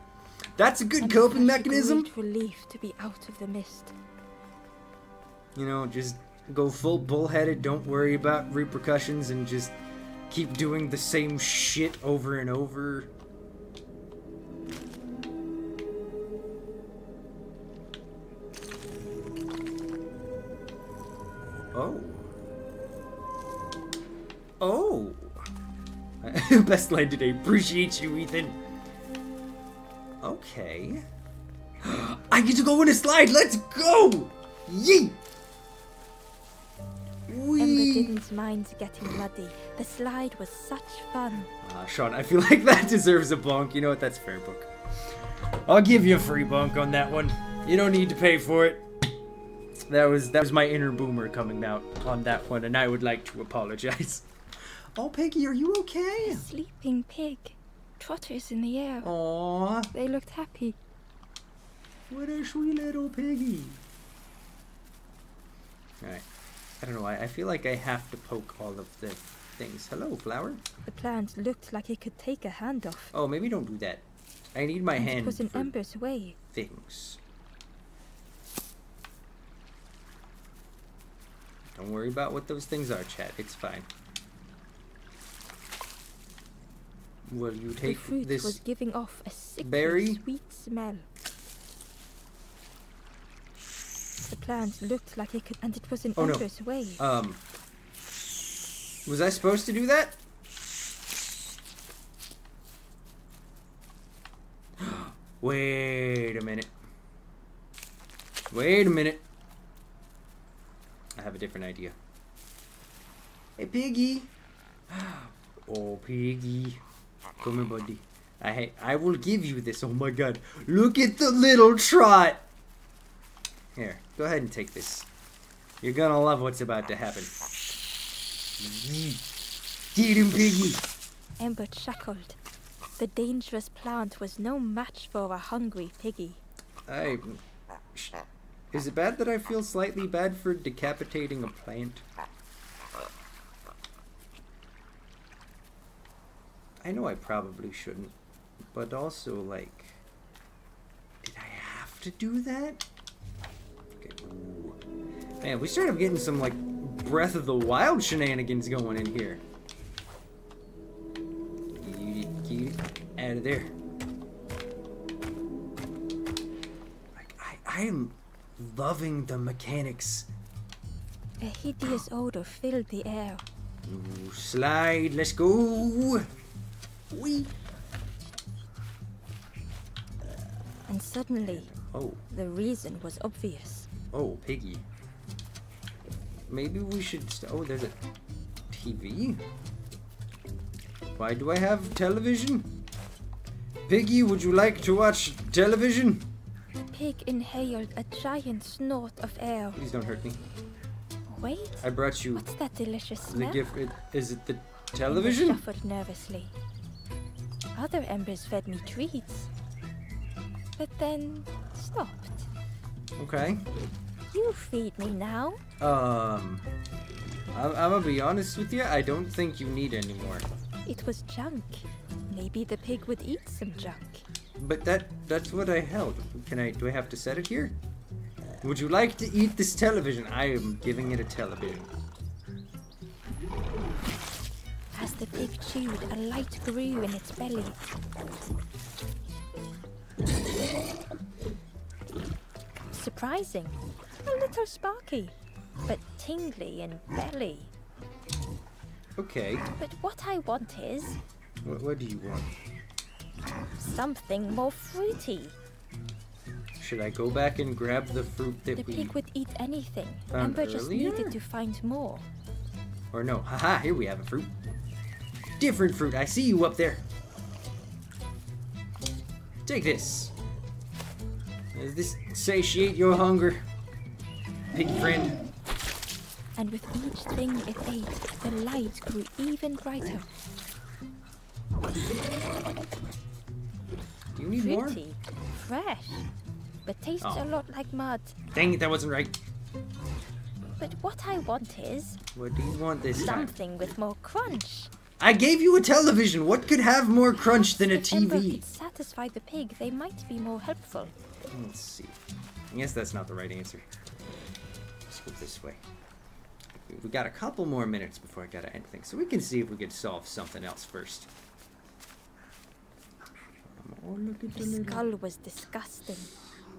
That's a good And coping felt a mechanism. great relief to be out of the mist. You know, just go full bullheaded, don't worry about repercussions, and just keep doing the same shit over and over. Oh. Oh. Best line today. Appreciate you, Ethan. Okay. I get to go in a slide. Let's go. Yee. didn't mind getting muddy. The slide was such fun. Sean, I feel like that deserves a bonk. You know what? That's fair, book. I'll give you a free bonk on that one. You don't need to pay for it. That was my inner boomer coming out on that one, and I would like to apologize. Oh, Piggy, are you okay? A sleeping pig. Trotters in the air. Aww. They looked happy. What a sweet little piggy. Alright. I don't know why. I feel like I have to poke all of the things. Hello, flower. The plant looked like it could take a hand off. Oh, maybe don't do that. I need my hand It was in for Ember's way. things. Don't worry about what those things are, chat. It's fine. Will you take the fruit this was giving off a sickly berry? sweet smell. The plant looked like it could, and it was in Oh, no. Ember's way. Was I supposed to do that? Wait a minute. Wait a minute. I have a different idea. Hey, Piggy. Oh, Piggy. Come here, buddy. I will give you this. Oh my god. Look at the little trot. Here, go ahead and take this. You're gonna love what's about to happen. Get him, Piggy. Ember chuckled. The dangerous plant was no match for a hungry piggy. Is it bad that I feel slightly bad for decapitating a plant? I know I probably shouldn't, but also, like, did I have to do that? Okay. Ooh. Man, we started getting some, like, Breath of the Wild shenanigans going in here. Get out of there. Like, I am loving the mechanics. A hideous odor filled the air. Ooh, slide, let's go. Wee. And suddenly, Oh, the reason was obvious. oh, Piggy. Maybe we should. Oh, there's a TV. Why do I have television? Piggy, would you like to watch television? The pig inhaled a giant snort of air. Please don't hurt me. Wait, I brought you what's that delicious the smell? gift. Is it the Ember television? shuffled nervously. Other embers fed me treats, but then stopped. Okay. You feed me now. I'm gonna be honest with you. I don't think you need any more. It was junk. Maybe the pig would eat some junk. But that's what I held. Do I have to set it here? Would you like to eat this television? I am giving it a television. As the pig chewed, a light grew in its belly. Surprising. A little sparky, but tingly in belly. Okay. But what I want is What do you want? something more fruity. Should I go back and grab the fruit that The we... pig would eat anything. Found Ember just earlier? needed to find more. Or no. Haha, here we have a fruit. Different fruit. I see you up there. Take this. Does this satiate your hunger, pig friend? And with each thing it ate, the light grew even brighter. Do you need more? Fruity, fresh, but tastes Oh. a lot like mud. Dang it, that wasn't right. But what I want is What do you want this time? something with more crunch. I gave you a television. What could have more crunch than a If Ember TV? could satisfy the pig, they might be more helpful. Let's see. I guess that's not the right answer. Let's go this way. We got a couple more minutes before I gotta end things, so we can see if we can solve something else first. Oh, look at The skull was disgusting.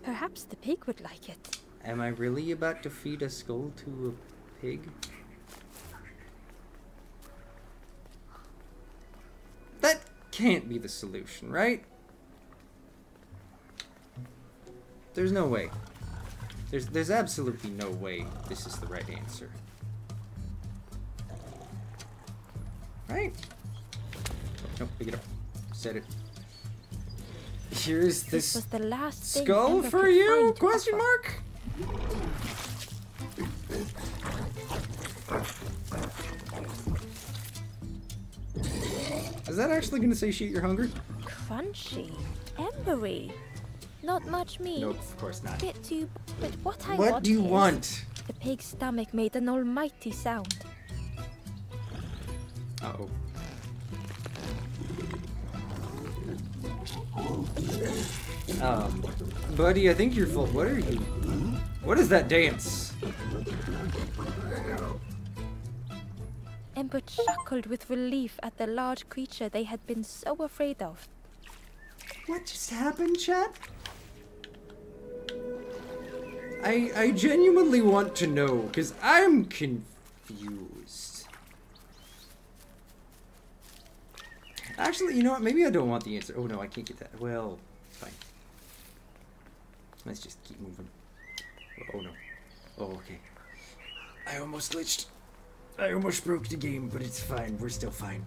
Perhaps the pig would like it. Am I really about to feed a skull to a pig? That can't be the solution, right? There's no way. There's absolutely no way this is the right answer. Right? Nope, pick it up. Set it. Here's this was the last thing skull Ember for could you? find to Question offer. mark? Is that actually going to satiate your hunger? Crunchy, embery. Not much meat. Nope, of course not. Bit too. But what I What want do you is- want? The pig's stomach made an almighty sound. Uh-oh. Buddy, I think you're full. What are you? What is that dance? Ember chuckled with relief at the large creature they had been so afraid of. What just happened, chat? I genuinely want to know, because I'm confused. Actually, you know what? Maybe I don't want the answer. Oh no, I can't get that. Well, fine. Let's just keep moving. Oh no. Oh, okay. I almost glitched. I almost broke the game, but it's fine. We're still fine.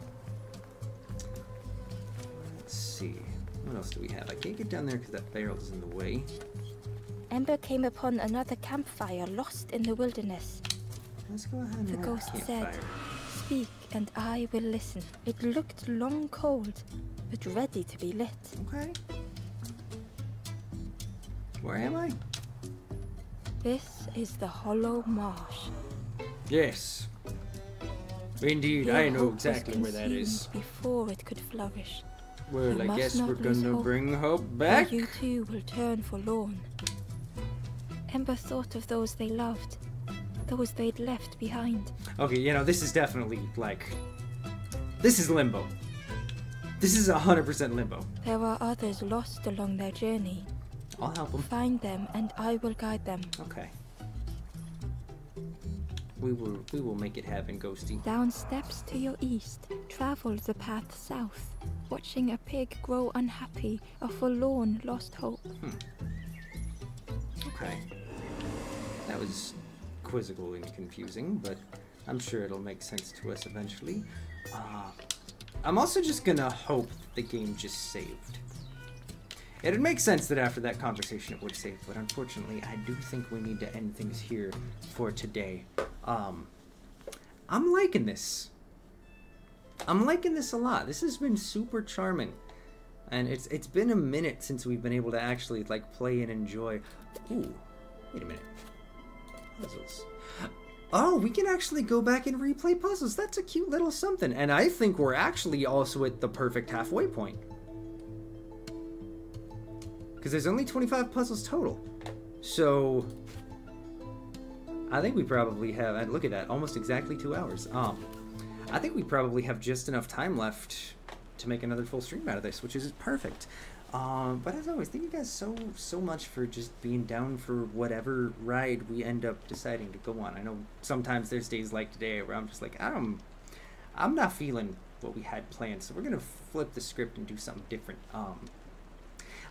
Let's see. What else do we have? I can't get down there because that barrel is in the way. Ember came upon another campfire lost in the wilderness. Let's go ahead and The light ghost campfire. said, "Speak, and I will listen." It looked long cold, but ready to be lit. Okay. Where am I? This is the Hollow Marsh. Yes. Indeed, Your I know hope was exactly where that is. consumed before it could flourish. Well, You I must guess not we're lose gonna hope, bring hope or back. you too will turn forlorn. Ember thought of those they loved, those they'd left behind. Okay, you know, this is definitely, like... This is limbo. This is 100% limbo. There are others lost along their journey. I'll help them. Find them, and I will guide them. Okay. We will make it happen, Ghosty. Down steps to your east, travel the path south, watching a pig grow unhappy, a forlorn lost hope. Okay. That was quizzical and confusing, but I'm sure it'll make sense to us eventually. I'm also just gonna hope that the game just saved. It'd make sense that after that conversation it would save, but unfortunately I do think we need to end things here for today. I'm liking this. I'm liking this a lot. This has been super charming. And it's been a minute since we've been able to actually like play and enjoy. Ooh, wait a minute. Puzzles. Oh, we can actually go back and replay puzzles. That's a cute little something. And I think we're actually also at the perfect halfway point. Because there's only 25 puzzles total. So I think we probably have, and look at that, almost exactly 2 hours. I think we probably have just enough time left to make another full stream out of this, which is perfect. But as always, thank you guys so much for just being down for whatever ride we end up deciding to go on. I know sometimes there's days like today where I'm just like, I'm not feeling what we had planned, so we're gonna flip the script and do something different.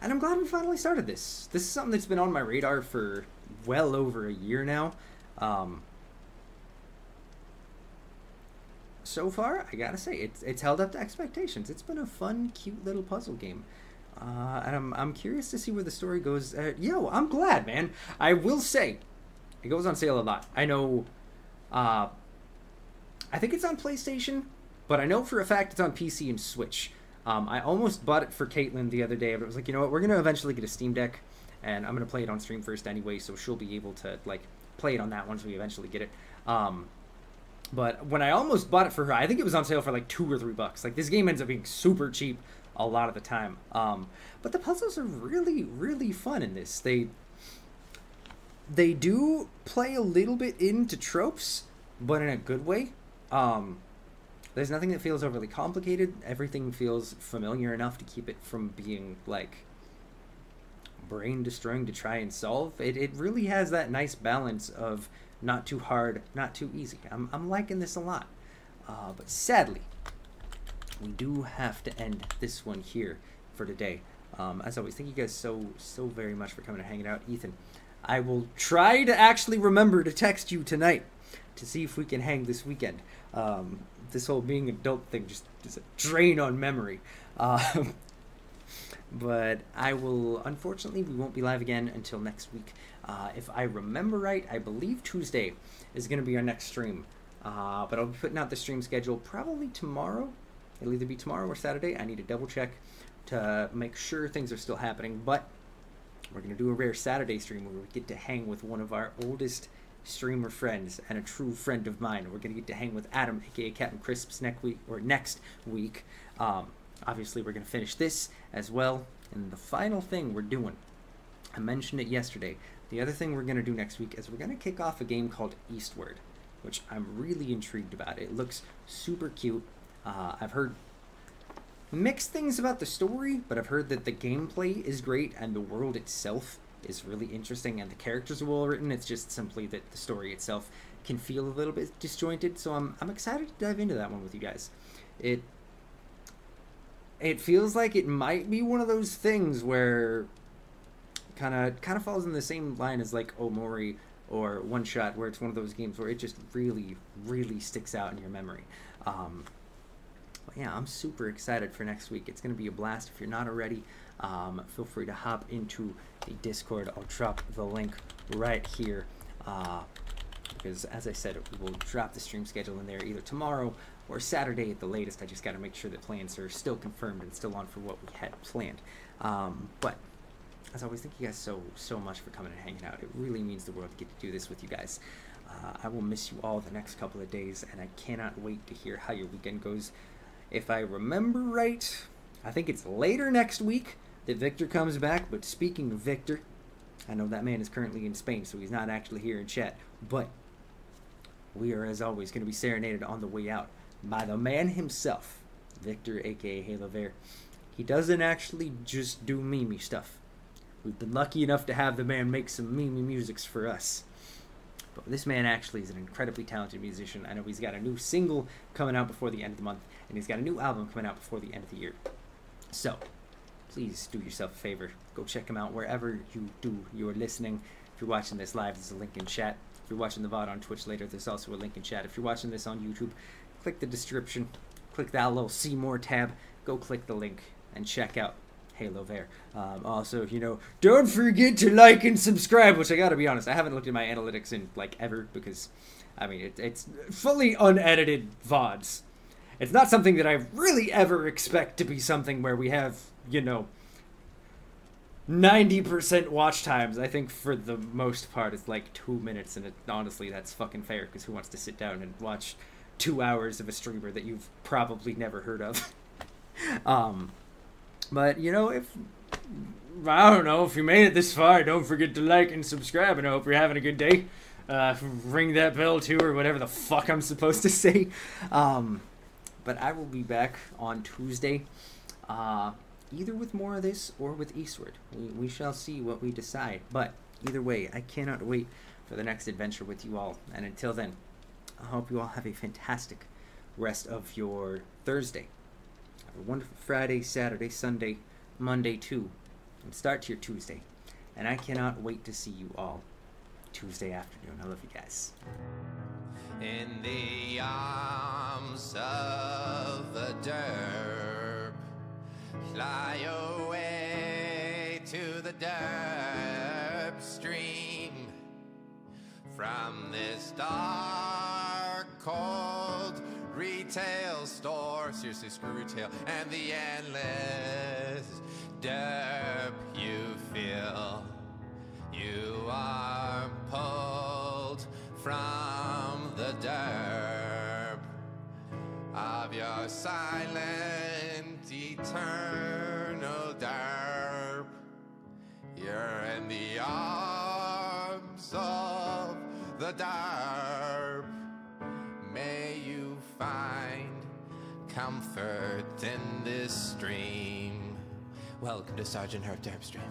And I'm glad we finally started this. This is something that's been on my radar for well over a year now. So far, I gotta say, it's held up to expectations. It's been a fun, cute little puzzle game. And I'm curious to see where the story goes. Yo, I'm glad, man. I will say, it goes on sale a lot. I know, I think it's on PlayStation, but I know for a fact it's on PC and Switch. I almost bought it for Caitlin the other day, but it was like, you know what, we're gonna eventually get a Steam Deck, and I'm gonna play it on stream first anyway, so she'll be able to, like, play it on that once we eventually get it. But when I almost bought it for her, I think it was on sale for like $2 or $3. Like, this game ends up being super cheap a lot of the time. But the puzzles are really, really fun in this. They do play a little bit into tropes, but in a good way. There's nothing that feels overly complicated. Everything feels familiar enough to keep it from being, like, brain-destroying to try and solve. It really has that nice balance of not too hard, not too easy. I'm liking this a lot. But sadly, we do have to end this one here for today. As always, thank you guys so very much for coming and hanging out. Ethan, I will try to actually remember to text you tonight. to see if we can hang this weekend. This whole being adult thing just is a drain on memory. But I will, unfortunately, we won't be live again until next week. If I remember right, I believe Tuesday is going to be our next stream. But I'll be putting out the stream schedule probably tomorrow. It'll either be tomorrow or Saturday. I need to double check to make sure things are still happening. But we're going to do a rare Saturday stream where we get to hang with one of our oldest streamer friends and a true friend of mine. We're going to get to hang with Adam, aka Captain Crisps, next week. Obviously, we're going to finish this as well. And the final thing we're doing, I mentioned it yesterday, the other thing we're going to do next week is we're going to kick off a game called Eastward, which I'm really intrigued about. It looks super cute. I've heard mixed things about the story, but I've heard that the gameplay is great and the world itself is really interesting and the characters are well written. It's just simply that the story itself can feel a little bit disjointed, so I'm excited to dive into that one with you guys. It feels like it might be one of those things where kind of falls in the same line as like Omori or One Shot, where it's one of those games where it just really, really sticks out in your memory. But yeah, I'm super excited for next week. It's going to be a blast. If you're not already, feel free to hop into the Discord. I'll drop the link right here. Because as I said, we'll drop the stream schedule in there either tomorrow or Saturday at the latest. I just got to make sure that plans are still confirmed and still on for what we had planned. But as always, thank you guys so much for coming and hanging out. It really means the world to get to do this with you guys. I will miss you all the next couple of days, and I cannot wait to hear how your weekend goes. If I remember right, I think it's later next week that Victor comes back. But speaking of Victor, I know that man is currently in Spain, so he's not actually here in chat. But we are, as always, going to be serenaded on the way out by the man himself, Victor, aka Halo Ver. He doesn't actually just do meme stuff. We've been lucky enough to have the man make some meme musics for us. But this man actually is an incredibly talented musician. I know he's got a new single coming out before the end of the month, and he's got a new album coming out before the end of the year. So, please do yourself a favor. Go check him out wherever you do your listening. If you're watching this live, there's a link in chat. If you're watching the VOD on Twitch later, there's also a link in chat. If you're watching this on YouTube, click the description. Click that little See More tab. Go click the link and check out Halo Ver. Also, don't forget to like and subscribe, which I gotta be honest, I haven't looked at my analytics in like ever, because I mean it's fully unedited VODs. It's not something that I really ever expect to be something where we have 90% watch times. I think for the most part it's like 2 minutes, and honestly that's fucking fair, because who wants to sit down and watch 2 hours of a streamer that you've probably never heard of? But, if, I don't know, if you made it this far, don't forget to like and subscribe, and I hope you're having a good day. Ring that bell, too, or whatever the fuck I'm supposed to say. But I will be back on Tuesday, either with more of this or with Eastward. We shall see what we decide. But, either way, I cannot wait for the next adventure with you all. And until then, I hope you all have a fantastic rest of your Thursday. Have a wonderful Friday, Saturday, Sunday, Monday too, and start to your Tuesday. And I cannot wait to see you all Tuesday afternoon. I love you guys. In the arms of the derp, fly away to the derp stream. From this dark, cold retail store, seriously, screw retail, and the endless derp you feel. You are pulled from the derp of your silent, eternal derp. You're in the arms of the derp. May you find comfort in this stream. Welcome to Sergeant Herb Derp Stream.